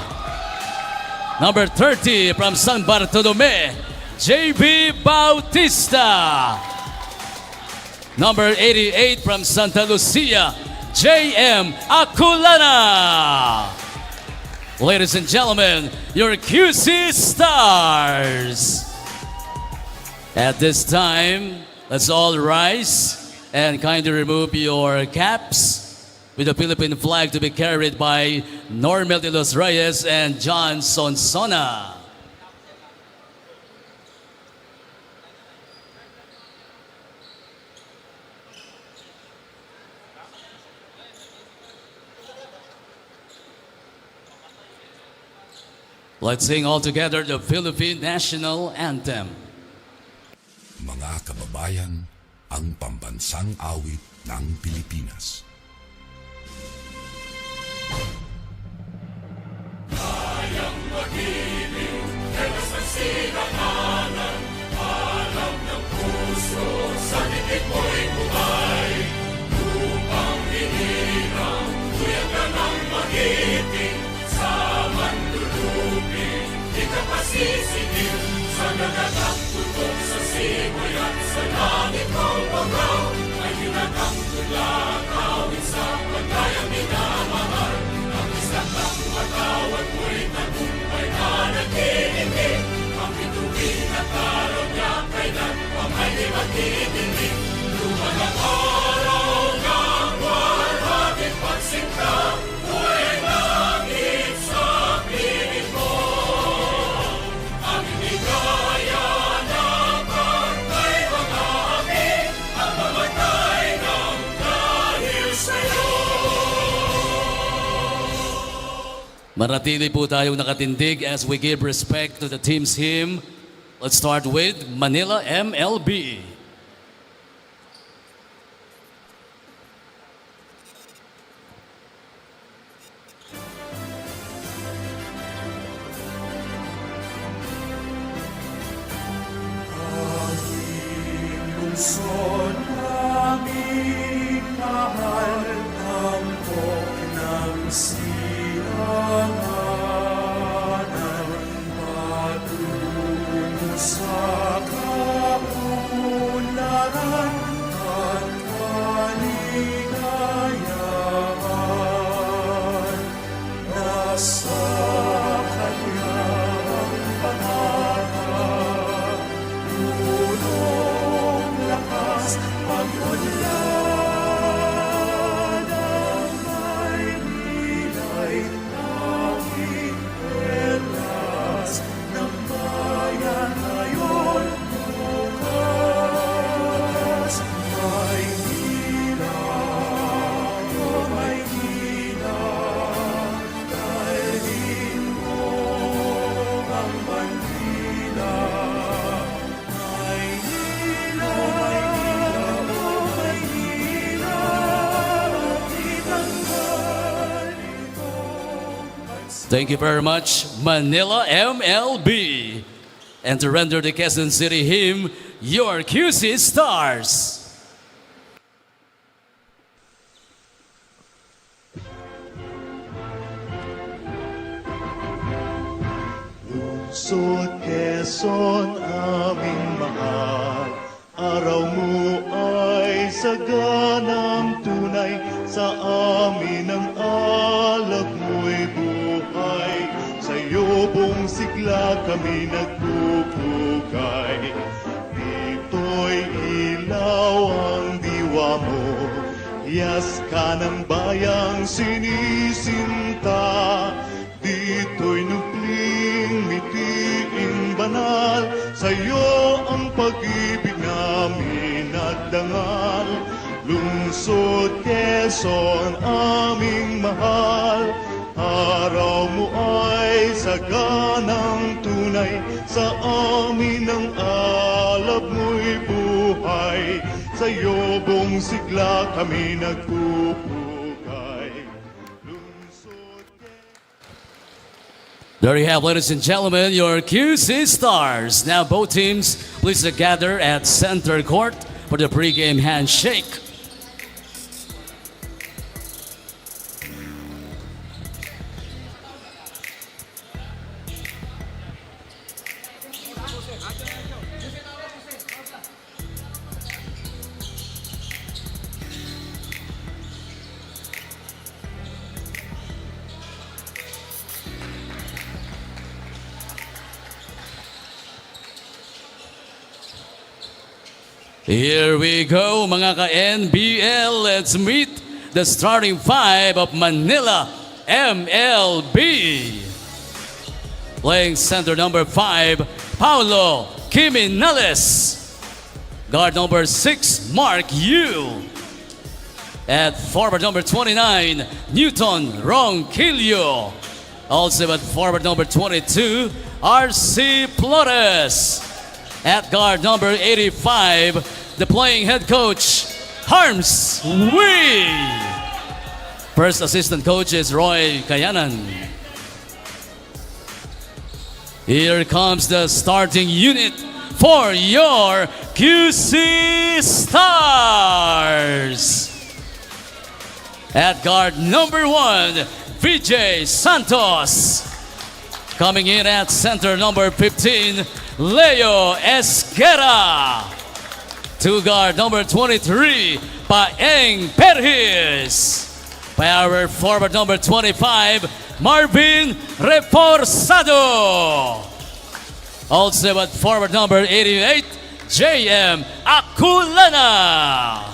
Number 30 from San Bartolome, JB Bautista. Number 88 from Santa Lucia, JM Aculana. Ladies and gentlemen, your QC Stars. At this time, let's all rise and kindly remove your caps with the Philippine flag to be carried by Normel de los Reyes and John Sonsona. Let's sing all together the Philippine National Anthem. Mga kababayan, ang pambansang awit ng Pilipinas. Kayang mag-ibig, helas ng sinakanan, alam ng puso, sa dikit mo'y buhay. Lupang hinirang, tuyag ka ng magiting, sa mandulupin, di ka pasisigil, sa nagagang tutok sa simoy at sa langit mong pagaw, ay hinatang tulad, awit sa pagkayang minamahal. Ang matawad mo'y tagumpay na nag-iindig. Ang bituin at araw niya kailan pang ay di magdidinig. Luman ang araw ng warhabit pagsinta, buhay langit sa piling mo. Ang inigaya ng pagkay mga api, ang mamatay ng dahil sa'yo. Manatili po tayong nakatindig as we give respect to the team's hymn. Let's start with Manila MLB. Lungsod naming mahal, tampok ng silanganan, patungo sa kaunlaran at kaligayahan. Nasa kanya ang pangarap, punong lakas pag-unlad ang may nilay langit perlas ng bayan ngayon bukas. Maynila, oh Maynila, dalhin mo ang bandila. Maynila, oh Maynila, itanggal itong Thank you very much, Manila MLB. And to render the Quezon City hymn, your QC Stars. Lungsod Quezon aming mahal, araw mo ay saganang tunay, sa amin ang alab mo'y buhay, sa iyong sigla kami nagpupugay. Dito'y ilaw ang diwa mo, hiyas ka ng bayang sinisinta. Dito'y nupling mitiing banal, sa'yo ang pag-ibig namin nagdangal. Lungsod Quezon aming mahal, araw mo ay saganang tunay, sa amin ang alab mo'y buhay, sa iyong sigla kami nagpupugay. There you have, ladies and gentlemen, your QC Stars. Now both teams please gather at center court for the pregame handshake. Here we go, mga ka-NBL. Let's meet the starting five of Manila MLB. Playing center number 5, Paulo Quiminales. Guard number 6, Mark Yu. At forward number 29, Newton Ronquillo. Also at forward number 22, RC Flores. At guard number 85, the playing head coach, Harms Wee. First assistant coach is Roy Kayanan. Here comes the starting unit for your QC Stars. At guard number 1, VJ Santos. Coming in at center number 15, Leo Esquera. To guard number 23, Paeng Perhis. Power forward number 25, Marvin Reforzado. Also at forward number 88, JM Aculana.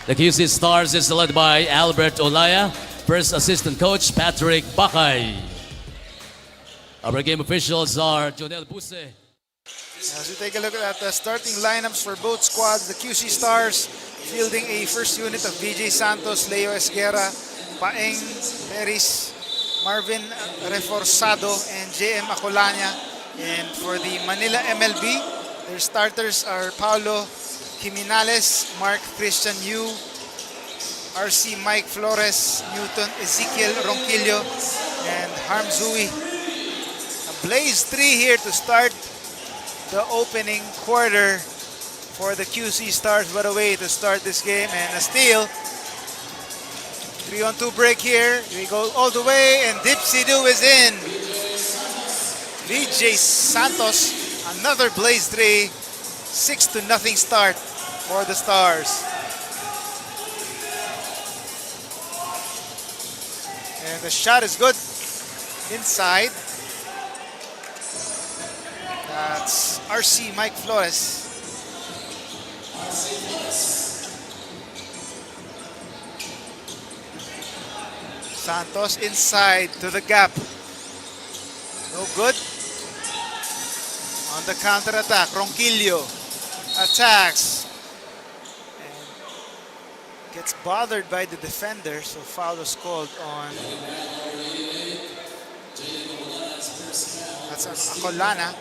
The QC Stars is led by Albert Olaya. First assistant coach, Patrick Bakay. Our game officials are Jonel Buse. As we take a look at the starting lineups for both squads, the QC Stars fielding a first unit of VJ Santos, Leo Esguerra, Paeng Peris, Marvin Reforzado, and JM Acolana. And for the Manila MLB, their starters are Paulo Quiminales, Mark Christian Yu, RC Mike Flores, Newton Ezekiel Ronquillo, and Harmzui. A blaze 3 here to start the opening quarter for the QC Stars. What a way to start this game, and a steal. 3-on-2 break here. We go all the way, and Dipsy-Doo is in. VJ Santos, another blaze 3, 6-0 start for the Stars. And the shot is good inside. That's RC Mike Flores. Santos inside to the gap. No good. On the counter attack, Ronquillo attacks. And gets bothered by the defender, so foul is called on. That's Acolana.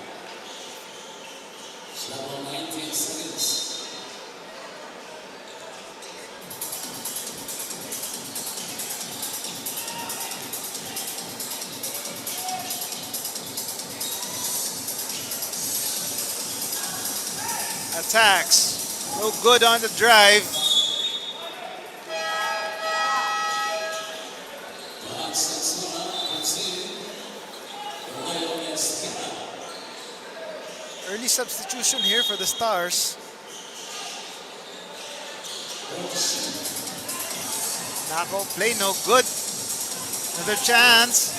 Attacks. No good on the drive. Early substitution here for the Stars. Knockout play, no good. Another chance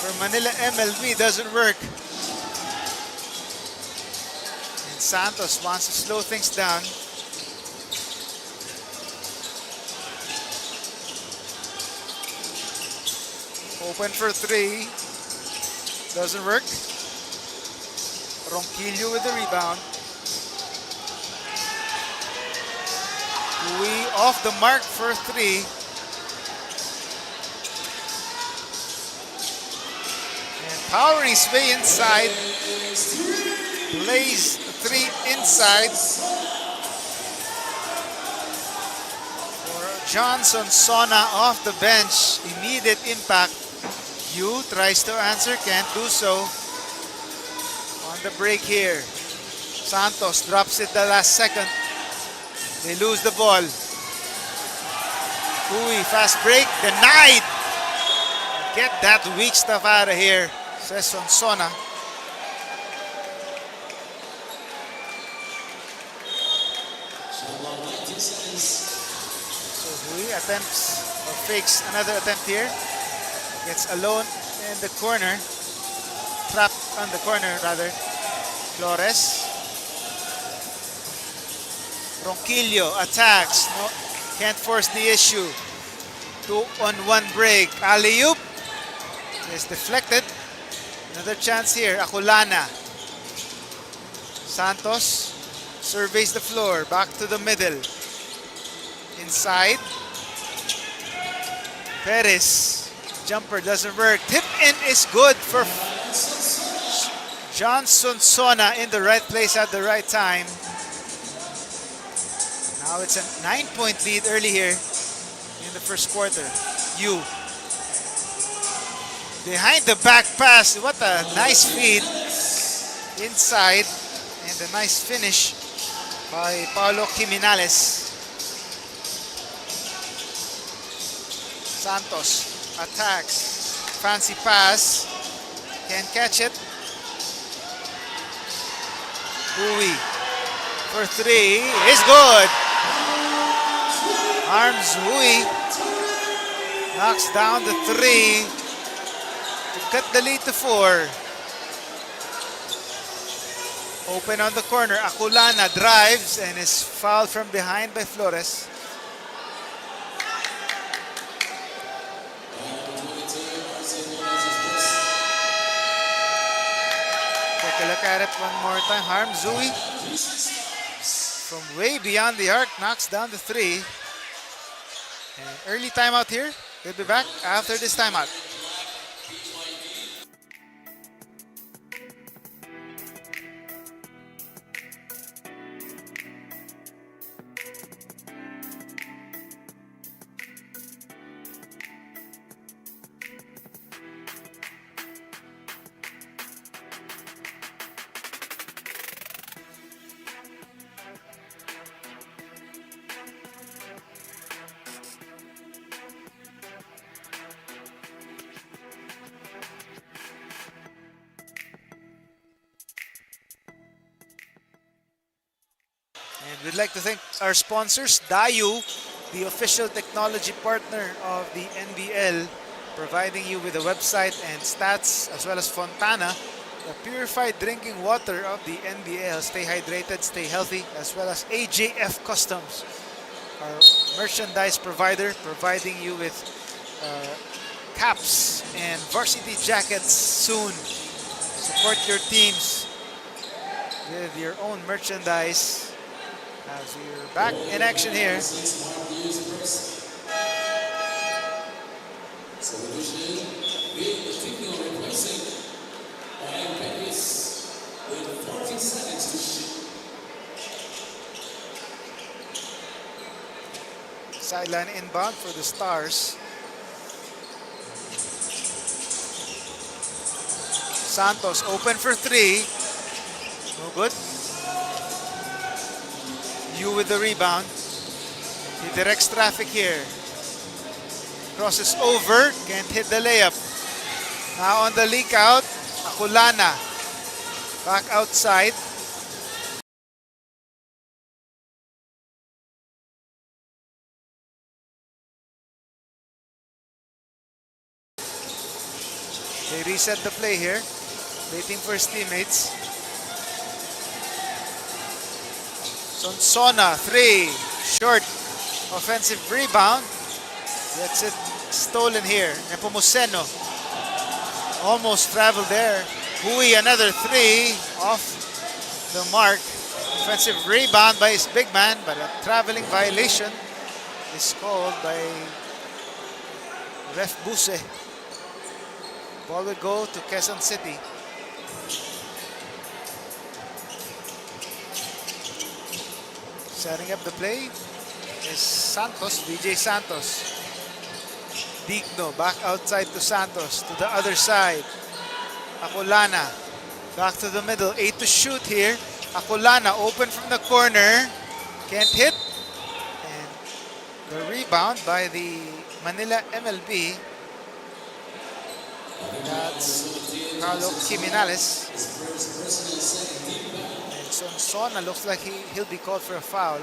for Manila MLB, doesn't work. And Santos wants to slow things down. Open for 3. Doesn't work. Ronquillo with the rebound. We off the mark for 3. And powering his way inside. Plays 3 inside. For Johnson Sona off the bench. Immediate impact. Yu tries to answer, can't do so. On the break here. Santos drops it the last second. They lose the ball. Hui, fast break, denied. Get that weak stuff out of here, says Sonsona. So Hui attempts or fakes another attempt here. Gets alone in the corner. Trapped on the corner rather. Flores. Ronquillo attacks. No, can't force the issue. 2-on-1 break. Alley-oop is deflected. Another chance here. Aculana. Santos surveys the floor. Back to the middle. Inside. Perez. Jumper doesn't work. Tip in is good for Johnson Sona in the right place at the right time. Now it's a 9-point lead early here in the first quarter. Yu. Behind the back pass. What a nice feed. Inside. And a nice finish by Paulo Quiminales. Santos attacks. Fancy pass. Can't catch it. Hui for three is good. Arms Hui knocks down the three to cut the lead to 4. Open on the corner. Aculana drives and is fouled from behind by Flores. Take a look at it one more time. Harm Zui from way beyond the arc knocks down the 3. And early timeout here. We'll be back after this timeout. And we'd like to thank our sponsors, Dayu, the official technology partner of the NBL, providing you with a website and stats, as well as Fontana, the purified drinking water of the NBL. Stay hydrated, stay healthy, as well as AJF Customs, our merchandise provider, providing you with caps and varsity jackets soon. Support your teams with your own merchandise. As we're back in action here. Sideline inbound for the Stars. Santos open for 3. No good. Yu with the rebound. He directs traffic here. Crosses over. Can't hit the layup. Now on the leak out. Aculana. Back outside. They reset the play here. Waiting for his teammates. Sonsona, 3, short, offensive rebound. Gets it stolen here. Nepomuceno almost traveled there. Hui, another 3, off the mark. Offensive rebound by his big man, but a traveling violation is called by Ref Buse. Ball will go to Quezon City. Setting up the play is Santos, VJ Santos. Digno back outside to Santos, to the other side. Acolana back to the middle. 8 to shoot here. Acolana open from the corner. Can't hit. And the rebound by the Manila MLB. That's Carlo Jimenez. And Sonsona looks like he'll be called for a foul.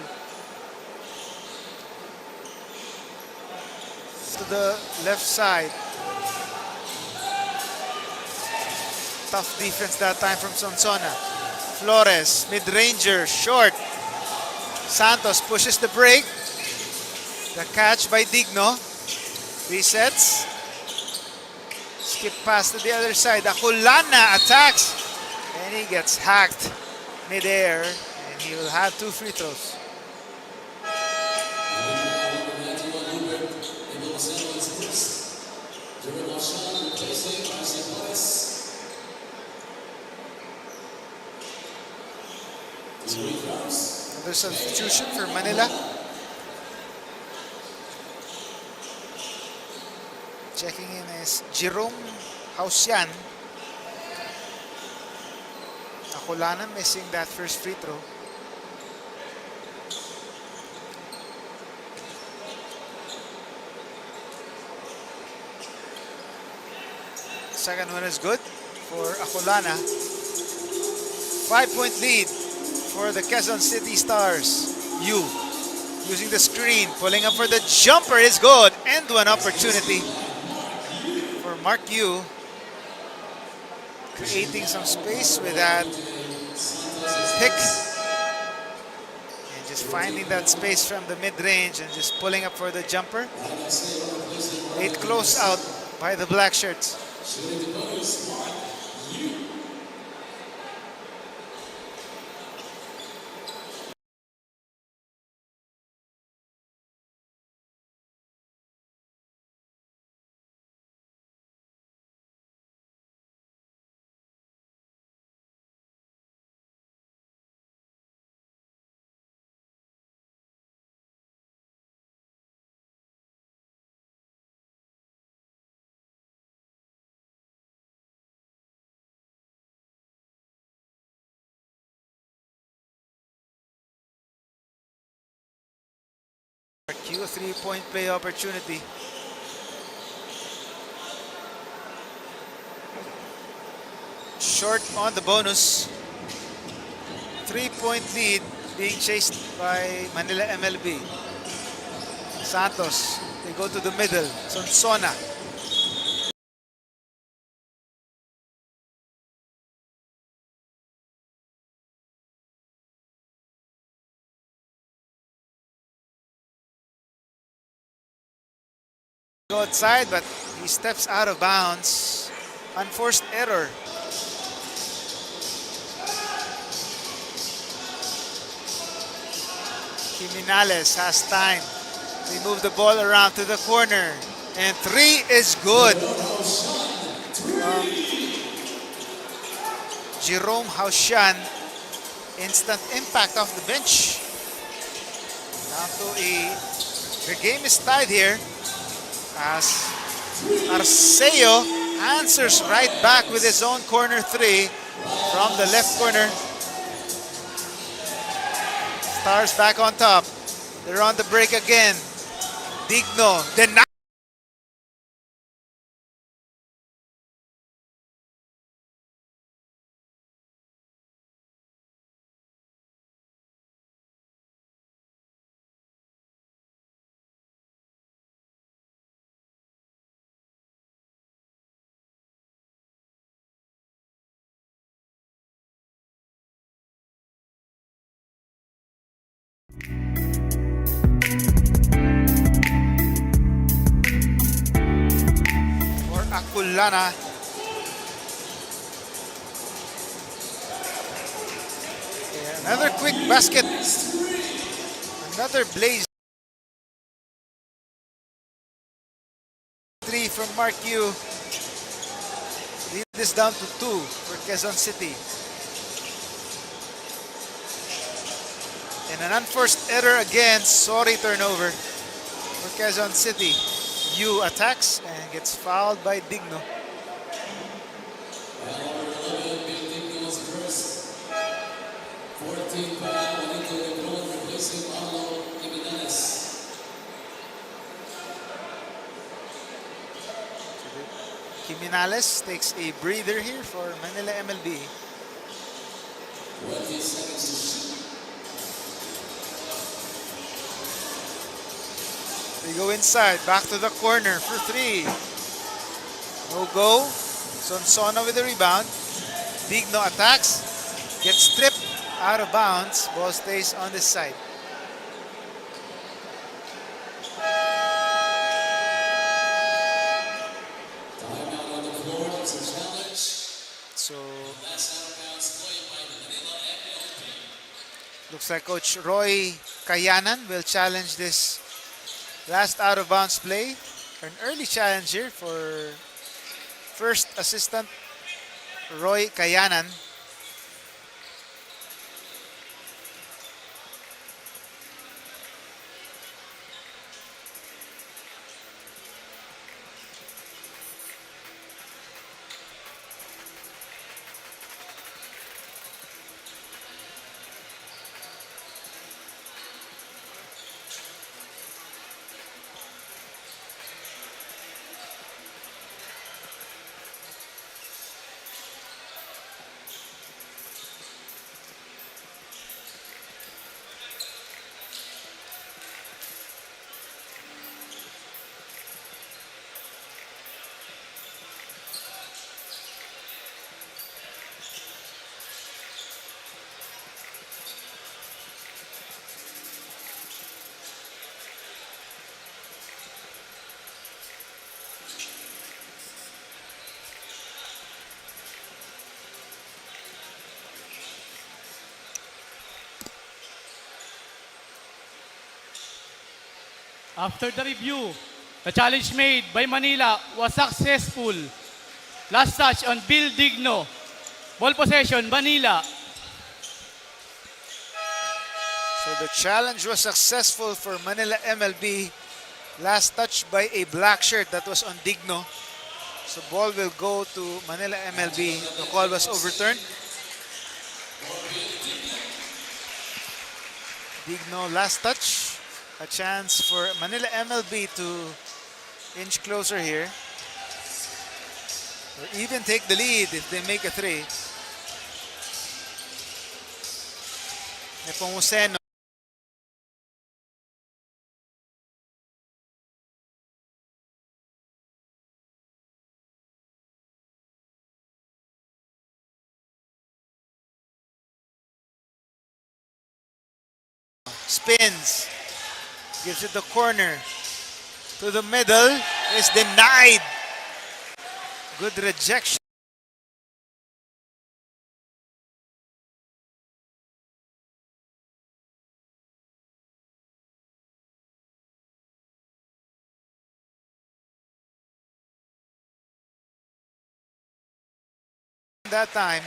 To the left side. Tough defense that time from Sonsona. Flores, mid-ranger, short. Santos pushes the break. The catch by Digno. Resets. Skip pass to the other side. Acolana attacks. And he gets hacked mid-air. And he will have 2 free throws. Another substitution for Manila. Checking in is Jerome Hausian. Acolana missing that first free throw. Second one is good for Acolana. 5-point lead for the Quezon City Stars. Yu using the screen, pulling up for the jumper is good. End one opportunity for Mark Yu. Creating some space with that pick. And just finding that space from the mid-range and just pulling up for the jumper. Late close out by the black shirts. Q, 3-point play opportunity. Short on the bonus. 3-point lead being chased by Manila MLB. Santos, they go to the middle. Sonsona. Go outside, but he steps out of bounds. Unforced error. Jimenez has time. They move the ball around to the corner. And 3 is good. Jerome Hausian. Instant impact off the bench. Down to the game is tied here. As Arceo answers right back with his own corner 3 from the left corner. Stars back on top. They're on the break again. Digno denies. Acolana. Another quick basket. Another blaze. 3 from Mark Yu. Lead this down to 2 for Quezon City. And an unforced error again. Sorry turnover for Quezon City. Yu attacks and gets fouled by Digno. Jimenez takes a breather here for Manila MLB. They go inside, back to the corner for three. No go. Sonsona with the rebound. Digno attacks, gets stripped out of bounds. Ball stays on this side. So looks like Coach Roy Kayanan will challenge this last out of bounds play. An early challenge here for first assistant Roy Kayanan. After the review, the challenge made by Manila was successful. Last touch on Bill Digno. Ball possession, Manila. So the challenge was successful for Manila MLB. Last touch by a black shirt that was on Digno. So ball will go to Manila MLB. The call was overturned. Digno last touch. A chance for Manila MLB to inch closer here. Or even take the lead if they make a three. Nepomuceno. Spins. Gives it the corner. To the middle. Is denied. Good rejection. That time.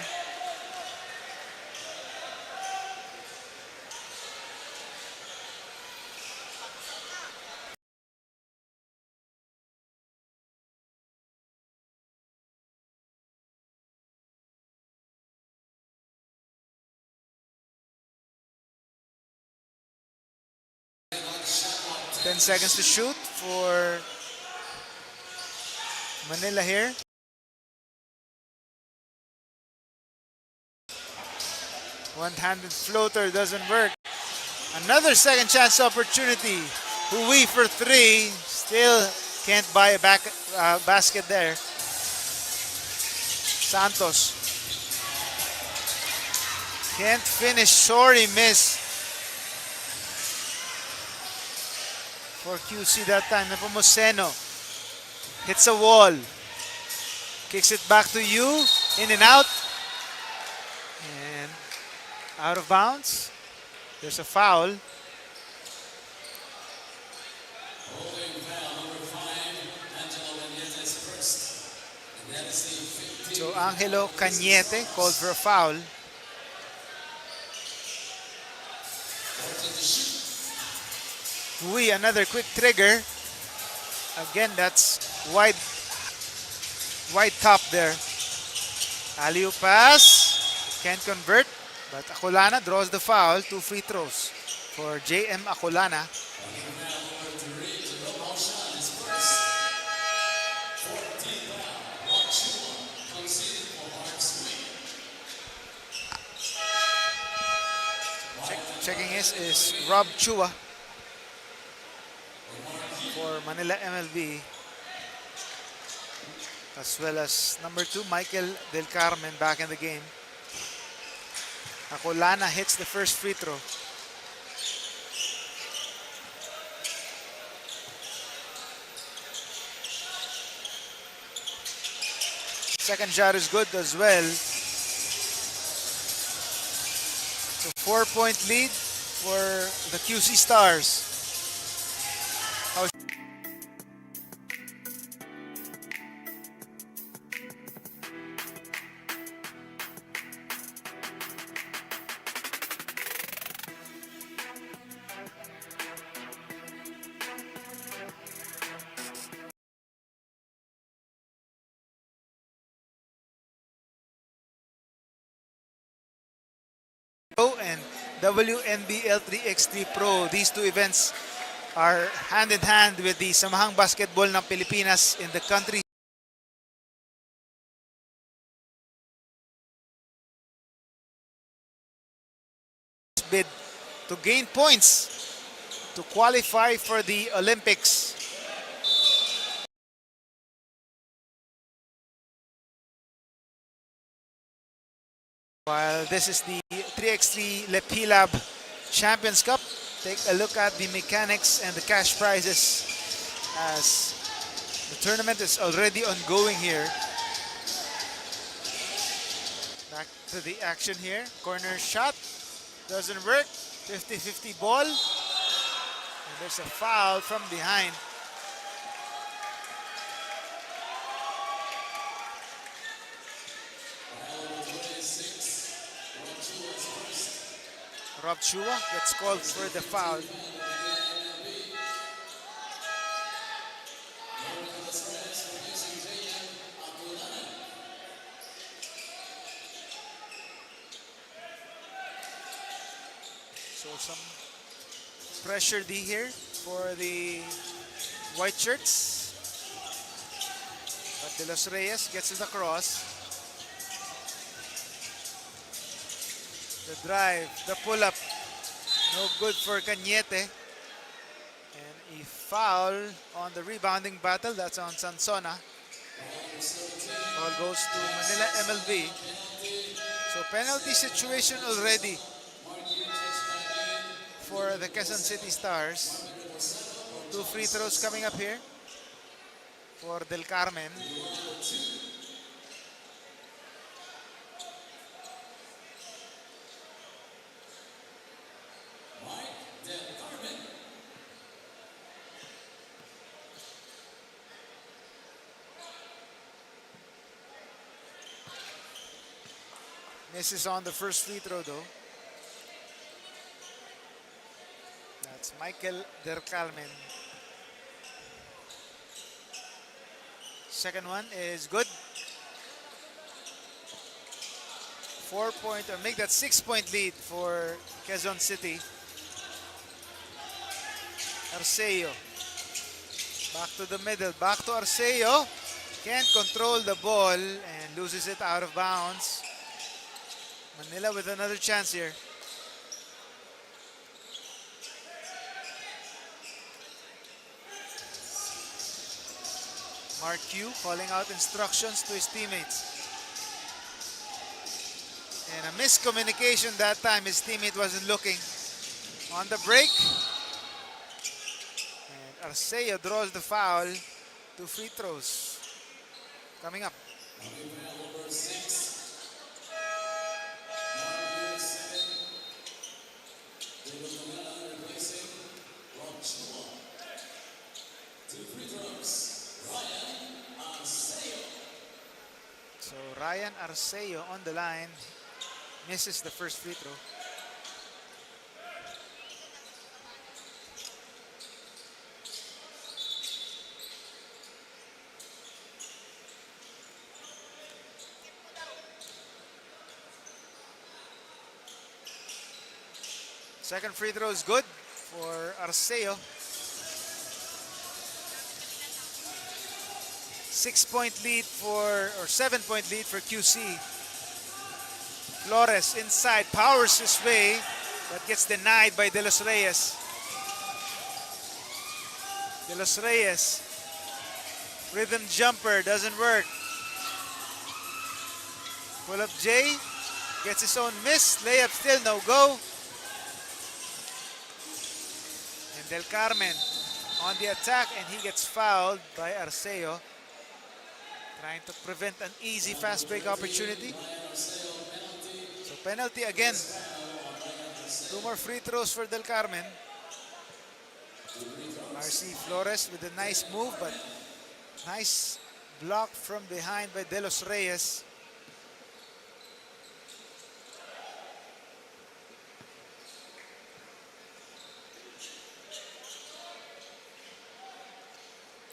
Ten seconds to shoot for Manila here. One-handed floater doesn't work. Another second chance opportunity. Hui for three. Still can't buy a basket there. Santos. Can't finish. Sorry, miss. For QC that time. Nepomuceno. Hits a wall. Kicks it back to you. In and out. And out of bounds. There's a foul. So Angelo Cañete called for a foul. Hui, another quick trigger. Again, that's wide top there. Alley-oop pass. Can't convert. But Acolana draws the foul. 2 free throws for JM Acolana. Checking is Rob Chua for Manila MLB, as well as number 2 Michael Del Carmen back in the game. Acolana hits the first free throw. Second shot is good as well. So 4-point lead for the QC Stars. And WNBL 3x3 Pro. These two events are hand in hand with the Samahang Basketball ng Pilipinas in the country. Bid to gain points to qualify for the Olympics. While this is the 3x3 Lepilab Champions Cup, take a look at the mechanics and the cash prizes as the tournament is already ongoing here. Back to the action here. Corner shot doesn't work. 50-50 ball. And there's a foul from behind. Rob Chua gets called for the foul. So some pressure D here for the white shirts. But De Los Reyes gets it across. The drive, the pull-up, no good for Cañete. And a foul on the rebounding battle, that's on Sansona. Ball goes to Manila MLB. So penalty situation already for the Quezon City Stars. 2 free throws coming up here for Del Carmen. Misses on the first free throw though. That's Michael Del Carmen. Second one is good. 4-point, or make that 6-point lead for Quezon City. Arceo. Back to the middle, back to Arceo. Can't control the ball and loses it out of bounds. Manila with another chance here. Mark Q calling out instructions to his teammates. And a miscommunication that time. His teammate wasn't looking. On the break. And Arceo draws the foul. 2 free throws coming up. So Ryan Arceo on the line, misses the first free throw. Second free throw is good for Arceo. 6-point lead or 7-point lead for QC. Flores inside, powers his way, but gets denied by De Los Reyes. De Los Reyes, rhythm jumper, doesn't work. Pull up J, gets his own miss, layup still no go. And Del Carmen on the attack, and he gets fouled by Arceo, trying to prevent an easy fast break opportunity. So penalty again. 2 more free throws for Del Carmen. RC Flores with a nice move, but nice block from behind by De Los Reyes.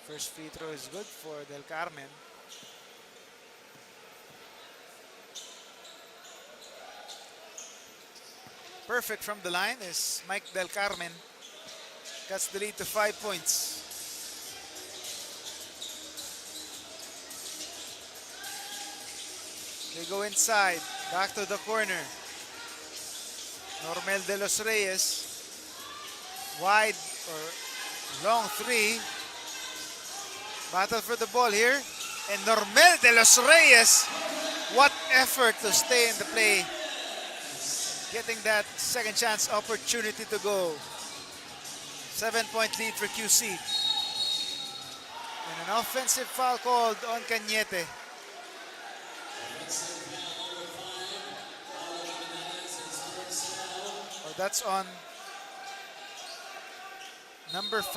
First free throw is good for Del Carmen. Perfect from the line is Mike Del Carmen. Cuts the lead to 5 points. They go inside, back to the corner. Normel De Los Reyes. Wide or long three. Battle for the ball here. And Normel De Los Reyes, what effort to stay in the play. Getting that second chance opportunity to go. 7-point lead for QC. And an offensive foul called on Cañete. Oh, that's on number 5.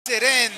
it in.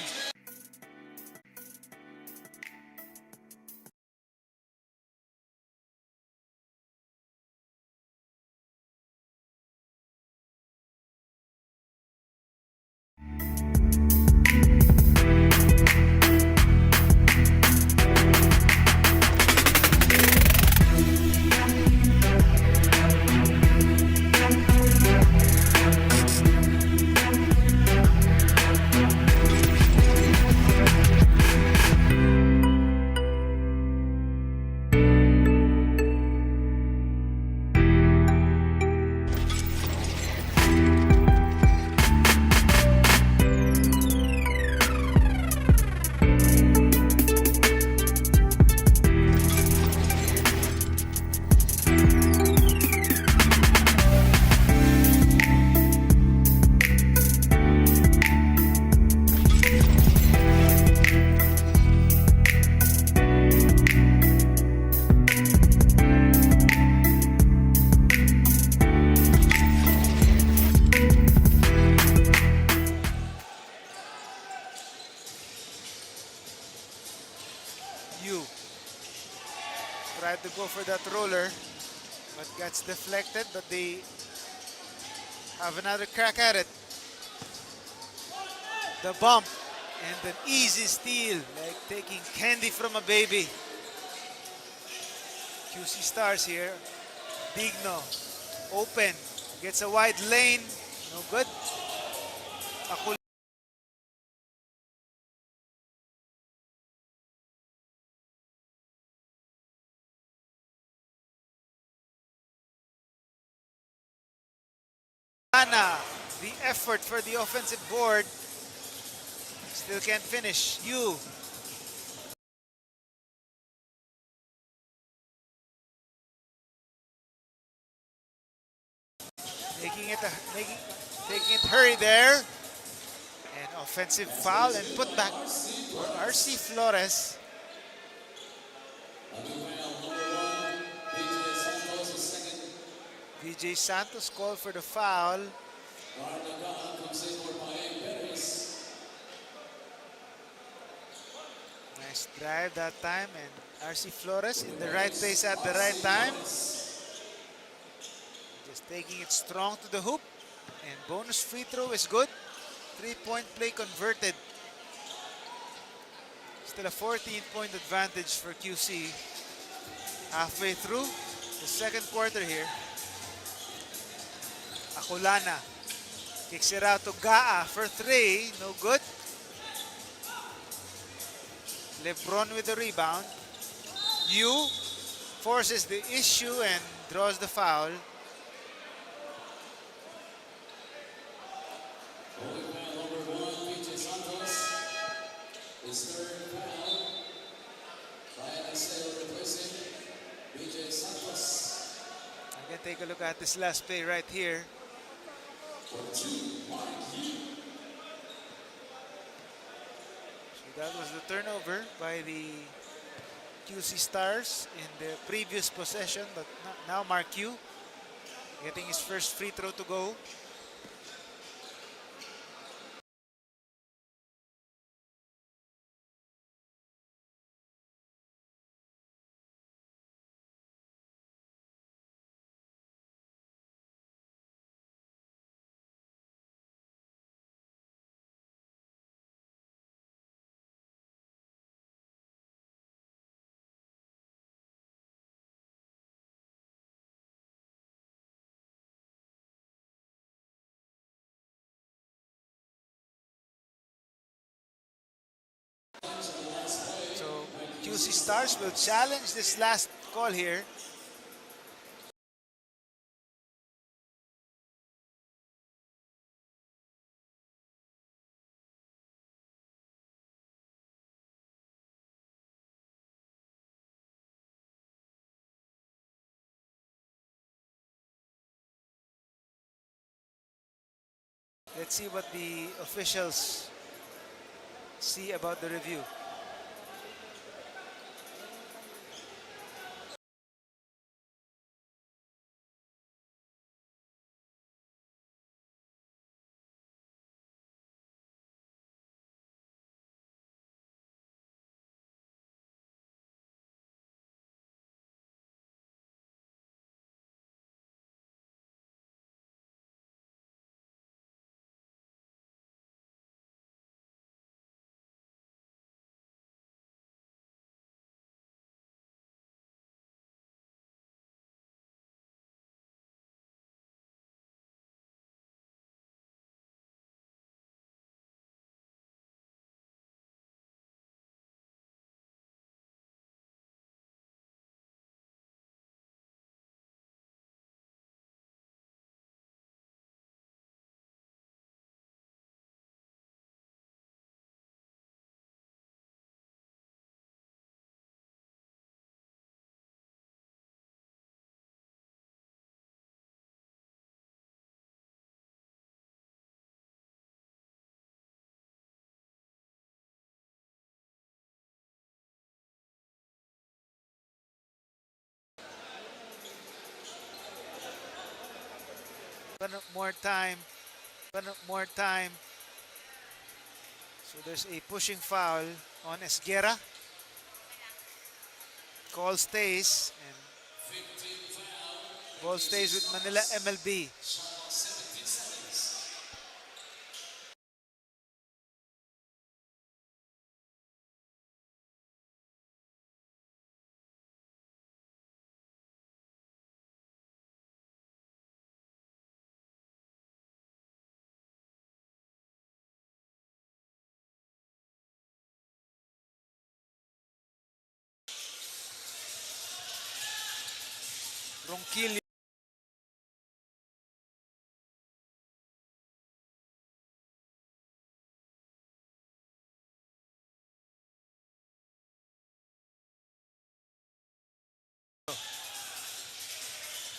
Yu tried to go for that roller, but gets deflected, but they have another crack at it. The bump and an easy steal, like taking candy from a baby. QC Stars here. Digno, open, gets a wide lane, no good. Akulana, the effort for the offensive board, still can't finish. Yu. Taking it hurry there. An offensive foul and put back for RC Flores. VJ Santos called for the foul. Nice drive that time, and RC Flores in the right place at the right time. Just taking it strong to the hoop, and bonus free throw is good. 3-point play converted. Still a 14-point advantage for QC. Halfway through the second quarter here. Akulana kicks it out to Gaa for three, no good. LeBron with the rebound. Yu forces the issue and draws the foul. Again, take a look at this last play right here. So that was the turnover by the QC Stars in the previous possession, but now Mark Yu getting his first free throw to go. So QC Stars will challenge this last call here. Let's see what the officials see about the review. more time. More time. So there's a pushing foul on Esguerra. Call stays and ball stays with Manila MLB. Ronquillo.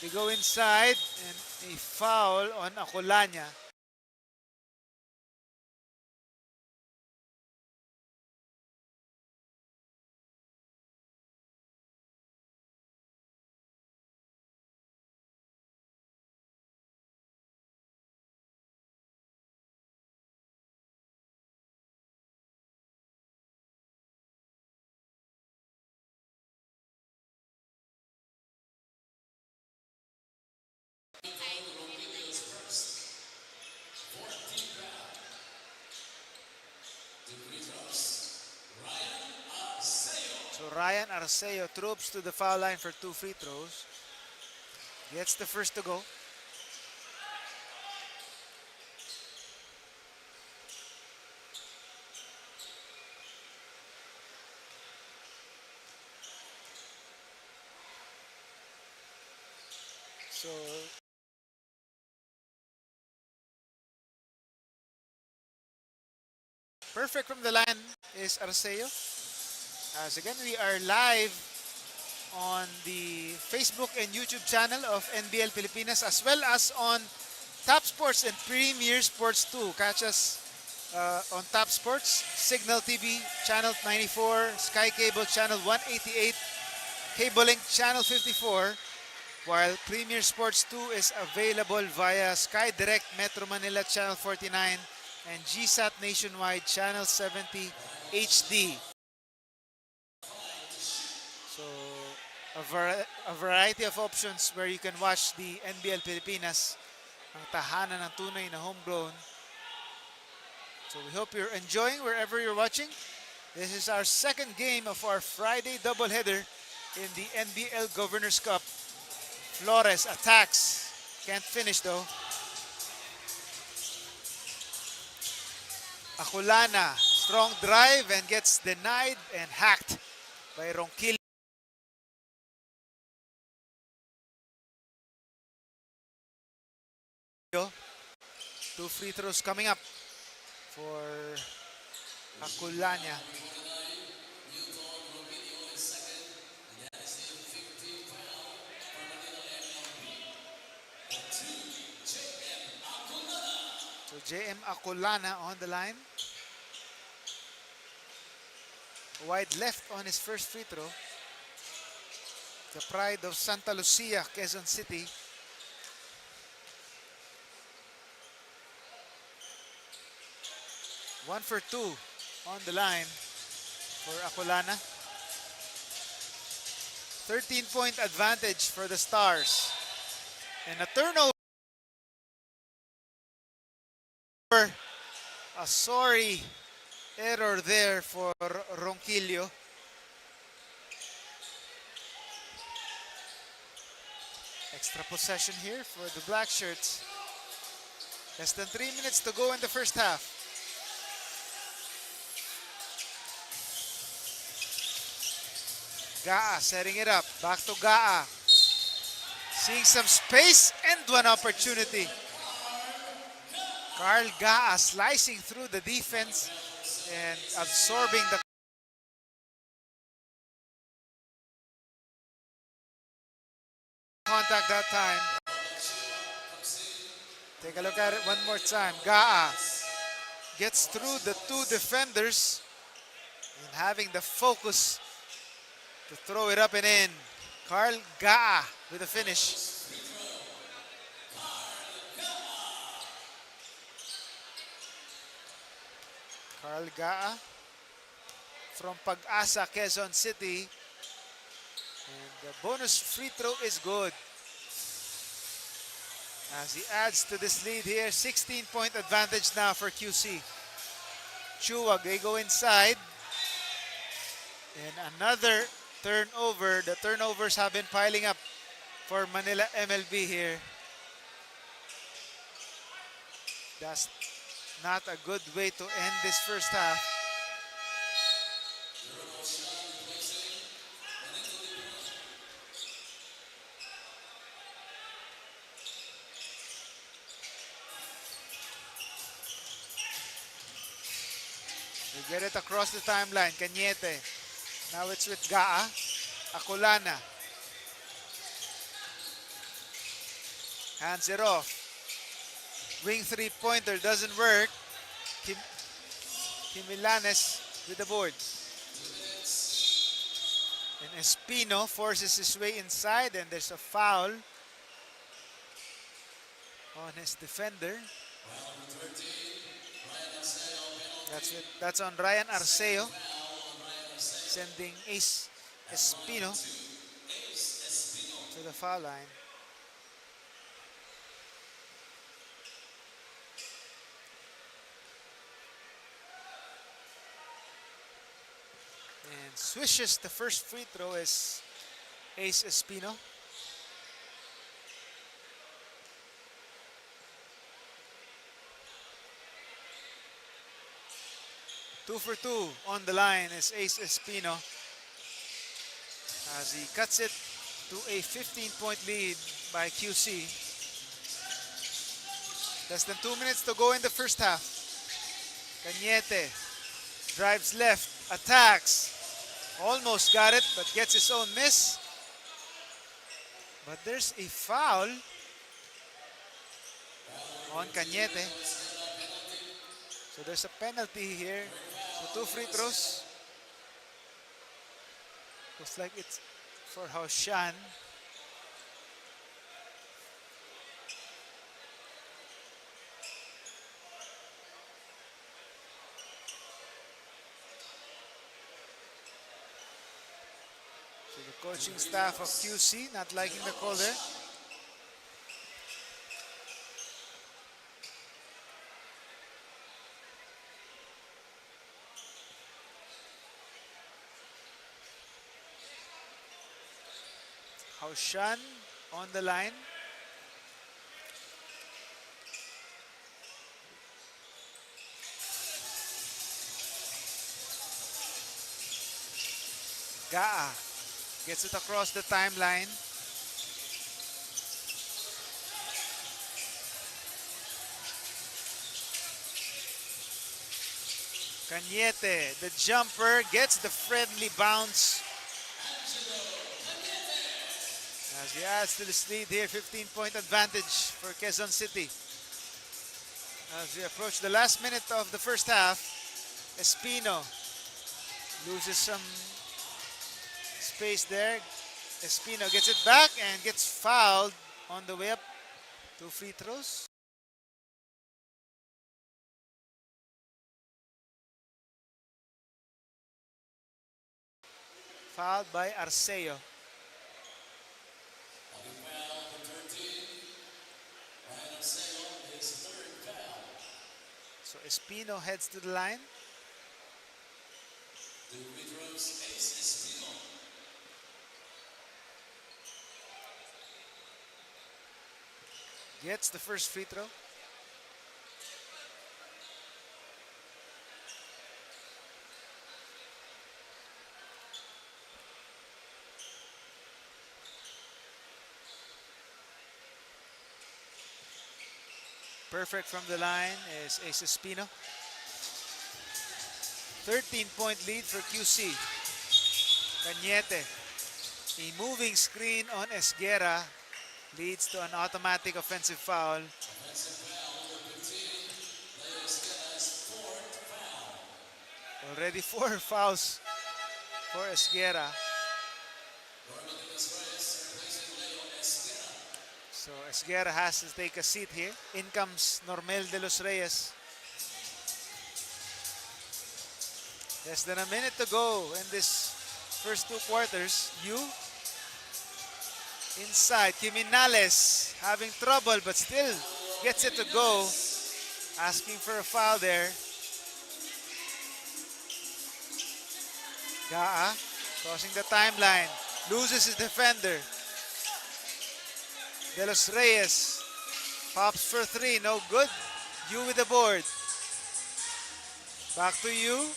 They go inside and a foul on Acolana. So Ryan Arceo troops to the foul line for 2 free throws. Gets the first to go. So perfect from the line is Arceo. As again, we are live on the Facebook and YouTube channel of NBL Pilipinas as well as on Top Sports and Premier Sports 2. Catch us on Top Sports, Signal TV channel 94, Sky Cable channel 188, Cable Link channel 54, while Premier Sports 2 is available via Sky Direct Metro Manila channel 49 and GSAT Nationwide channel 70 HD. So a variety of options where you can watch the NBL Pilipinas, ang tahanan ng tunay na homegrown. So we hope you're enjoying wherever you're watching. This is our second game of our Friday doubleheader in the NBL Governors Cup. Flores attacks, can't finish though. Acolana, strong drive and gets denied and hacked by Ronquillo. Two free throws coming up for Acolana. So JM Acolana on the line. Wide left on his first free throw. The pride of Santa Lucia, Quezon City. One for 2 on the line for Acolana. 13-point advantage for the Stars. And a turnover. A sorry error there for Ronquillo. Extra possession here for the Black Shirts. Less than 3 minutes to go in the first half. Gaa setting it up. Back to Gaa. Seeing some space and one opportunity. Carl Gaa slicing through the defense and absorbing the contact that time. Take a look at it one more time. Gaa gets through the 2 defenders and having the focus to throw it up and in. Carl Gaa with a finish. Carl Gaa from Pag-asa, Quezon City. And the bonus free throw is good. As he adds to this lead here, 16-point advantage now for QC. Chuwag, they go inside. And another turnover. The turnovers have been piling up for Manila MLB here. That's not a good way to end this first half. They get it across the timeline. Cañete. Now it's with Gaa. Acolana. Hands it off. Wing three-pointer doesn't work. Kimilanes with the board. And Espino forces his way inside, and there's a foul on his defender. That's on Ryan Arceo, sending Ace Espino to the foul line. And swishes the first free throw is Ace Espino. Two for two on the line is Ace Espino as he cuts it to a 15-point lead by QC. Less than 2 minutes to go in the first half. Cañete drives left, attacks. Almost got it, but gets his own miss. But there's a foul on Cañete. So there's a penalty here. So 2 free throws. Looks like it's for Haoshan. So the coaching staff of QC not liking the call there. Haoshan on the line. Gaa gets it across the timeline. Cañete, the jumper, gets the friendly bounce. As he adds to this lead here, 15-point advantage for Quezon City. As we approach the last minute of the first half, Espino loses some space there. Espino gets it back and gets fouled on the way up. 2 free throws. Fouled by Arceo. So Espino heads to the line. Gets the first free throw. Perfect from the line is Ace Espino. 13-point lead for QC. Cañete. A moving screen on Esguerra leads to an automatic offensive foul. Already 4 fouls for Esguerra. So Esguerra has to take a seat here. In comes Normel de los Reyes. Less than a minute to go in this first 2 quarters. Inside. Kiminales having trouble but still gets it to go. Asking for a foul there. Gaa crossing the timeline. Loses his defender. De Los Reyes pops for 3. No good. Yu with the board. Back to Yu.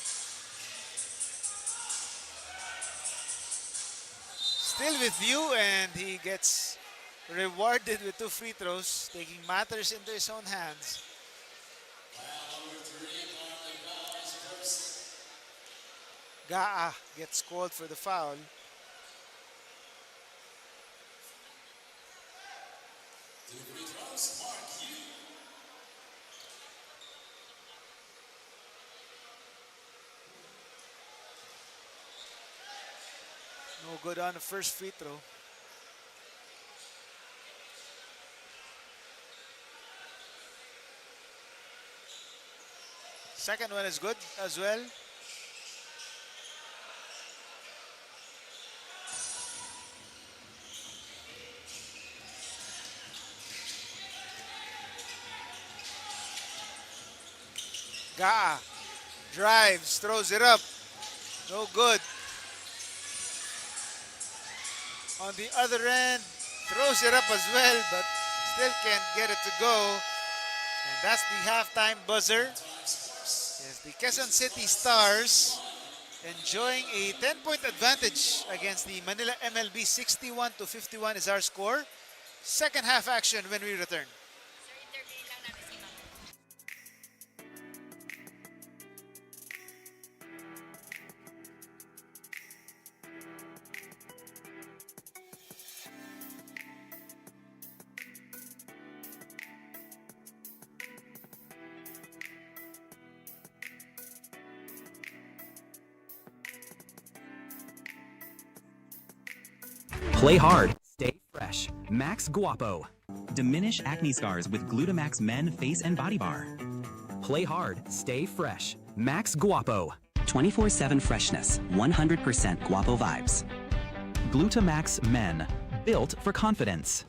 Still with Yu, and he gets rewarded with 2 free throws, taking matters into his own hands. Gaa gets called for the foul. No good on the first free throw. Second one is good as well. Gaa drives, throws it up. No good. On the other end, throws it up as well, but still can't get it to go. And that's the halftime buzzer. Yes, the Quezon City Stars enjoying a 10-point advantage against the Manila MLB. 61-51 is our score. Second half action when we return. Play hard, stay fresh. Max Guapo. Diminish acne scars with Glutamax Men Face and Body Bar. Play hard, stay fresh. Max Guapo. 24/7 freshness, 100% Guapo vibes. Glutamax Men, built for confidence.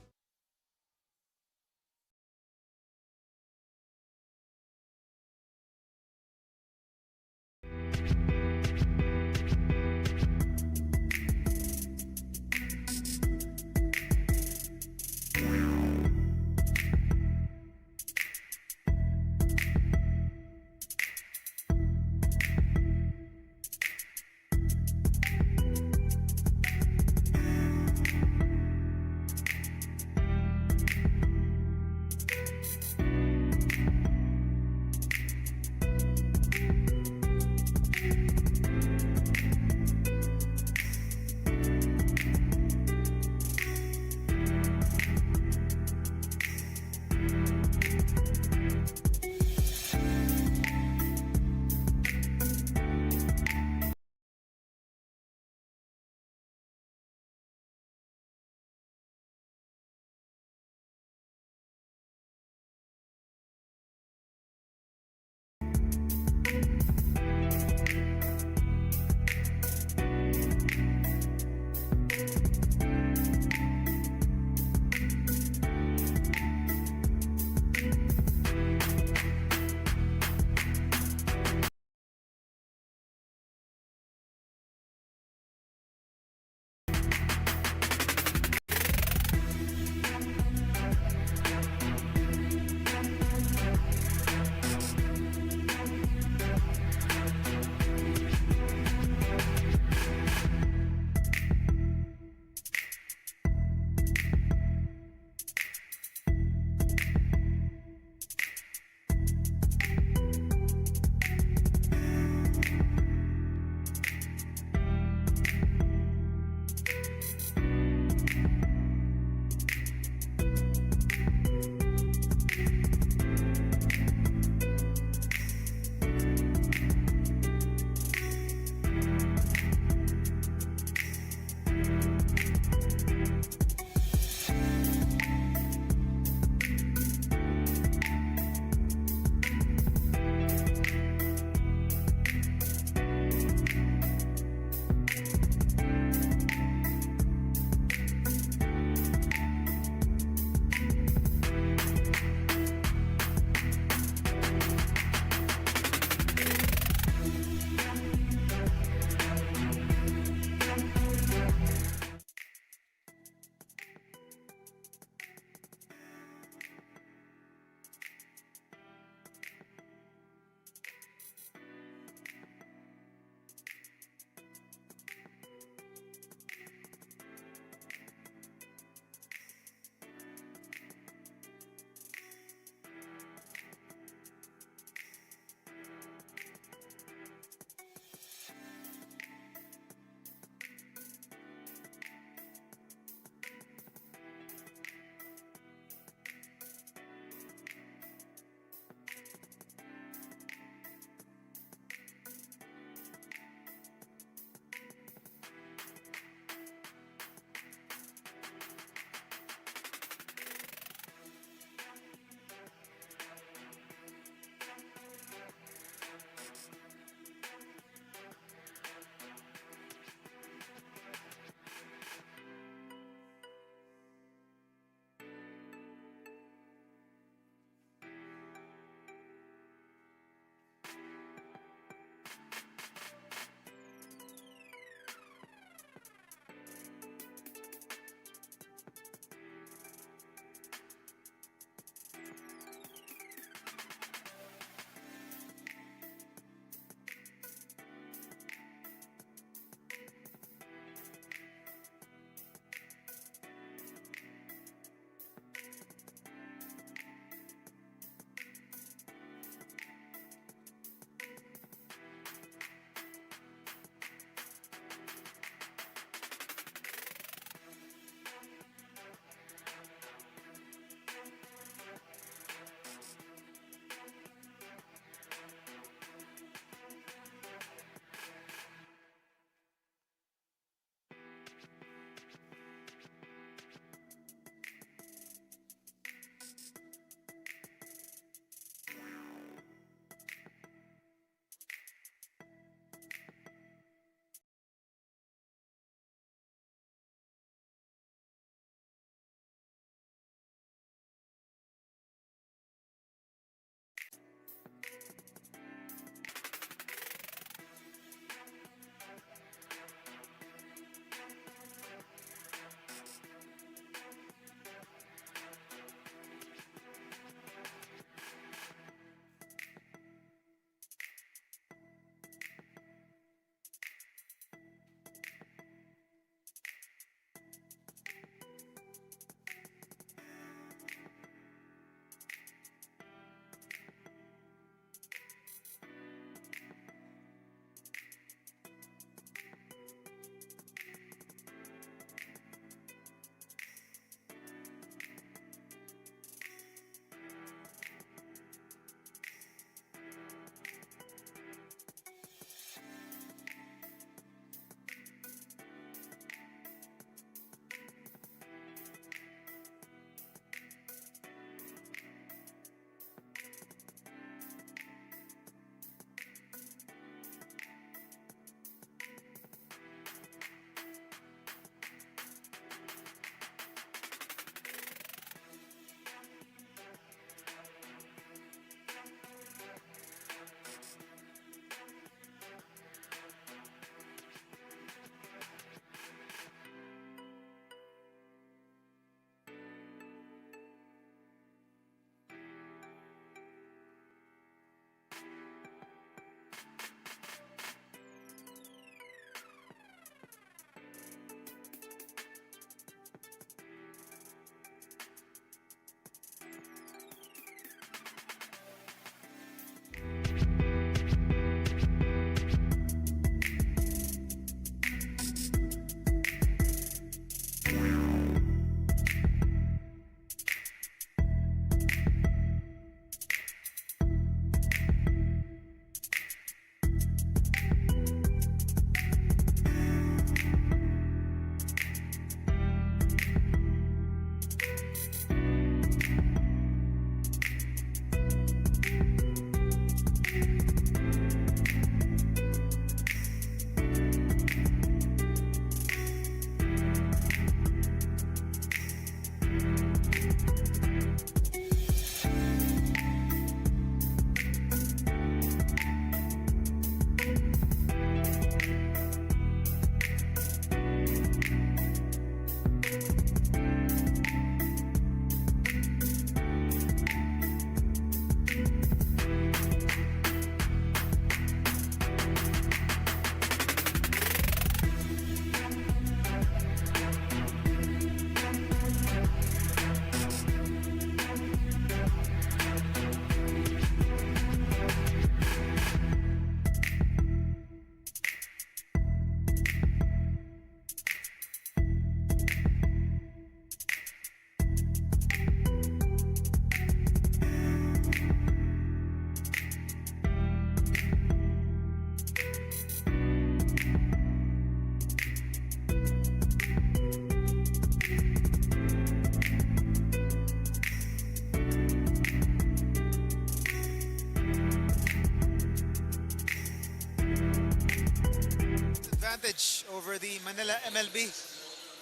advantage over the Manila MLB,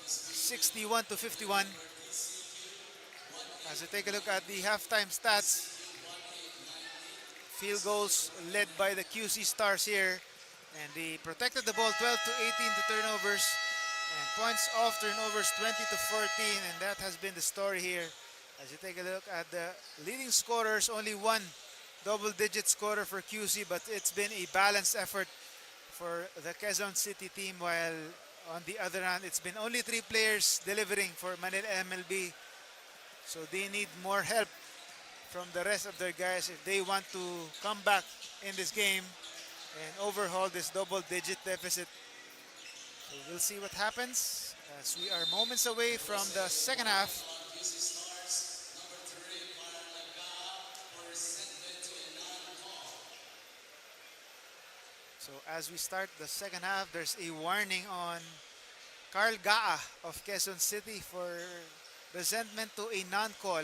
61-51. As we take a look at the halftime stats, field goals led by the QC Stars here, and they protected the ball 12 to 18 to turnovers, and points off turnovers 20 to 14, and that has been the story here. As you take a look at the leading scorers, only one double-digit scorer for QC, but it's been a balanced effort for the Quezon City team, while on the other hand, it's been only 3 players delivering for Manila MLB. So they need more help from the rest of their guys if they want to come back in this game and overhaul this double-digit deficit. So we'll see what happens as we are moments away from the second half. So as we start the second half, there's a warning on Carl Gaa of Quezon City for resentment to a non-call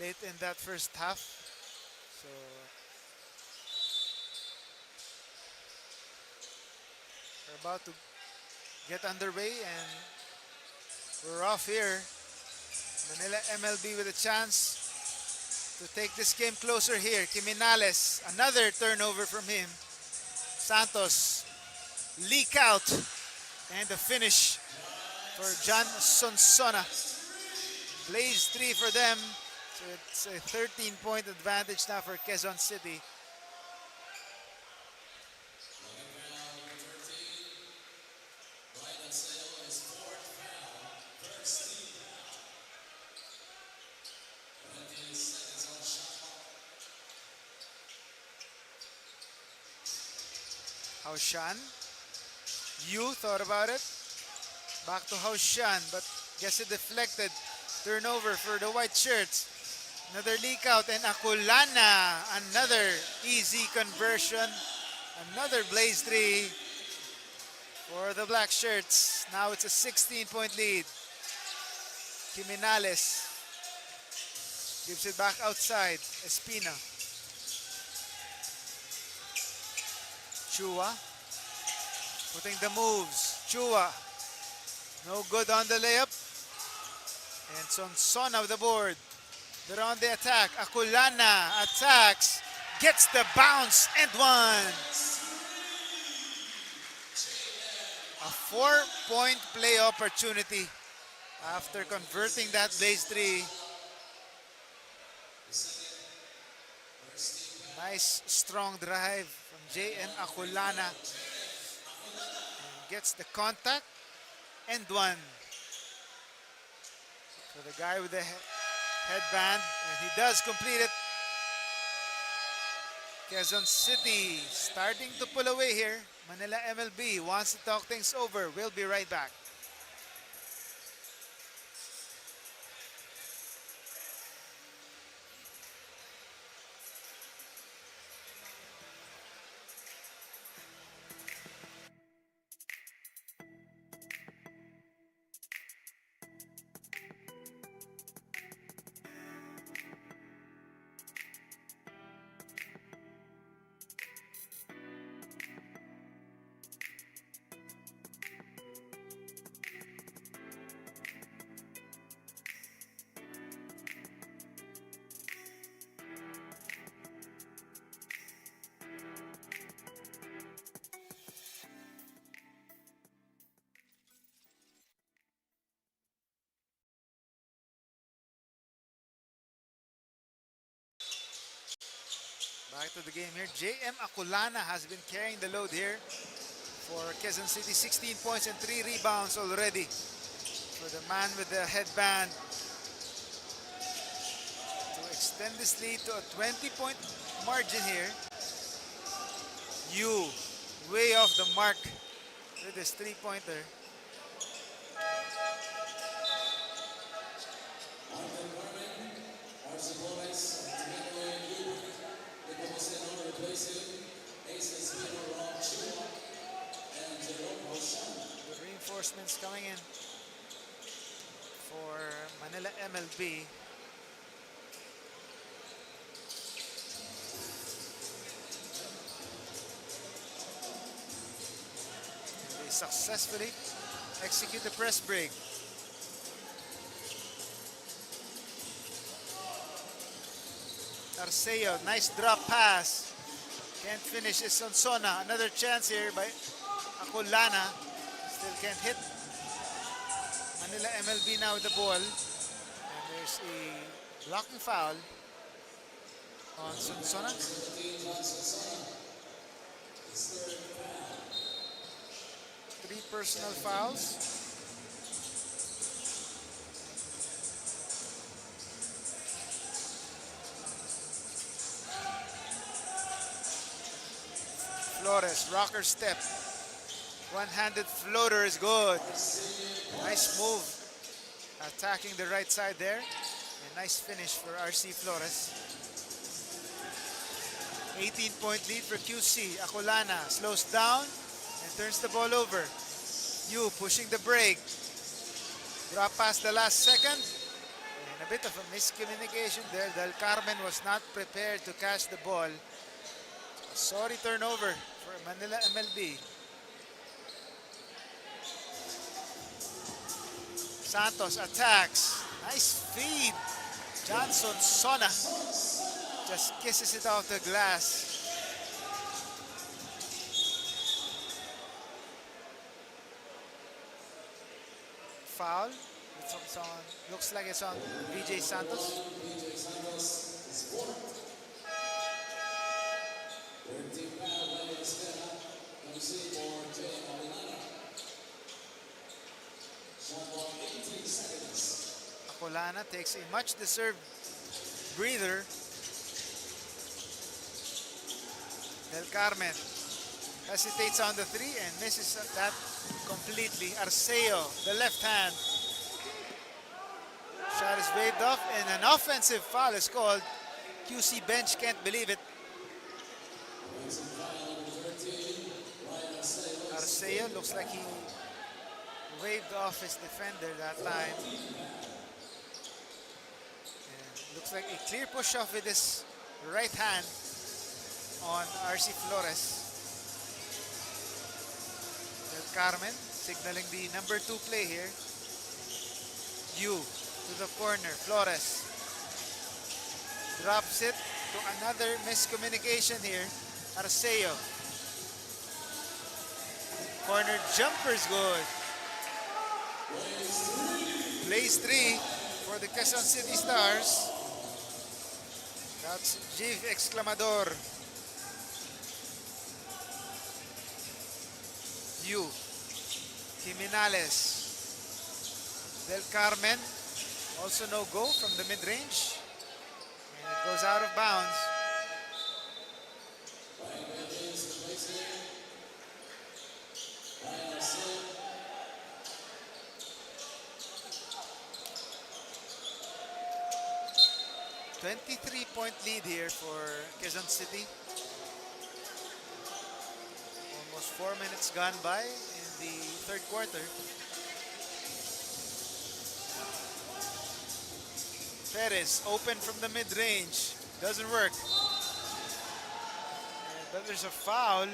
late in that first half. So we're about to get underway and we're off here. Manila MLB with a chance to take this game closer here. Kiminales, another turnover from him. Santos, leak out, and the finish for John Sonsona. Blaze 3 for them, so it's a 13-point advantage now for Quezon City. Haushan, you thought about it. Back to Haushan, but guess it deflected. Turnover for the white shirts. Another leak out, and Akulana, another easy conversion. Another Blaze 3 for the black shirts. Now it's a 16-point lead. Kiminales gives it back outside. Espina. Chua putting the moves. Chua, no good on the layup. And Sonsona with the board. They're on the attack. Akulana attacks, gets the bounce and one. A 4-point play opportunity after converting that Blaze 3. Nice strong drive from JM Akulana. And gets the contact and one. For the guy with the headband, and he does complete it. Quezon City starting to pull away here. Manila MLB wants to talk things over. We'll be right back. Back to the game here. JM Akulana has been carrying the load here for Quezon City. 16 points and 3 rebounds already for the man with the headband to extend this lead to a 20-point margin here. Yu way off the mark with his 3-pointer. The reinforcements coming in for Manila MLB. They successfully execute the press break. Arceo, nice drop pass. Can't finish. It's on Sona. Another chance here by Acolana. Still can't hit. Manila MLB now with the ball. And there's a blocking foul on Sona. Three personal fouls. Flores, rocker step. One-handed floater is good. Nice move. Attacking the right side there. A nice finish for RC Flores. 18-point lead for QC. Acolana slows down and turns the ball over. Yu pushing the break. Drop past the last second. And a bit of a miscommunication there. Del Carmen was not prepared to catch the ball. Sorry turnover for Manila MLB. Santos attacks. Nice feed. Johnson Sona just kisses it off the glass. Foul. It's on, looks like it's on VJ Santos. Acolana takes a much deserved breather. Del Carmen hesitates on the three and misses that completely. Arceo, the left hand. Shot is waved off and an offensive foul is called. QC bench can't believe it. Arceo looks like he waved off his defender that time. And looks like a clear push off with his right hand on RC Flores. Del Carmen signaling the number 2 play here. Yu to the corner. Flores drops it to another miscommunication here. Arceo. Corner jumper's good. Plays 3 for the Quezon City Stars. That's Jiv Exclamador. Yu. Jimenales. Del Carmen. Also no go from the mid-range. And it goes out of bounds. .3 lead here for Quezon City. Almost 4 minutes gone by in the third quarter. Perez open from the mid-range. Doesn't work. But there's a foul.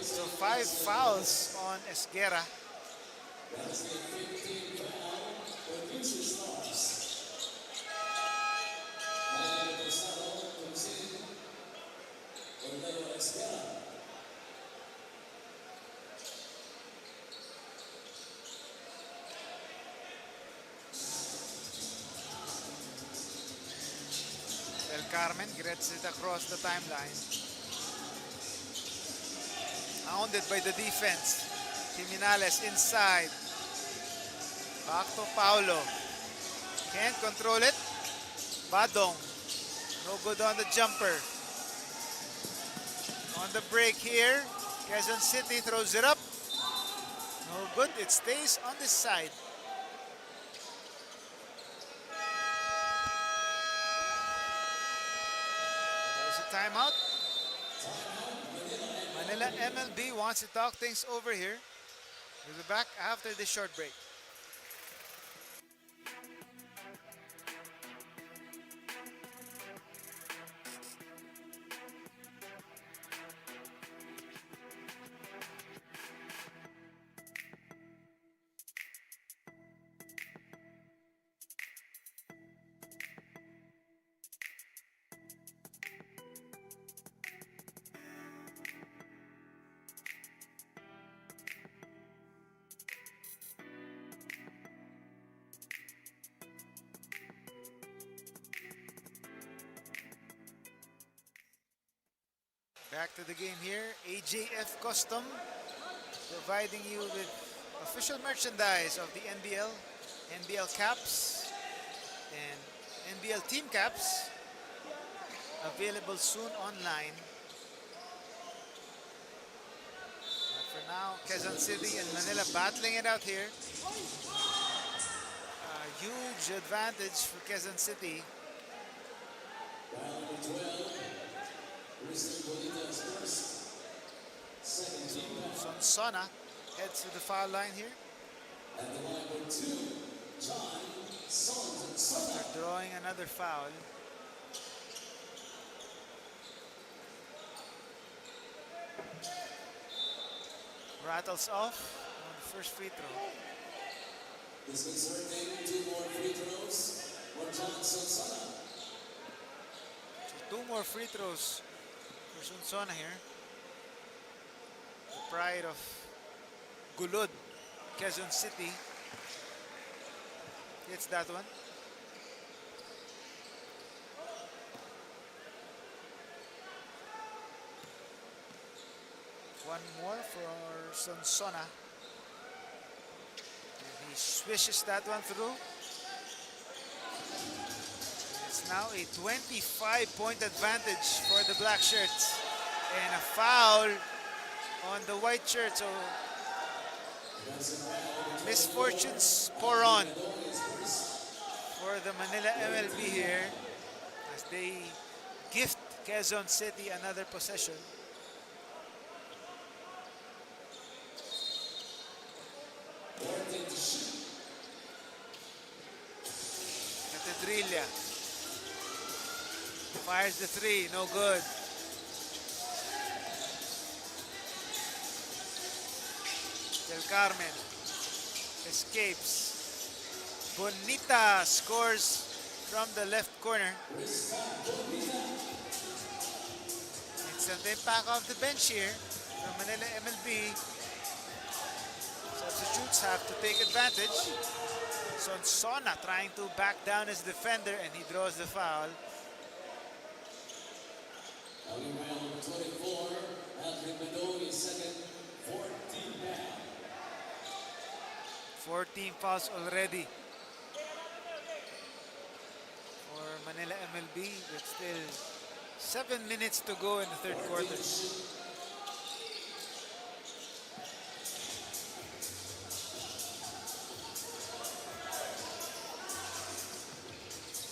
So 5 fouls on Esguerra. Del Carmen gets it across the timeline. Hounded by the defense. Jimenales inside. Back to Paulo. Can't control it. Badong. No good on the jumper. On the break here. Quezon City throws it up. No good. It stays on this side. There's a timeout. Manila MLB wants to talk things over here. We'll be back after this short break. Back to the game here. AJF Custom providing you with official merchandise of the NBL, NBL caps, and NBL team caps. Available soon online. But for now, Quezon City and Manila battling it out here. Huge advantage for Quezon City. Sonsona heads to the foul line here. After drawing another foul. Rattles off on the first free throw. This concerning 2 more free throws for John Sonsona. So 2 more free throws for Sonsona here. The pride of Gulod, Quezon City. Gets that one. One more for Sonsona. And he swishes that one through. It's now a 25-point advantage for the black shirts. And a foul on the white shirt. So misfortunes pour on for the Manila MLB here as they gift Quezon City another possession. Catedrilla fires the 3, no good. Del Carmen escapes. Bonita scores from the left corner. Instant impact off the bench here from Manila MLB. Substitutes have to take advantage. Sonsona trying to back down his defender and he draws the foul. Coming round number 24, Patrick Bedoni, second, 14 down. 14 fouls already for Manila MLB with still 7 minutes to go in the third quarter.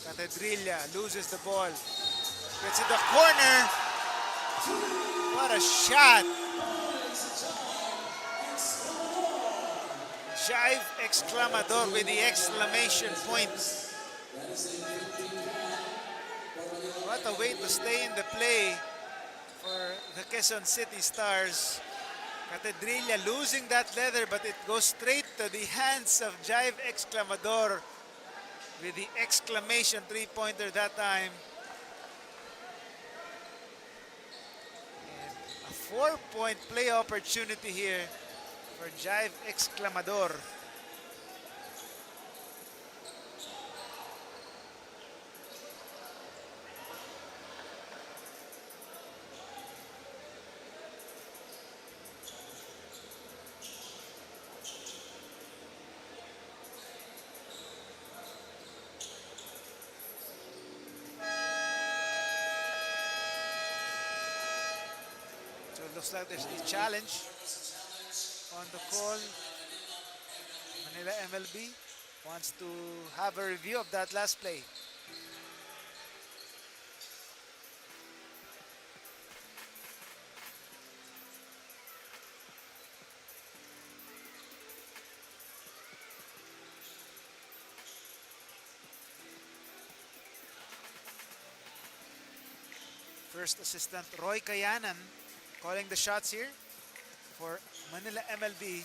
Catedrilla loses the ball. Gets in the corner. What a shot. Jive exclamador with the exclamation point. What a way to stay in the play for the Quezon City Stars. Catedrilla losing that leather, but it goes straight to the hands of Jive exclamador with the exclamation three-pointer that time. And a 4-point play opportunity here for Jive exclamador. Looks like there's a challenge on the call. Manila MLB wants to have a review of that last play. First assistant Roy Kayanan calling the shots here for Manila MLB.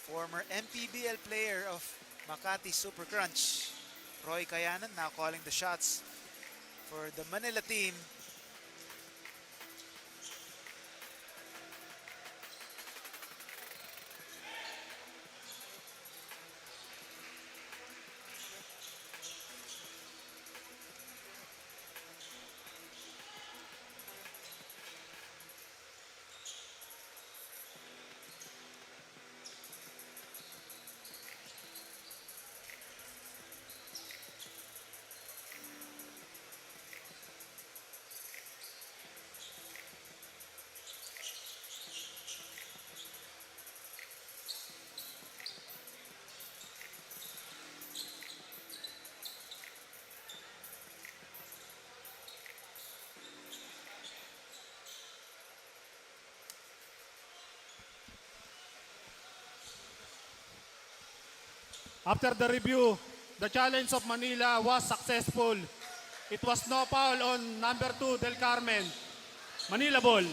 Former MPBL player of Makati Super Crunch, Roy Kayanan, now calling the shots for the Manila team. After the review, the challenge of Manila was successful. It was no foul on number 2, Del Carmen. Manila ball.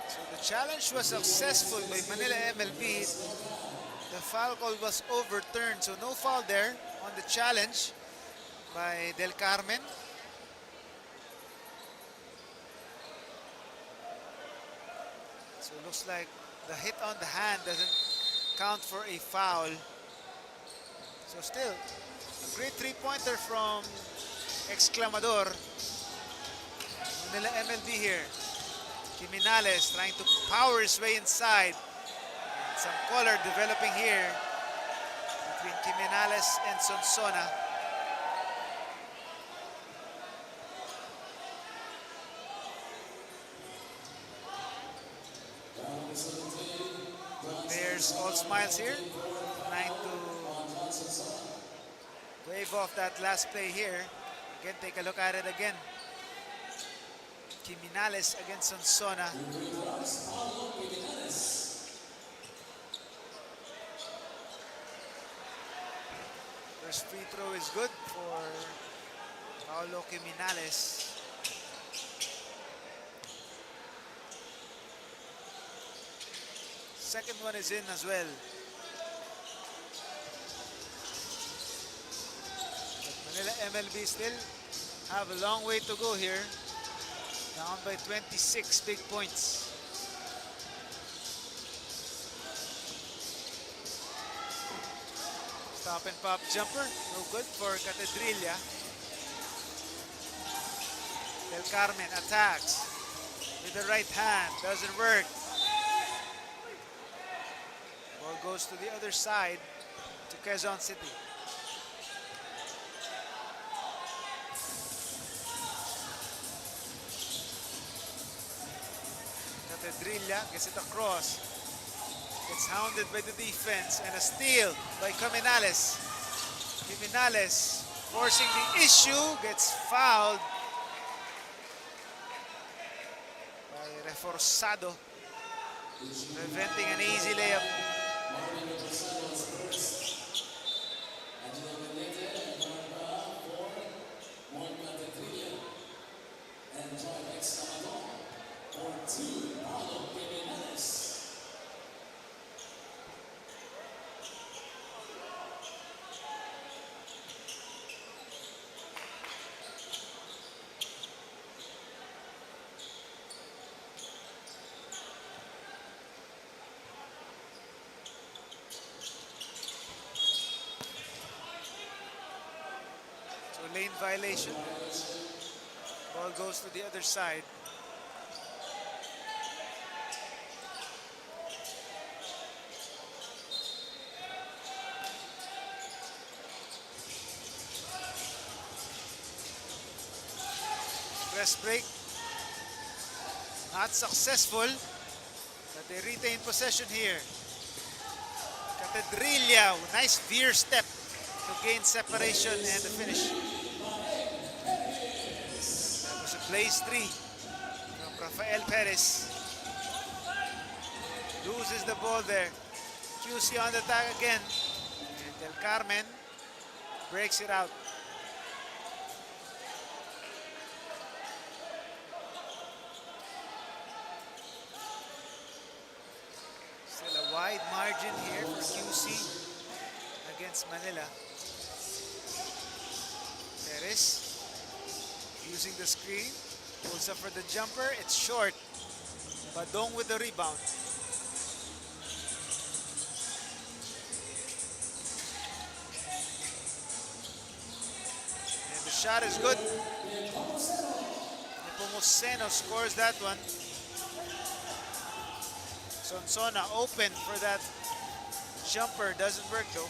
So the challenge was successful by Manila MLB. The foul call was overturned, so no foul there on the challenge by Del Carmen. So it looks like the hit on the hand doesn't count for a foul. So still, a great three-pointer from Exclamador. Manila MLB here. Quiminales trying to power his way inside. And some color developing here between Quiminales and Sonsona. Players all smiles here, trying to wave off that last play here. Again, take a look at it again. Quiminales against Sonsona. First free throw is good for Paolo Quiminales. Second one is in as well. But Manila MLB still have a long way to go here. Down by 26 big points. Stop and pop jumper, no good for Catedrilla. Del Carmen attacks with the right hand, doesn't work. Ball goes to the other side to Quezon City. Catedrilla gets it across. Gets hounded by the defense and a steal by Quiminales. Quiminales forcing the issue, gets fouled by Reforzado, preventing an easy layup. Lane violation. Ball goes to the other side. Press break. Not successful, but they retain possession here. Catedrilla, nice veer step to gain separation and the finish. That was a blaze three from Rafael Perez. Loses the ball there. QC on the attack again. And Del Carmen breaks it out. Still a wide margin here for QC against Manila. Perez using the screen, pulls up for the jumper, it's short. Badong with the rebound. And the shot is good. Nepomuceno scores that one. Sonsona open for that jumper, doesn't work though.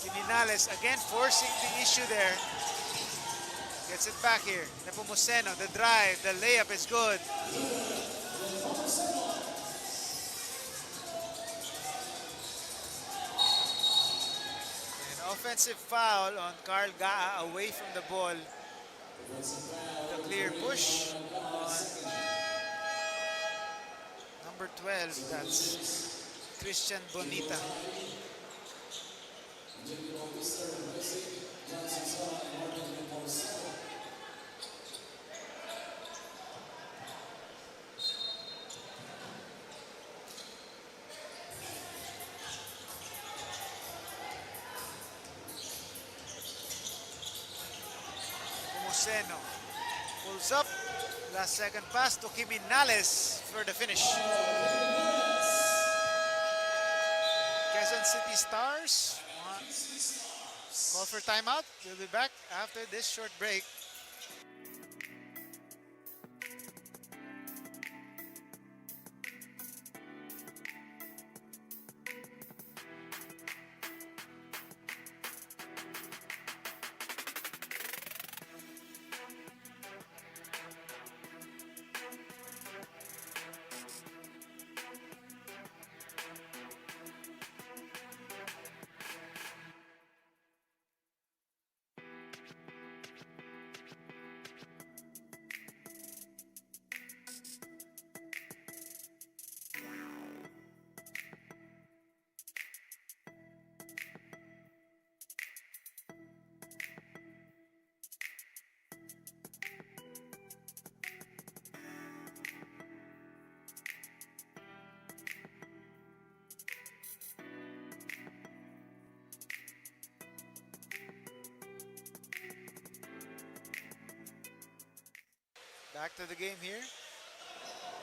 Quiminales again forcing the issue there. Gets it back here. Nepomuceno, the drive, the layup is good. An offensive foul on Carl Gaa away from the ball. The clear push on number 12. That's Christian Bonita. Museno pulls up. Last second pass to Kiminales for the finish. Quezon City Stars call for timeout. We'll be back after this short break. Back to the game here.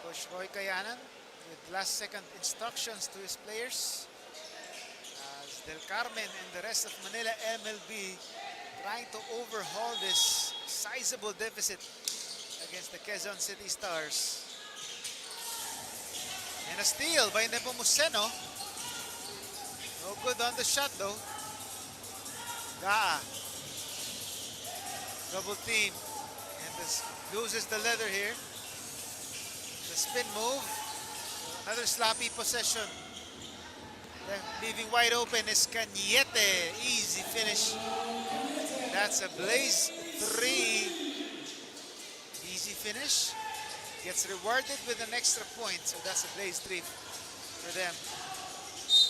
Coach Roy Kayanan with last second instructions to his players. As Del Carmen and the rest of Manila MLB trying to overhaul this sizable deficit against the Quezon City Stars. And a steal by Nepomuceno. No good on the shot though. Gaa. Double team. And this loses the leather here. The spin move. Another sloppy possession. Leaving wide open is Cañete. Easy finish. That's a Blaze 3. Easy finish. Gets rewarded with an extra point. So that's a Blaze 3 for them.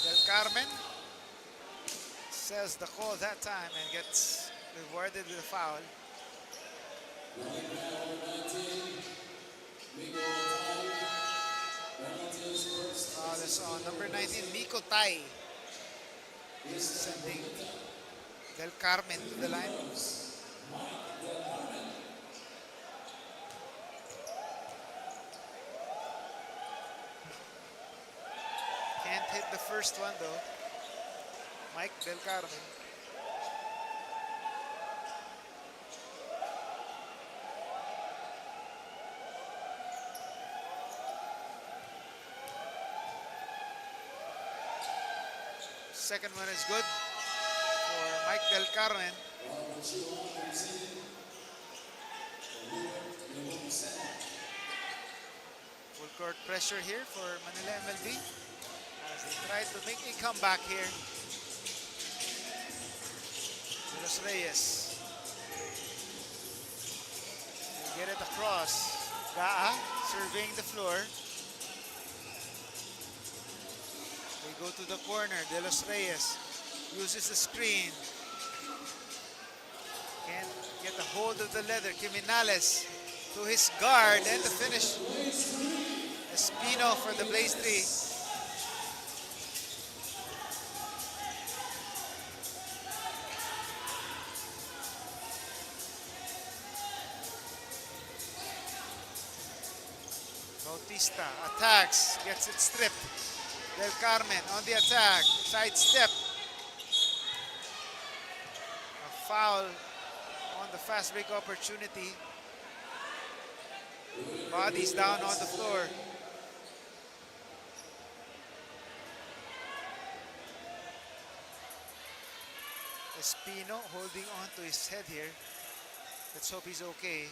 Del Carmen sells the call that time and gets rewarded with a foul. Foul is on number 19, Miko Tai. Sending Del Carmen to the line. Can't hit the first one though. Mike Del Carmen. Second one is good for Mike Del Carmen. Full court pressure here for Manila MLB as they try to make a comeback here. Los Reyes will get it across. Gaa surveying the floor. They go to the corner. De Los Reyes uses the screen. Can't get a hold of the leather. Kiminales to his guard and the finish. Espino for the Blaze 3. Bautista attacks, gets it stripped. Del Carmen on the attack, side step. A foul on the fast break opportunity. Bodies down on the floor. Espino holding on to his head here. Let's hope he's okay.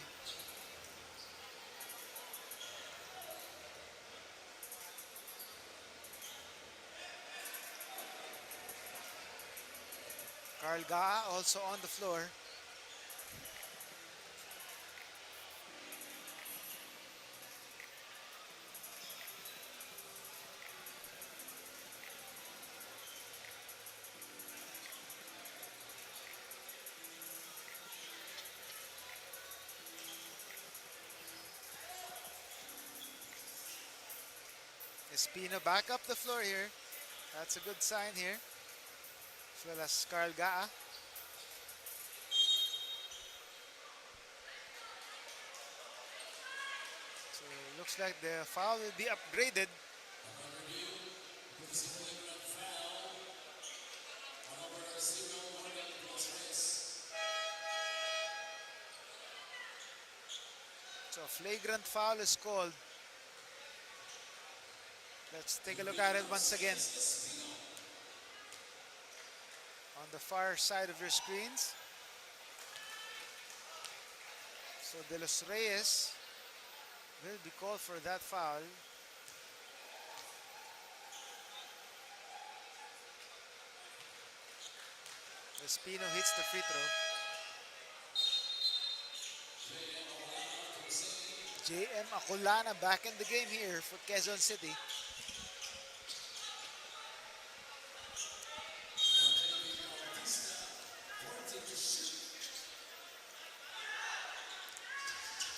Carl Gaa also on the floor. Espino back up the floor here. That's a good sign here. As well as Carl Gaa. So looks like the foul will be upgraded. So flagrant foul is called. Let's take a look at it once again. On the far side of your screens. So De Los Reyes will be called for that foul. Espino hits the free throw. JM Acolana back in the game here for Quezon City.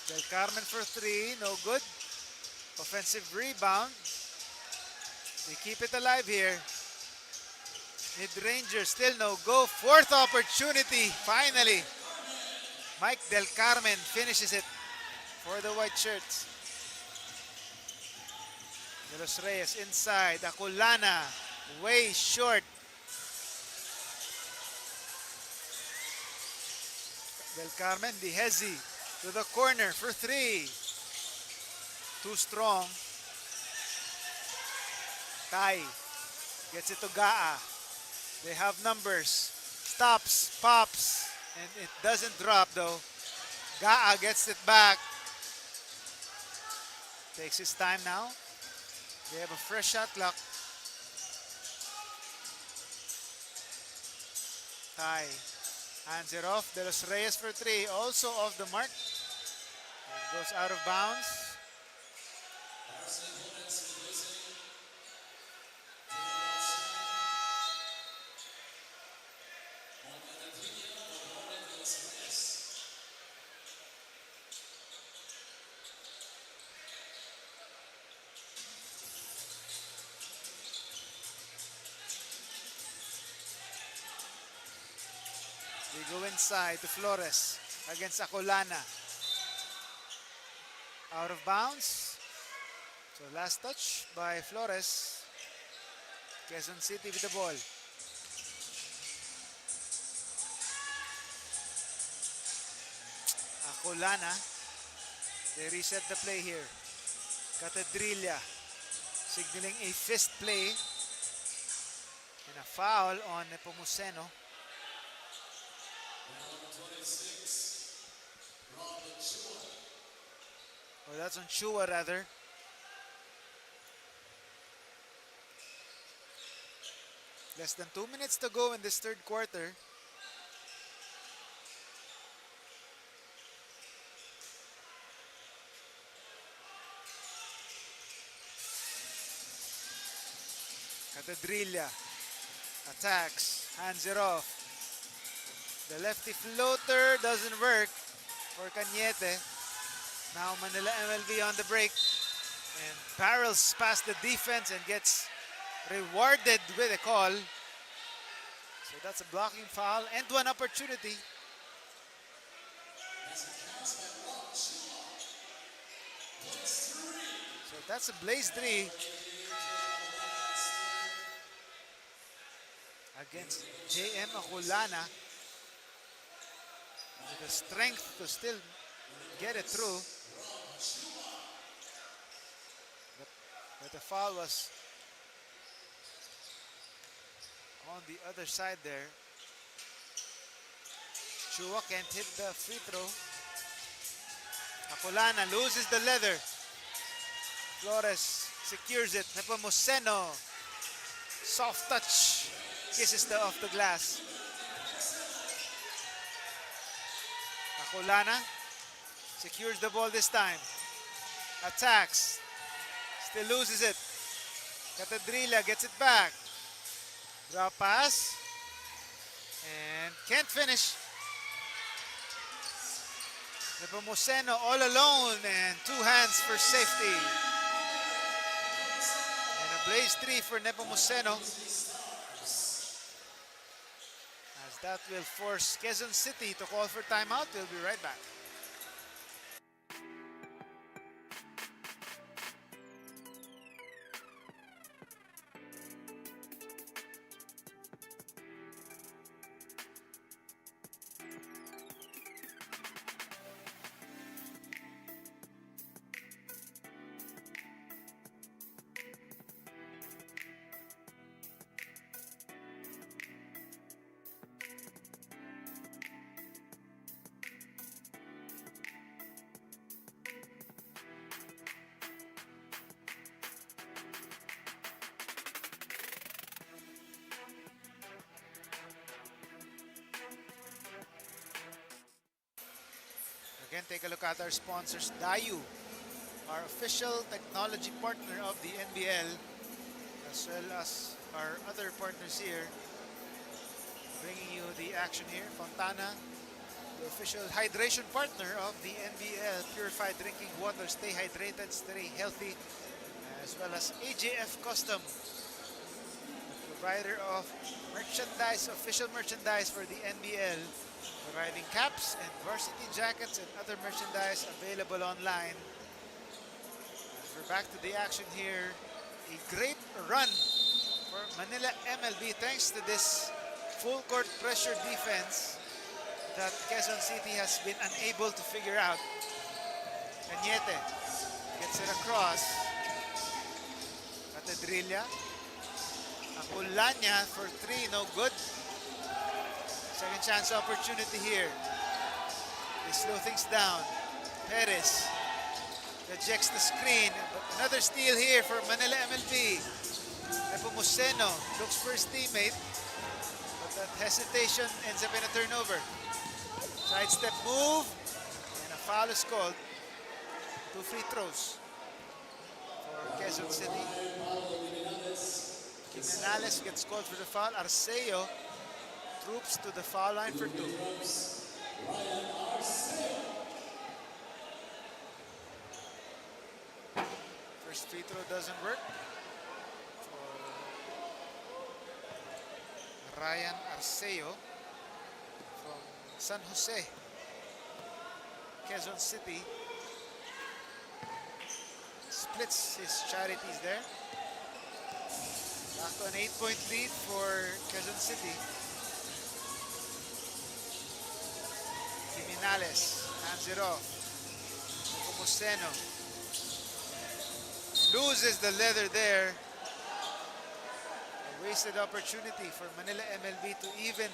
Del Carmen for three, no good. Offensive rebound. They keep it alive here. Mid-ranger still no go. Fourth opportunity, finally. Mike Del Carmen finishes it for the white shirts. De Los Reyes inside. Acolana way short. Del Carmen, Dihezi to the corner for three. Too strong. Tai gets it to Gaa. They have numbers. Stops, pops, and it doesn't drop though. Gaa gets it back. Takes his time now. They have a fresh shot clock. Tai hands it off. De Los Reyes for three. Also off the mark. And goes out of bounds. They go inside to Flores against Acolana. Out of bounds. So last touch by Flores. Quezon City with the ball. Acolana. They reset the play here. Catedrilla signaling a fist play. And a foul on Nepomuceno. Oh, that's on Chua rather. Less than 2 minutes to go in this third quarter. Catedrilla attacks, hands it off. The lefty floater doesn't work for Cañete. Now Manila MLB on the break and barrels past the defense and gets rewarded with a call. So that's a blocking foul and one opportunity. So that's a blaze three against JM Acolana. With the strength to still get it through. But the foul was on the other side there. Chua can't hit the free throw. Acolana loses the leather. Flores secures it. Nepomuceno. Soft touch. Kisses off the glass. Acolana secures the ball this time. Attacks. Still loses it. Catedrilla gets it back. Drop pass. And can't finish. Nepomuceno all alone and two hands for safety. Blaze 3 for Nepomuceno. As that will force Quezon City to call for timeout. We'll be right back. Again, take a look at our sponsors. Dayu, our official technology partner of the NBL, as well as our other partners here, bringing you the action here. Fontana, the official hydration partner of the NBL, purified drinking water. Stay hydrated, stay healthy. As well as AJF Custom, the provider of merchandise, official merchandise for the NBL, providing caps and varsity jackets and other merchandise available online. As we're back to the action here, a great run for Manila MLB thanks to this full court pressure defense that Quezon City has been unable to figure out. Cañete gets it across. Catedrilla. Aculanya for 3, no good. Second chance opportunity here. They slow things down. Perez rejects the screen. But another steal here for Manila MLB. Nepomuceno looks for his teammate. But that hesitation ends up in a turnover. Sidestep move. And a foul is called. 2 free throws for Quezon City. Jimenez gets called for the foul. Arceo troops to the foul line for 2. First free throw doesn't work for Ryan Arceo from San Jose. Quezon City splits his charities there. Back to an 8-point lead for Quezon City. Jimenez hands it off. Nepomuceno loses the leather there. A wasted opportunity for Manila MLB to even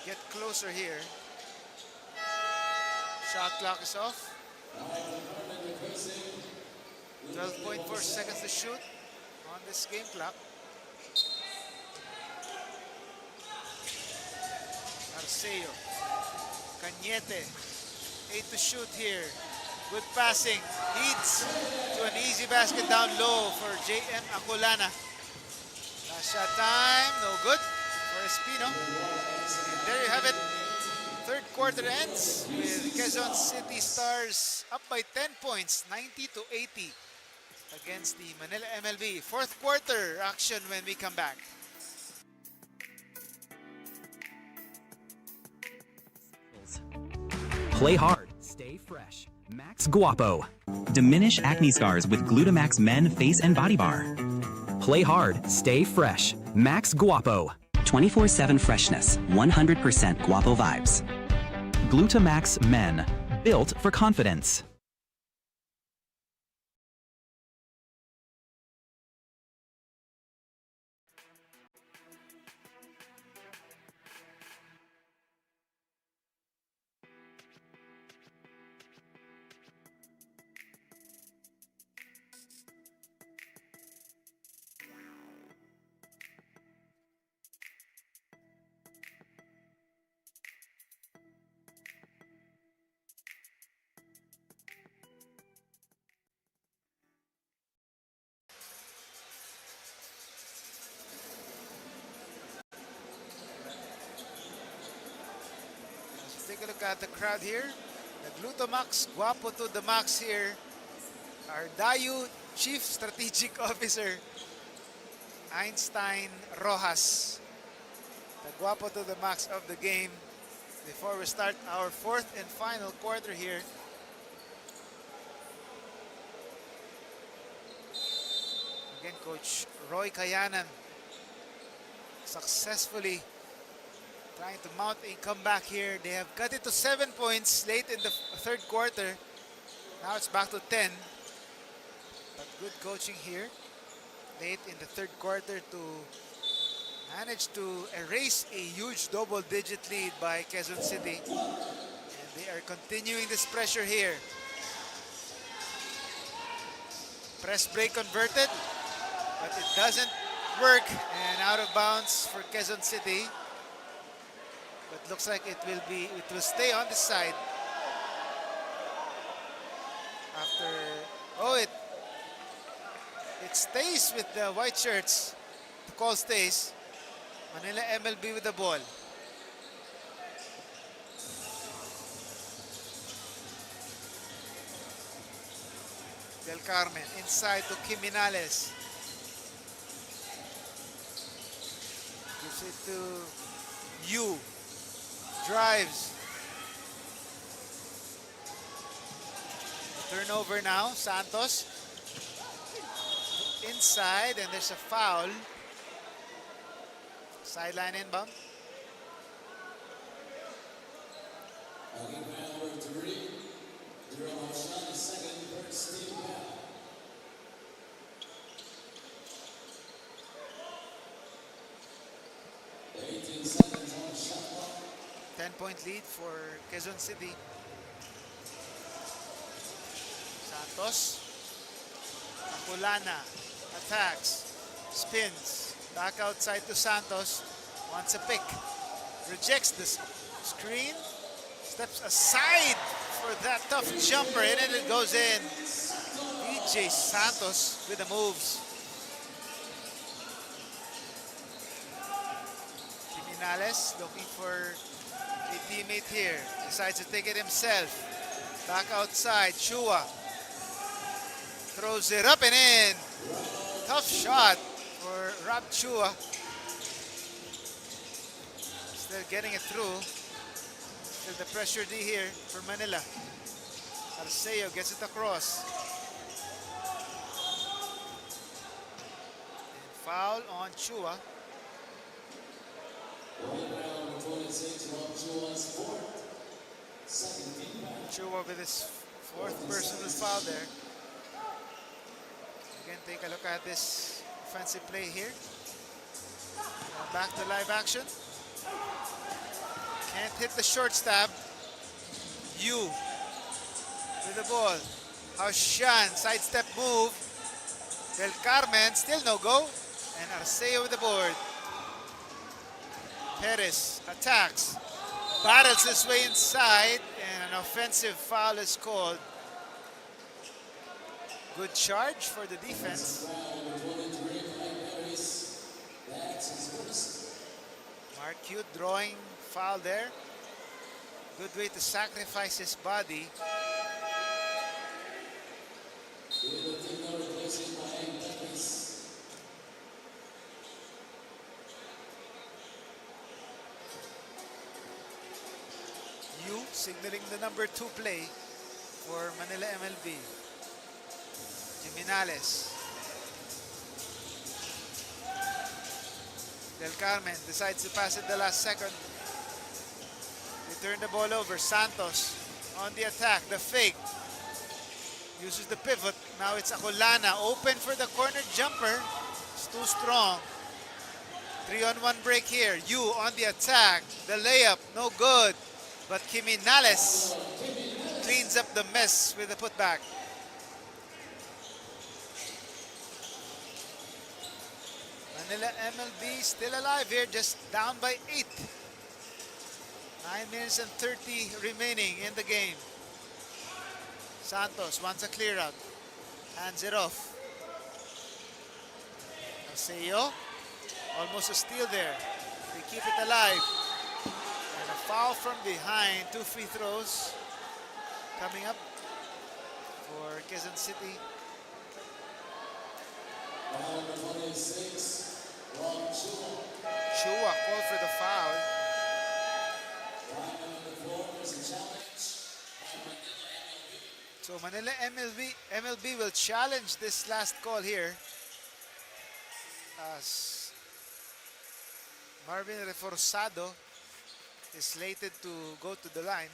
get closer here. Shot clock is off. 12.4 seconds to shoot on this game clock. Arceo. Cañete. 8 to shoot here. Good passing. Leads to an easy basket down low for JM Acolana. Last shot time. No good for Espino. And there you have it. Third quarter ends with Quezon City Stars up by 10 points, 90-80 against the Manila MLB. Fourth quarter action when we come back. Play hard, stay fresh. Max Guapo. Diminish acne scars with Glutamax Men Face and Body Bar. Play hard, stay fresh. Max Guapo. 24/7 freshness, 100% Guapo vibes. Glutamax Men, built for confidence. Take a look at the crowd here. The Glutamax Guapo to the max here. Our Dayu Chief Strategic Officer Einstein Rojas. The guapo to the max of the game before we start our fourth and final quarter here. Again, Coach Roy Kayanan successfully trying to mount a comeback here. They have cut it to 7 points late in the third quarter. Now it's back to 10. But good coaching here late in the third quarter to manage to erase a huge double-digit lead by Quezon City. And they are continuing this pressure here. Press break converted, but it doesn't work, and out of bounds for Quezon City. But looks like it will stay on the side. After, it stays with the white shirts. The call stays. Manila MLB with the ball. Del Carmen inside to Kiminales. Gives it to Yu. Drives. Turnover now. Santos. Inside, and there's a foul. Sideline inbound. Ten-point lead for Quezon City. Santos. Akulana attacks, spins, back outside to Santos. Wants a pick. Rejects the screen. Steps aside for that tough jumper, and then it goes in. DJ Santos with the moves. Kiminales looking for a teammate here. Decides to take it himself. Back outside, Chua. Throws it up and in. Tough shot for Rob Chua. Still getting it through. Still the pressure D here for Manila. Arceo gets it across. And foul on Chua. Chua with his fourth personal foul there. Again, take a look at this offensive play here. Back to live action. Can't hit the short stab. Yu with the ball. Haushan, sidestep move. Del Carmen, still no go. And Arceo with the board. Perez attacks. Battles his way inside. And an offensive foul is called. Good charge for the defense. Mark Cute drawing foul there. Good way to sacrifice his body. Yu signaling the number 2 play for Manila MLB. Jimenales. Del Carmen decides to pass it the last second. They turn the ball over. Santos on the attack. The fake. Uses the pivot. Now it's Acolana. Open for the corner jumper. It's too strong. 3-on-1 break here. Yu on the attack. The layup. No good. But Kiminales cleans up the mess with the putback. Manila MLB still alive here, just down by 8. 9 minutes and 30 remaining in the game. Santos wants a clear out. Hands it off. Arceo, almost a steal there. They keep it alive. And a foul from behind. 2 free throws coming up for Quezon City. Chua called for the foul. So Manila MLB will challenge this last call here as Marvin Reforzado is slated to go to the line.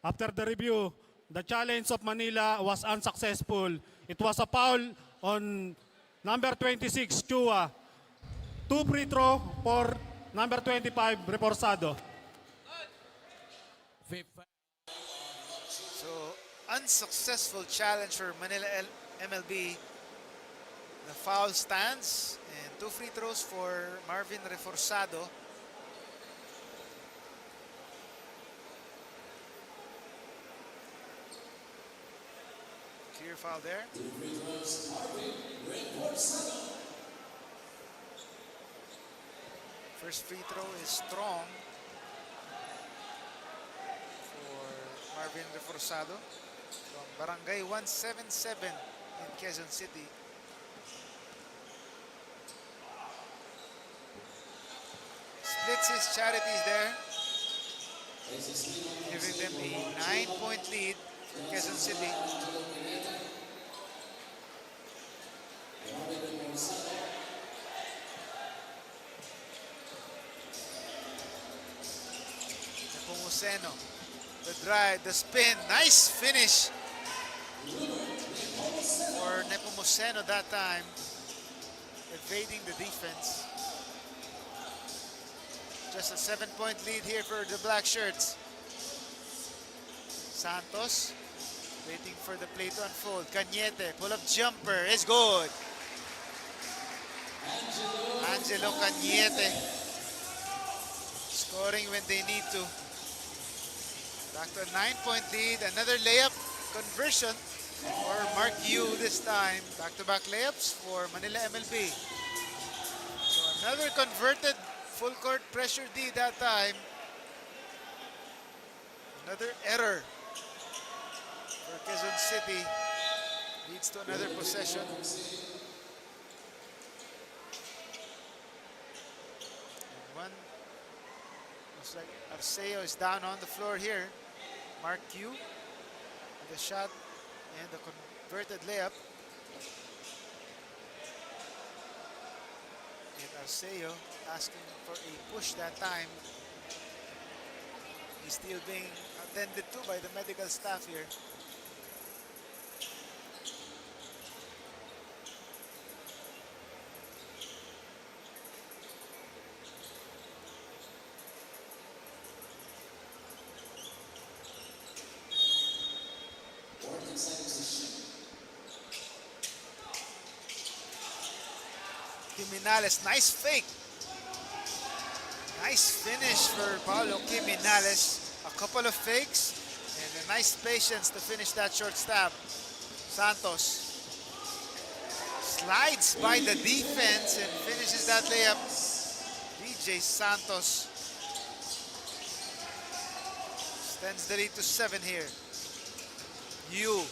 After the review, the challenge of Manila was unsuccessful. It was a foul on number 26, Chua. 2 free throw for number 25, Reforzado. So unsuccessful challenge for Manila MLB. The foul stands and 2 free throws for Marvin Reforzado. Clear foul there. First free throw is strong for Marvin Reforzado from Barangay 177 in Quezon City. Splits his charities there, giving them a 9-point lead for Quezon City. Nepomuceno, the drive, the spin, nice finish for Nepomuceno that time, evading the defense. Just a 7-point lead here for the black shirts. Santos waiting for the play to unfold. Cañete, pull-up jumper is good. Angelo Cañete scoring when they need to. Back to a 9-point lead. Another layup conversion for Mark Yu this time. Back-to-back layups for Manila MLB. So another converted full court pressure D that time. Another error for Quezon City. Leads to another possession. And one, looks like Arceo is down on the floor here. Mark Q with the shot and the converted layup. And Arceo asking for a push that time. He's still being attended to by the medical staff here. Jimenez, nice fake. Nice finish for Paulo Jimenez. A couple of fakes and a nice patience to finish that short stab. Santos slides by the defense and finishes that layup. DJ Santos extends the lead to 7 here. Yu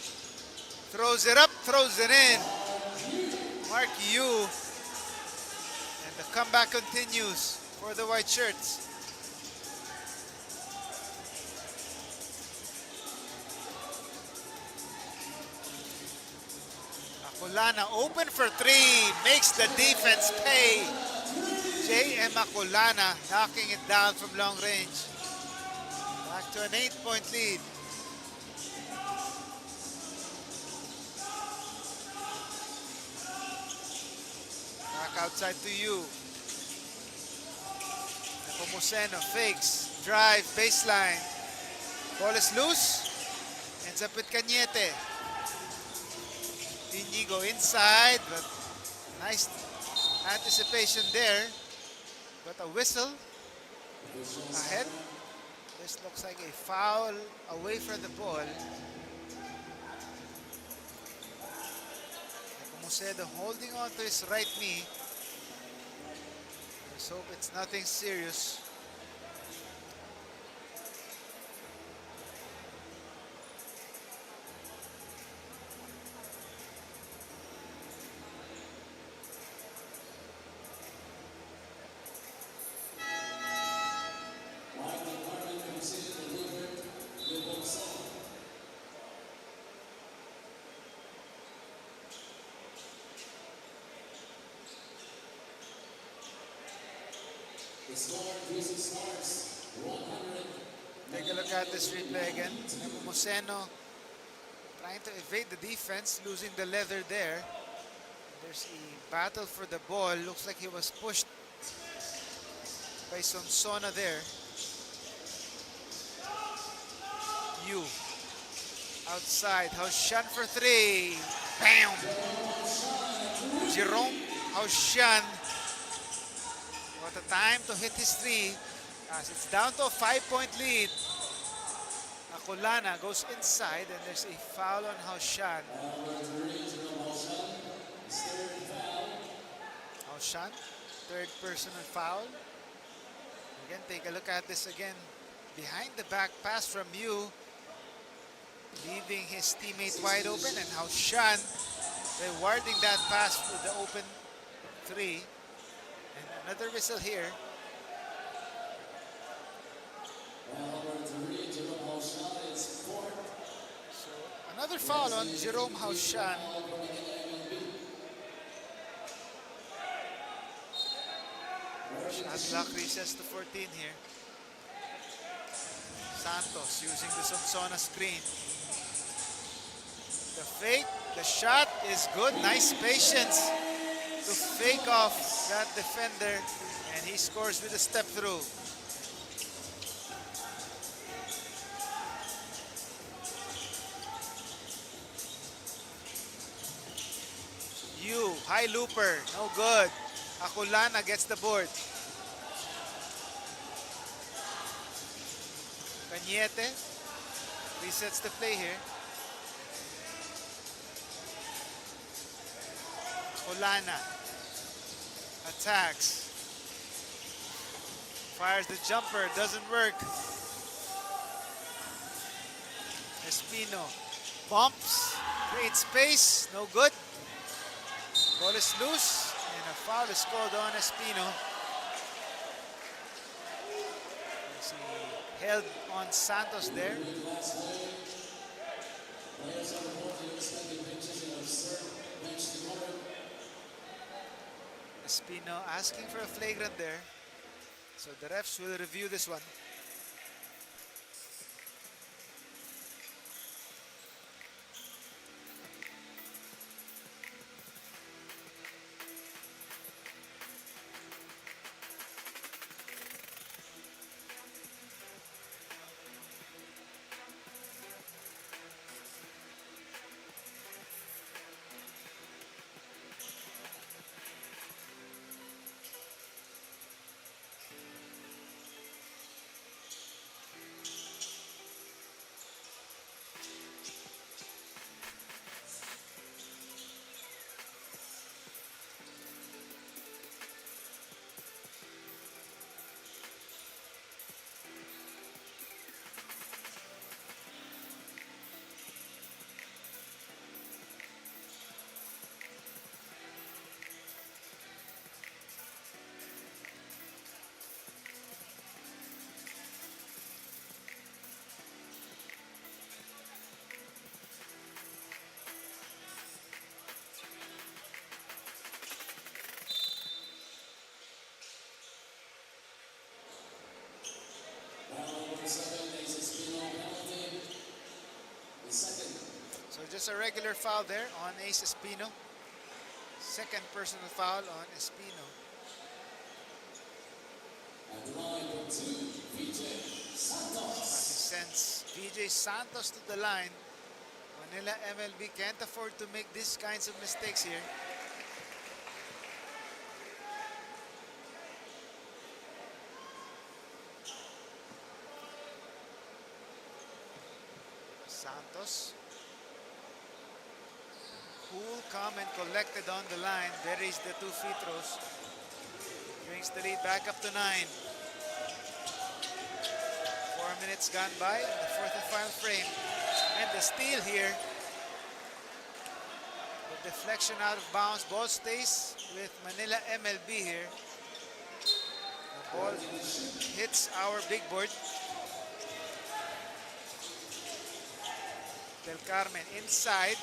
throws it up, throws it in. Mark Yu. And the comeback continues for the white shirts. Akulana open for 3, makes the defense pay. J.M. Akulana knocking it down from long range. Back to an 8-point lead. Back outside to you. Nepomuceno fakes, drive, baseline. Ball is loose. Ends up with Cañete. Inigo inside, but nice anticipation there. But a whistle ahead. This looks like a foul away from the ball. Nepomuceno holding on to his right knee. Let's hope it's nothing serious. Take a look at this replay again. Nepomuceno trying to evade the defense, losing the leather there. There's a battle for the ball. Looks like he was pushed by Sonsona there. Yu outside. Haushan for 3. Bam! Jerome Haushan. What a time to hit his 3. As it's down to a 5-point lead. Akulana goes inside and there's a foul on Haushan. Haushan, third personal foul. Again, take a look at this again. Behind the back pass from Yu, leaving his teammate wide open, and Haushan rewarding that pass with the open 3. And another whistle here. So another foul on Jerome Haushan. Shot clock recess to 14 here. Santos using the Sonsona screen. The fake, the shot is good. Nice patience to fake off that defender, and he scores with a step through. Yu, high looper, no good. Akulana gets the board. Cañete resets the play here. Akulana attacks. Fires the jumper, doesn't work. Espino bumps, creates space, no good. Ball is loose, and a foul is called on Espino. He held on Santos there. Espino asking for a flagrant there. So the refs will review this one. just a regular foul there on Ace Espino. Second personal foul on Espino. As he sends VJ Santos to the line. Manila MLB can't afford to make these kinds of mistakes here. Santos, cool, calm, and collected on the line. Buries the 2 free throws. Brings the lead back up to 9. 4 minutes gone by in the fourth and final frame. And the steal here. The deflection out of bounds. Ball stays with Manila MLB here. The ball hits our big board. Del Carmen inside.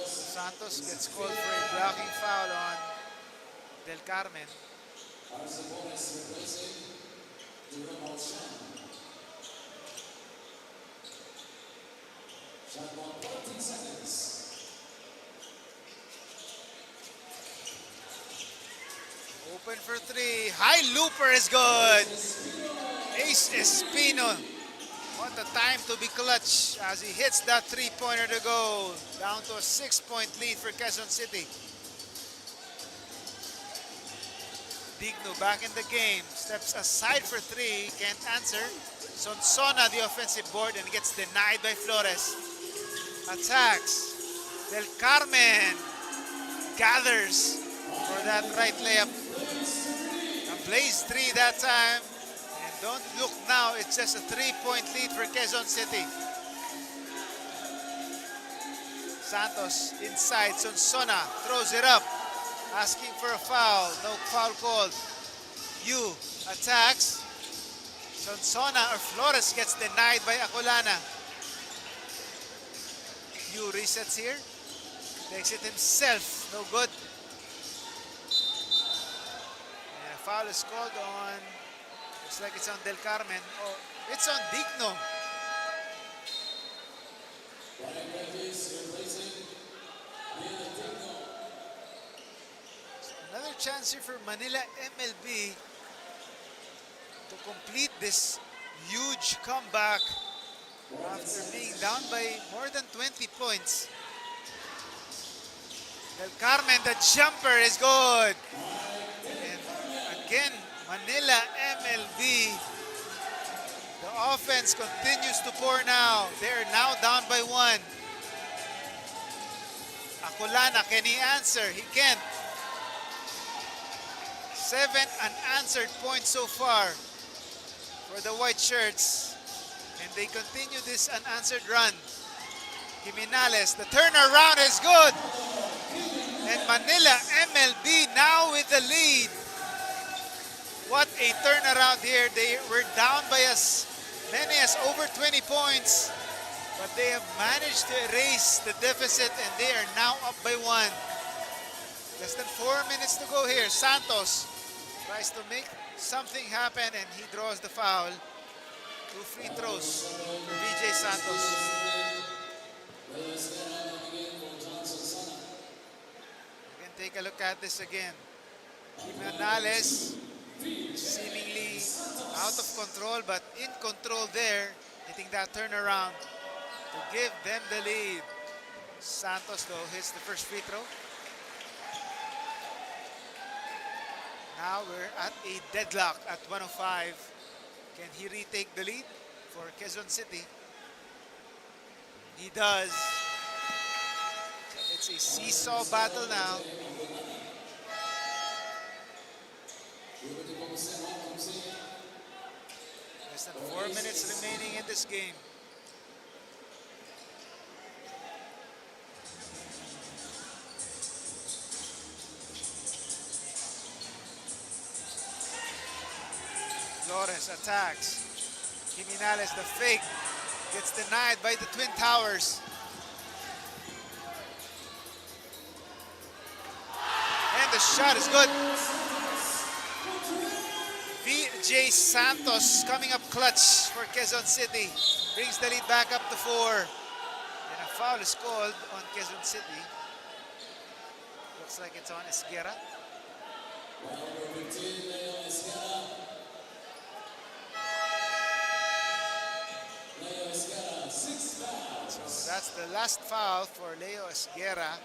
Santos gets called for a blocking foul on Del Carmen. Open for 3. High looper is good. Ace Espino. What a time to be clutch as he hits that 3-pointer to go. Down to a 6-point lead for Quezon City. Digno back in the game. Steps aside for 3. Can't answer. Sonsona the offensive board and gets denied by Flores. Attacks. Del Carmen gathers for that right layup. A blaze 3 that time. And don't look now, it's just a 3-point lead for Quezon City. Santos inside, Sonsona throws it up, asking for a foul. No foul called. Yu attacks. Sonsona or Flores gets denied by Acolana. Yu resets here. Takes it himself. No good. And a foul is called on, looks like it's on Del Carmen. Oh, it's on Digno. So another chance here for Manila MLB to complete this huge comeback after being down by more than 20 points. Del Carmen, the jumper is good. And again, Manila MLB, the offense continues to pour now. They're now down by 1. Acolana, can he answer? He can't. 7 unanswered points so far for the white shirts. And they continue this unanswered run. Jimenez, the turnaround is good. And Manila MLB now with the lead. What a turnaround here. They were down by as many as over 20 points. But they have managed to erase the deficit and they are now up by 1. Less than 4 minutes to go here. Santos tries to make something happen and he draws the foul. 2 free throws for VJ Santos. You can take a look at this again. Jimenez seemingly out of control, but in control there, hitting that turnaround to give them the lead. Santos, though, hits the first free throw. Now we're at a deadlock at 105. Can he retake the lead for Quezon City? He does. So it's a seesaw battle now. Less than 4 minutes remaining in this game. Flores attacks. Jimenez, the fake, gets denied by the Twin Towers. And the shot is good. VJ Santos coming up clutch for Quezon City. Brings the lead back up to 4. And a foul is called on Quezon City. Looks like it's on Esguerra. So that's the last foul for Leo Esguerra.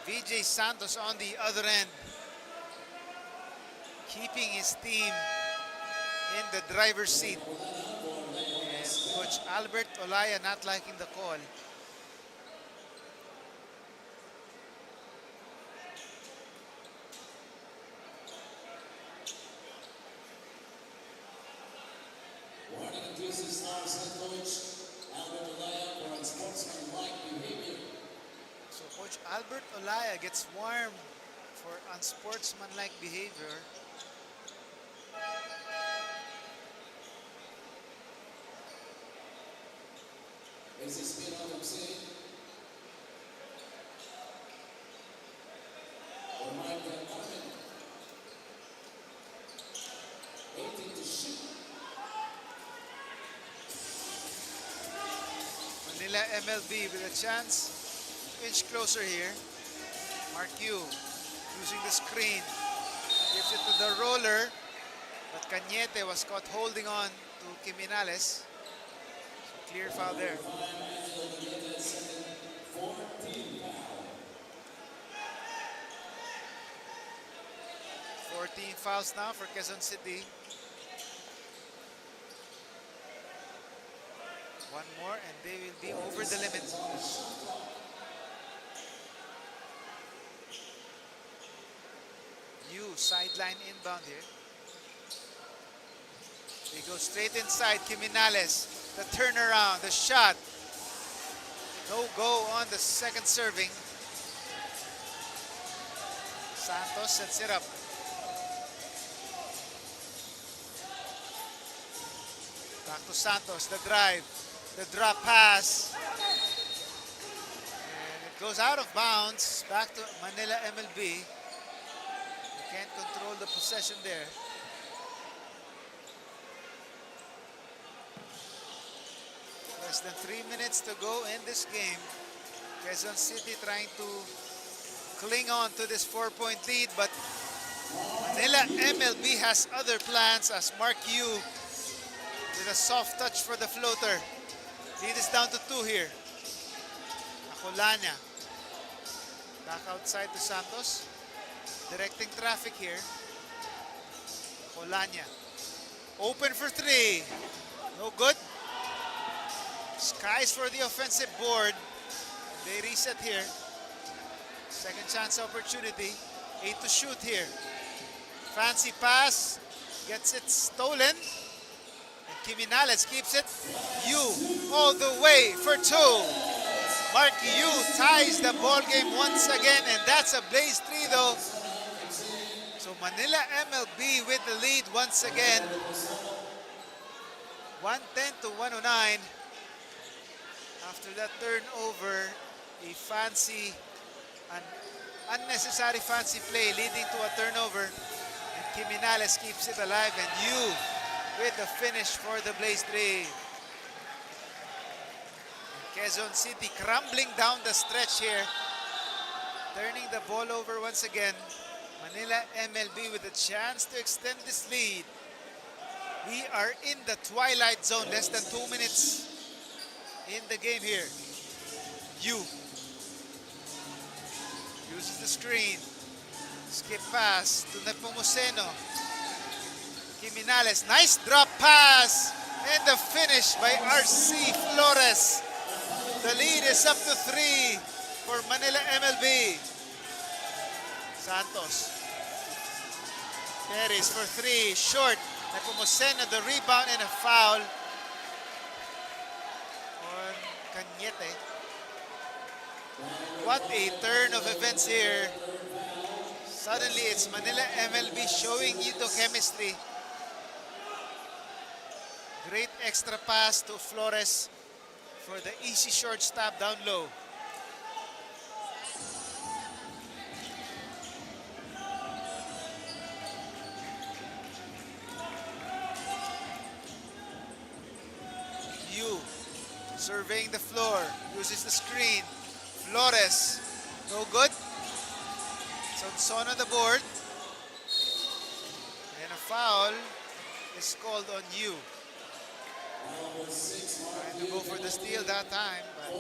VJ Santos on the other end, keeping his team in the driver's seat. And Coach Albert Olaya not liking the call. So Coach Albert Olaya gets warm for unsportsmanlike behavior. Manila MLB with a chance to inch closer here. Mark Yu using the screen, gives it to the roller, but Cañete was caught holding on to Quiminales. So clear foul there. 14 fouls now for Quezon City. One more and they will be over the limit. Yu sideline inbound here. They go straight inside. Quiminales, the turnaround, the shot. No go on the second serving. Santos sets it up. Back to Santos, the drive, the drop pass. And it goes out of bounds, back to Manila MLB. They can't control the possession there. Less than 3 minutes to go in this game. Quezon City trying to cling on to this 4-point lead, but Manila MLB has other plans as Mark Yu with a soft touch for the floater. Lead is down to 2 here. Acolana. Back outside to Santos. Directing traffic here. Acolana. Open for 3. No good. Skies for the offensive board. They reset here. Second chance opportunity. 8 to shoot here. Fancy pass. Gets it stolen. Quiminales keeps it. Yu all the way for 2. Mark Yu ties the ball game once again, and that's a blaze 3 though. So Manila MLB with the lead once again. 110 to 109. After that turnover, a fancy, an unnecessary fancy play leading to a turnover, and Quiminales keeps it alive, and Yu with the finish for the Blaze 3. Quezon City crumbling down the stretch here. Turning the ball over once again. Manila MLB with a chance to extend this lead. We are in the twilight zone. Less than 2 minutes in the game here. Yu uses the screen. Skip pass to Nepomuceno. Quiminales, nice drop pass, and the finish by RC Flores. The lead is up to 3 for Manila MLB. Santos. Perez for 3, short. Nepomuceno, the rebound and a foul on Cañete. What a turn of events here. Suddenly it's Manila MLB showing you the chemistry. Great extra pass to Flores for the easy short stop down low. Yu surveying the floor, uses the screen. Flores, no good. Son on the board. And a foul is called on Yu. Trying to go for the steal that time, but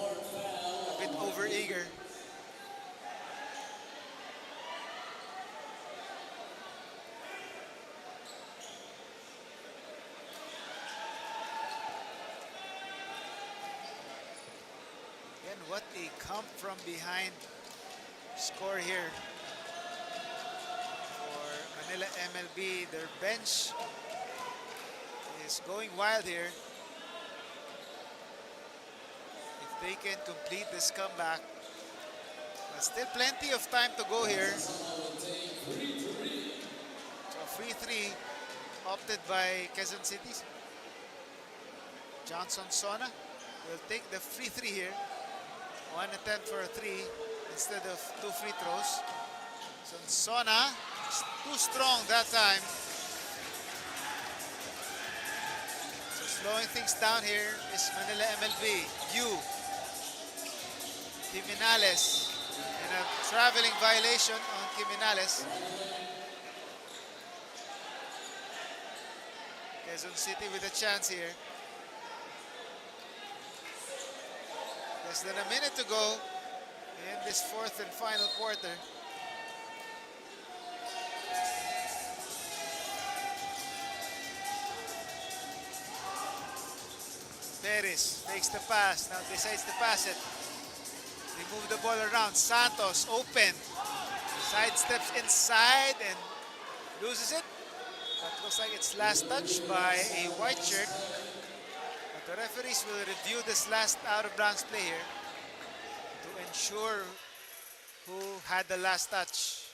a bit over-eager. Again, what a come from behind score here for Manila MLB. Their bench is going wild here. If they can complete this comeback, but still plenty of time to go here. So free three opted by Quezon City. Johnson Sona will take the free three here. One attempt for a three instead of two free throws. So Sona is too strong that time. So slowing things down here is Manila MLB. Yu. Kiminales. And a traveling violation on Kiminales. Quezon City with a chance here. Less than a minute to go in this fourth and final quarter. Perez takes the pass, now decides to pass it. They move the ball around. Santos open. Sidesteps inside and loses it. But looks like it's last touch by a white shirt. The referees will review this last out-of-bounds play here to ensure who had the last touch.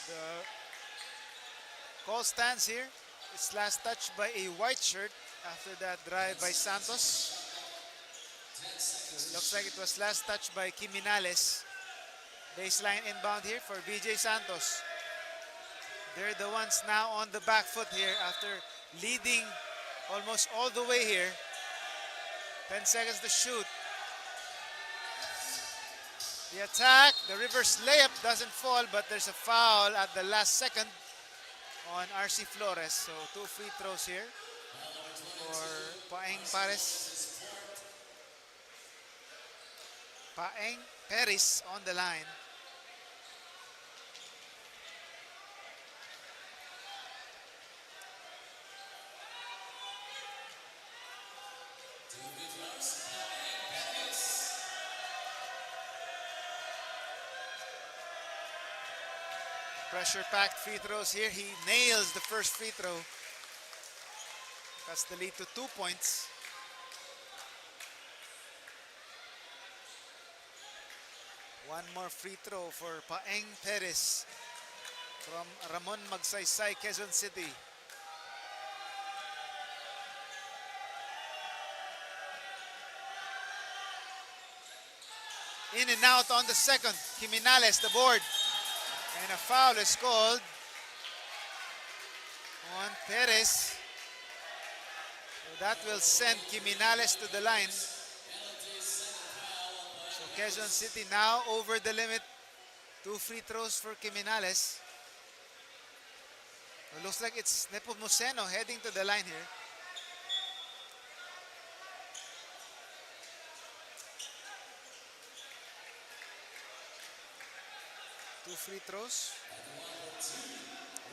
The call stands here. It's last touched by a white shirt after that drive by Santos. Looks like it was last touched by Kiminales. Baseline inbound here for BJ Santos. They're the ones now on the back foot here after leading almost all the way here. 10 seconds to shoot. The attack, the reverse layup doesn't fall, but there's a foul at the last second on RC Flores. So 2 free throws here for Paeng Pares. Paeng Perez on the line. Pressure-packed free throws here. He nails the first free throw. That's the lead to 2 points. One more free throw for Paeng Perez from Ramon Magsaysay, Quezon City. In and out on the second. Kiminales, the board. And a foul is called on Perez. So that will send Quiminales to the line. So Quezon City now over the limit. 2 free throws for Quiminales. It looks like it's Nepomuceno heading to the line here. Two free throws.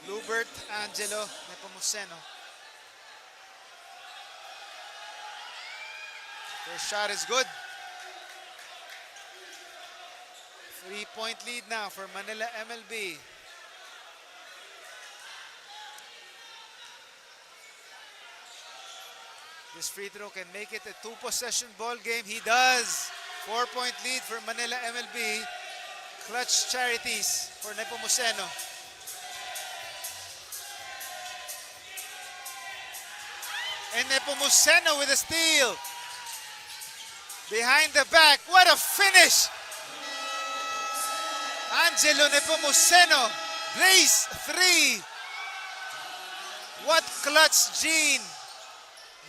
Lubert, Angelo, Nepomuceno. First shot is good. 3-point lead now for Manila MLB. This free throw can make it a 2-possession ball game. He does. 4-point lead for Manila MLB. Clutch charities for Nepomuceno. And Nepomuceno with a steal. Behind the back. What a finish! Angelo Nepomuceno. Blaze 3. What clutch gene.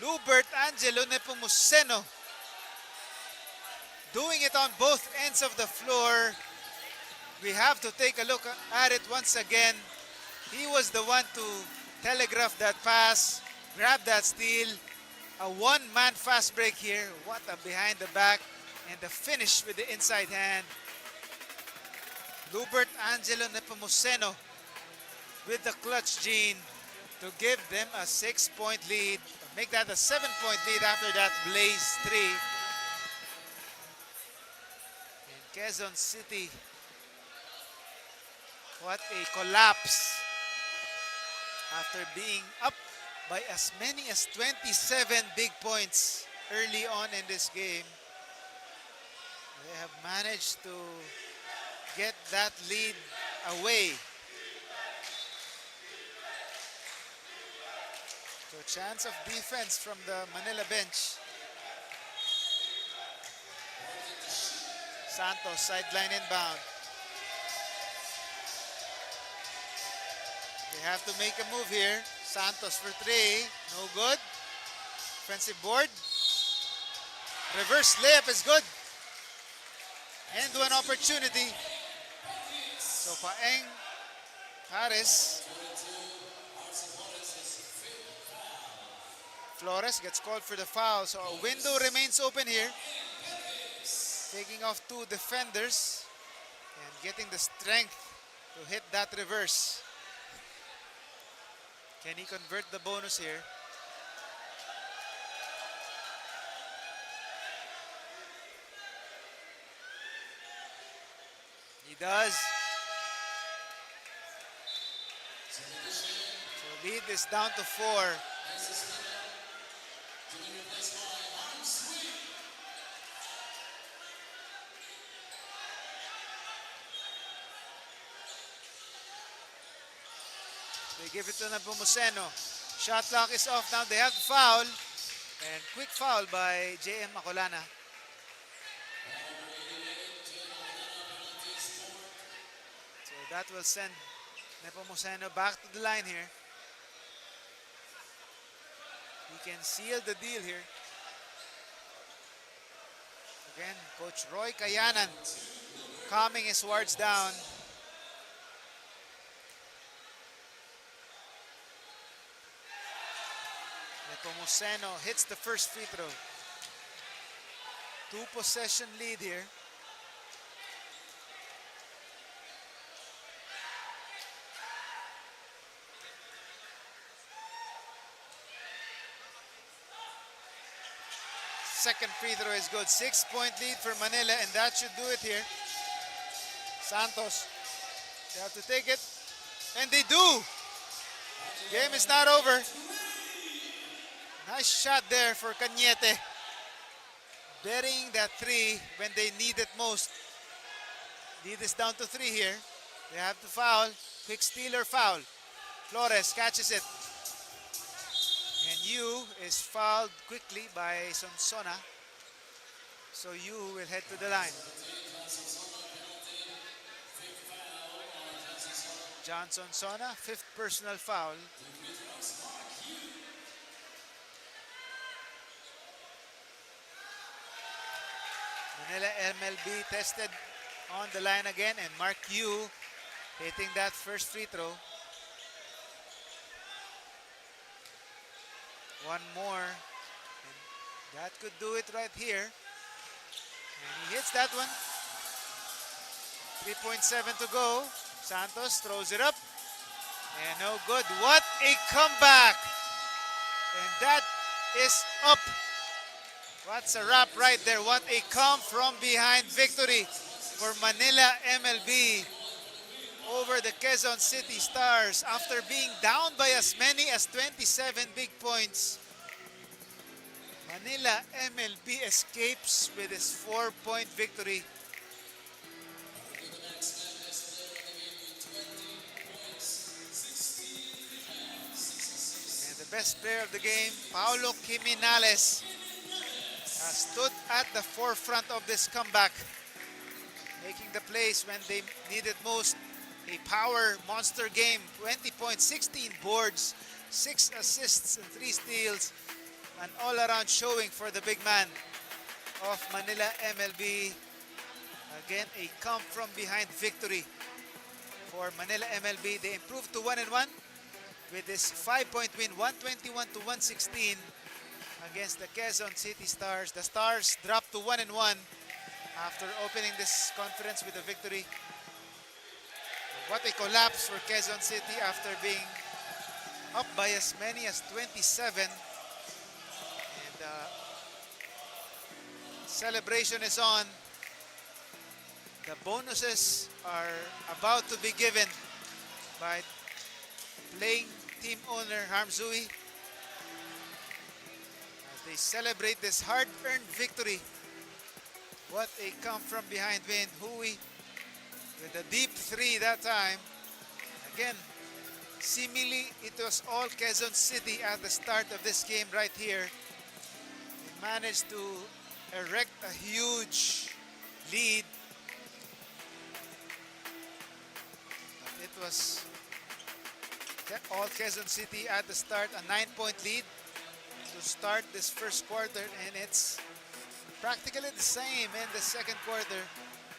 Lubert Angelo Nepomuceno. Doing it on both ends of the floor. We have to take a look at it once again. He was the one to telegraph that pass, grab that steal. A one-man fast break here. What a behind the back. And the finish with the inside hand. Lubert Angelo Nepomuceno with the clutch gene to give them a 6-point lead. Make that a 7-point lead after that Blaze 3. And Quezon City. What a collapse after being up by as many as 27 big points early on in this game. They have managed to get that lead away. So chance of defense from the Manila bench. Santos sideline inbound. They have to make a move here. Santos for 3. No good. Offensive board. Reverse layup is good. And one opportunity. So Paeng Paris. Flores gets called for the foul. So a window remains open here. Taking off 2 defenders. And getting the strength to hit that reverse. Can he convert the bonus here? He does. So lead is down to 4. They give it to Nepomuceno. Shot clock is off now. They have the foul. And quick foul by J.M. Macolana. So that will send Nepomuceno back to the line here. He can seal the deal here. Again, Coach Roy Kayanan calming his wards down. Nepomuceno hits the first free throw. 2-possession lead here. Second free throw is good. 6-point lead for Manila, and that should do it here. Santos, they have to take it, and they do. Game is not over. Nice shot there for Cañete. Burying that 3 when they need it most. Lead is down to 3 here. They have to foul. Quick steal or foul. Flores catches it. And Yu is fouled quickly by Sonsona. So Yu will head to the line. Johnson Sona, 5th personal foul. Manila MLB tested on the line again, and Mark Yu hitting that first free throw. One more. And that could do it right here. And he hits that one. 3.7 to go. Santos throws it up. And no good. What a comeback! And that is up. What's a wrap right there. What a come from behind victory for Manila MLB over the Quezon City Stars after being down by as many as 27 big points. Manila MLB escapes with his 4-point victory. And the best player of the game, Paulo Quiminales, stood at the forefront of this comeback, making the plays when they needed most. A power monster game, 20 points, 16 boards, 6 assists and 3 steals. An all-around showing for the big man of Manila MLB. Again, a come from behind victory for Manila MLB. They improved to 1-1 with this 5-point win, 121 to 116 against the Quezon City Stars. The Stars dropped to 1-1 after opening this conference with a victory. What a collapse for Quezon City after being up by as many as 27. And celebration is on. The bonuses are about to be given by playing team owner Harm Zui as they celebrate this hard-earned victory. What a come from behind win. Hui with a deep 3 that time. Again, seemingly it was all Quezon City at the start of this game right here. They managed to erect a huge lead. But it was all Quezon City at the start, a 9-point lead to start this first quarter, and it's practically the same in the second quarter.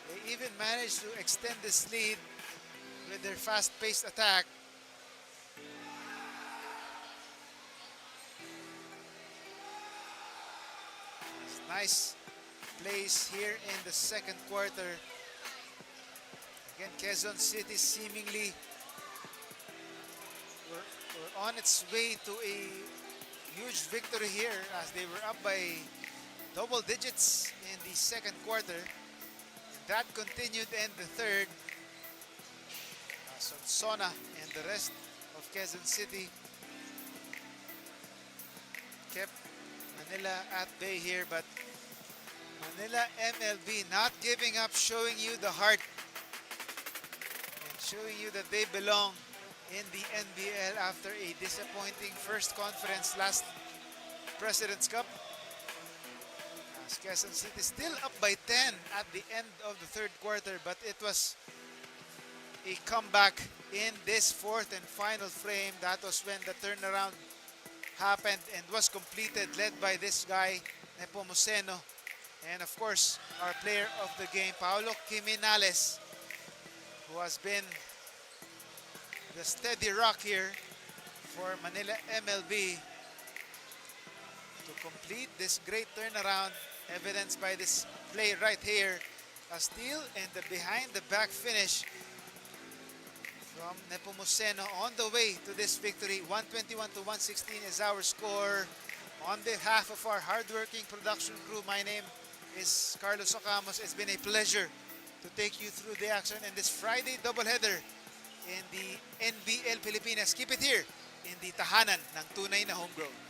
They even managed to extend this lead with their fast-paced attack. Nice plays here in the second quarter. Again, Quezon City seemingly were on its way to a huge victory here as they were up by double digits in the second quarter. That continued in the third. Sona and the rest of Quezon City kept Manila at bay here, but Manila MLB not giving up, showing you the heart and showing you that they belong in the NBL after a disappointing first conference last President's Cup. Quezon City still up by 10 at the end of the third quarter, but it was a comeback in this fourth and final frame. That was when the turnaround happened and was completed, led by this guy, Nepomuceno, and of course, our player of the game, Paulo Quiminales, who has been the steady rock here for Manila MLB to complete this great turnaround, evidenced by this play right here. A steal and the behind-the-back finish from Nepomuceno on the way to this victory. 121 to 116 is our score. On behalf of our hardworking production crew, my name is Carlos Ocamos. It's been a pleasure to take you through the action in this Friday doubleheader in the NBL Pilipinas. Keep it here in the tahanan ng tunay na homegrown.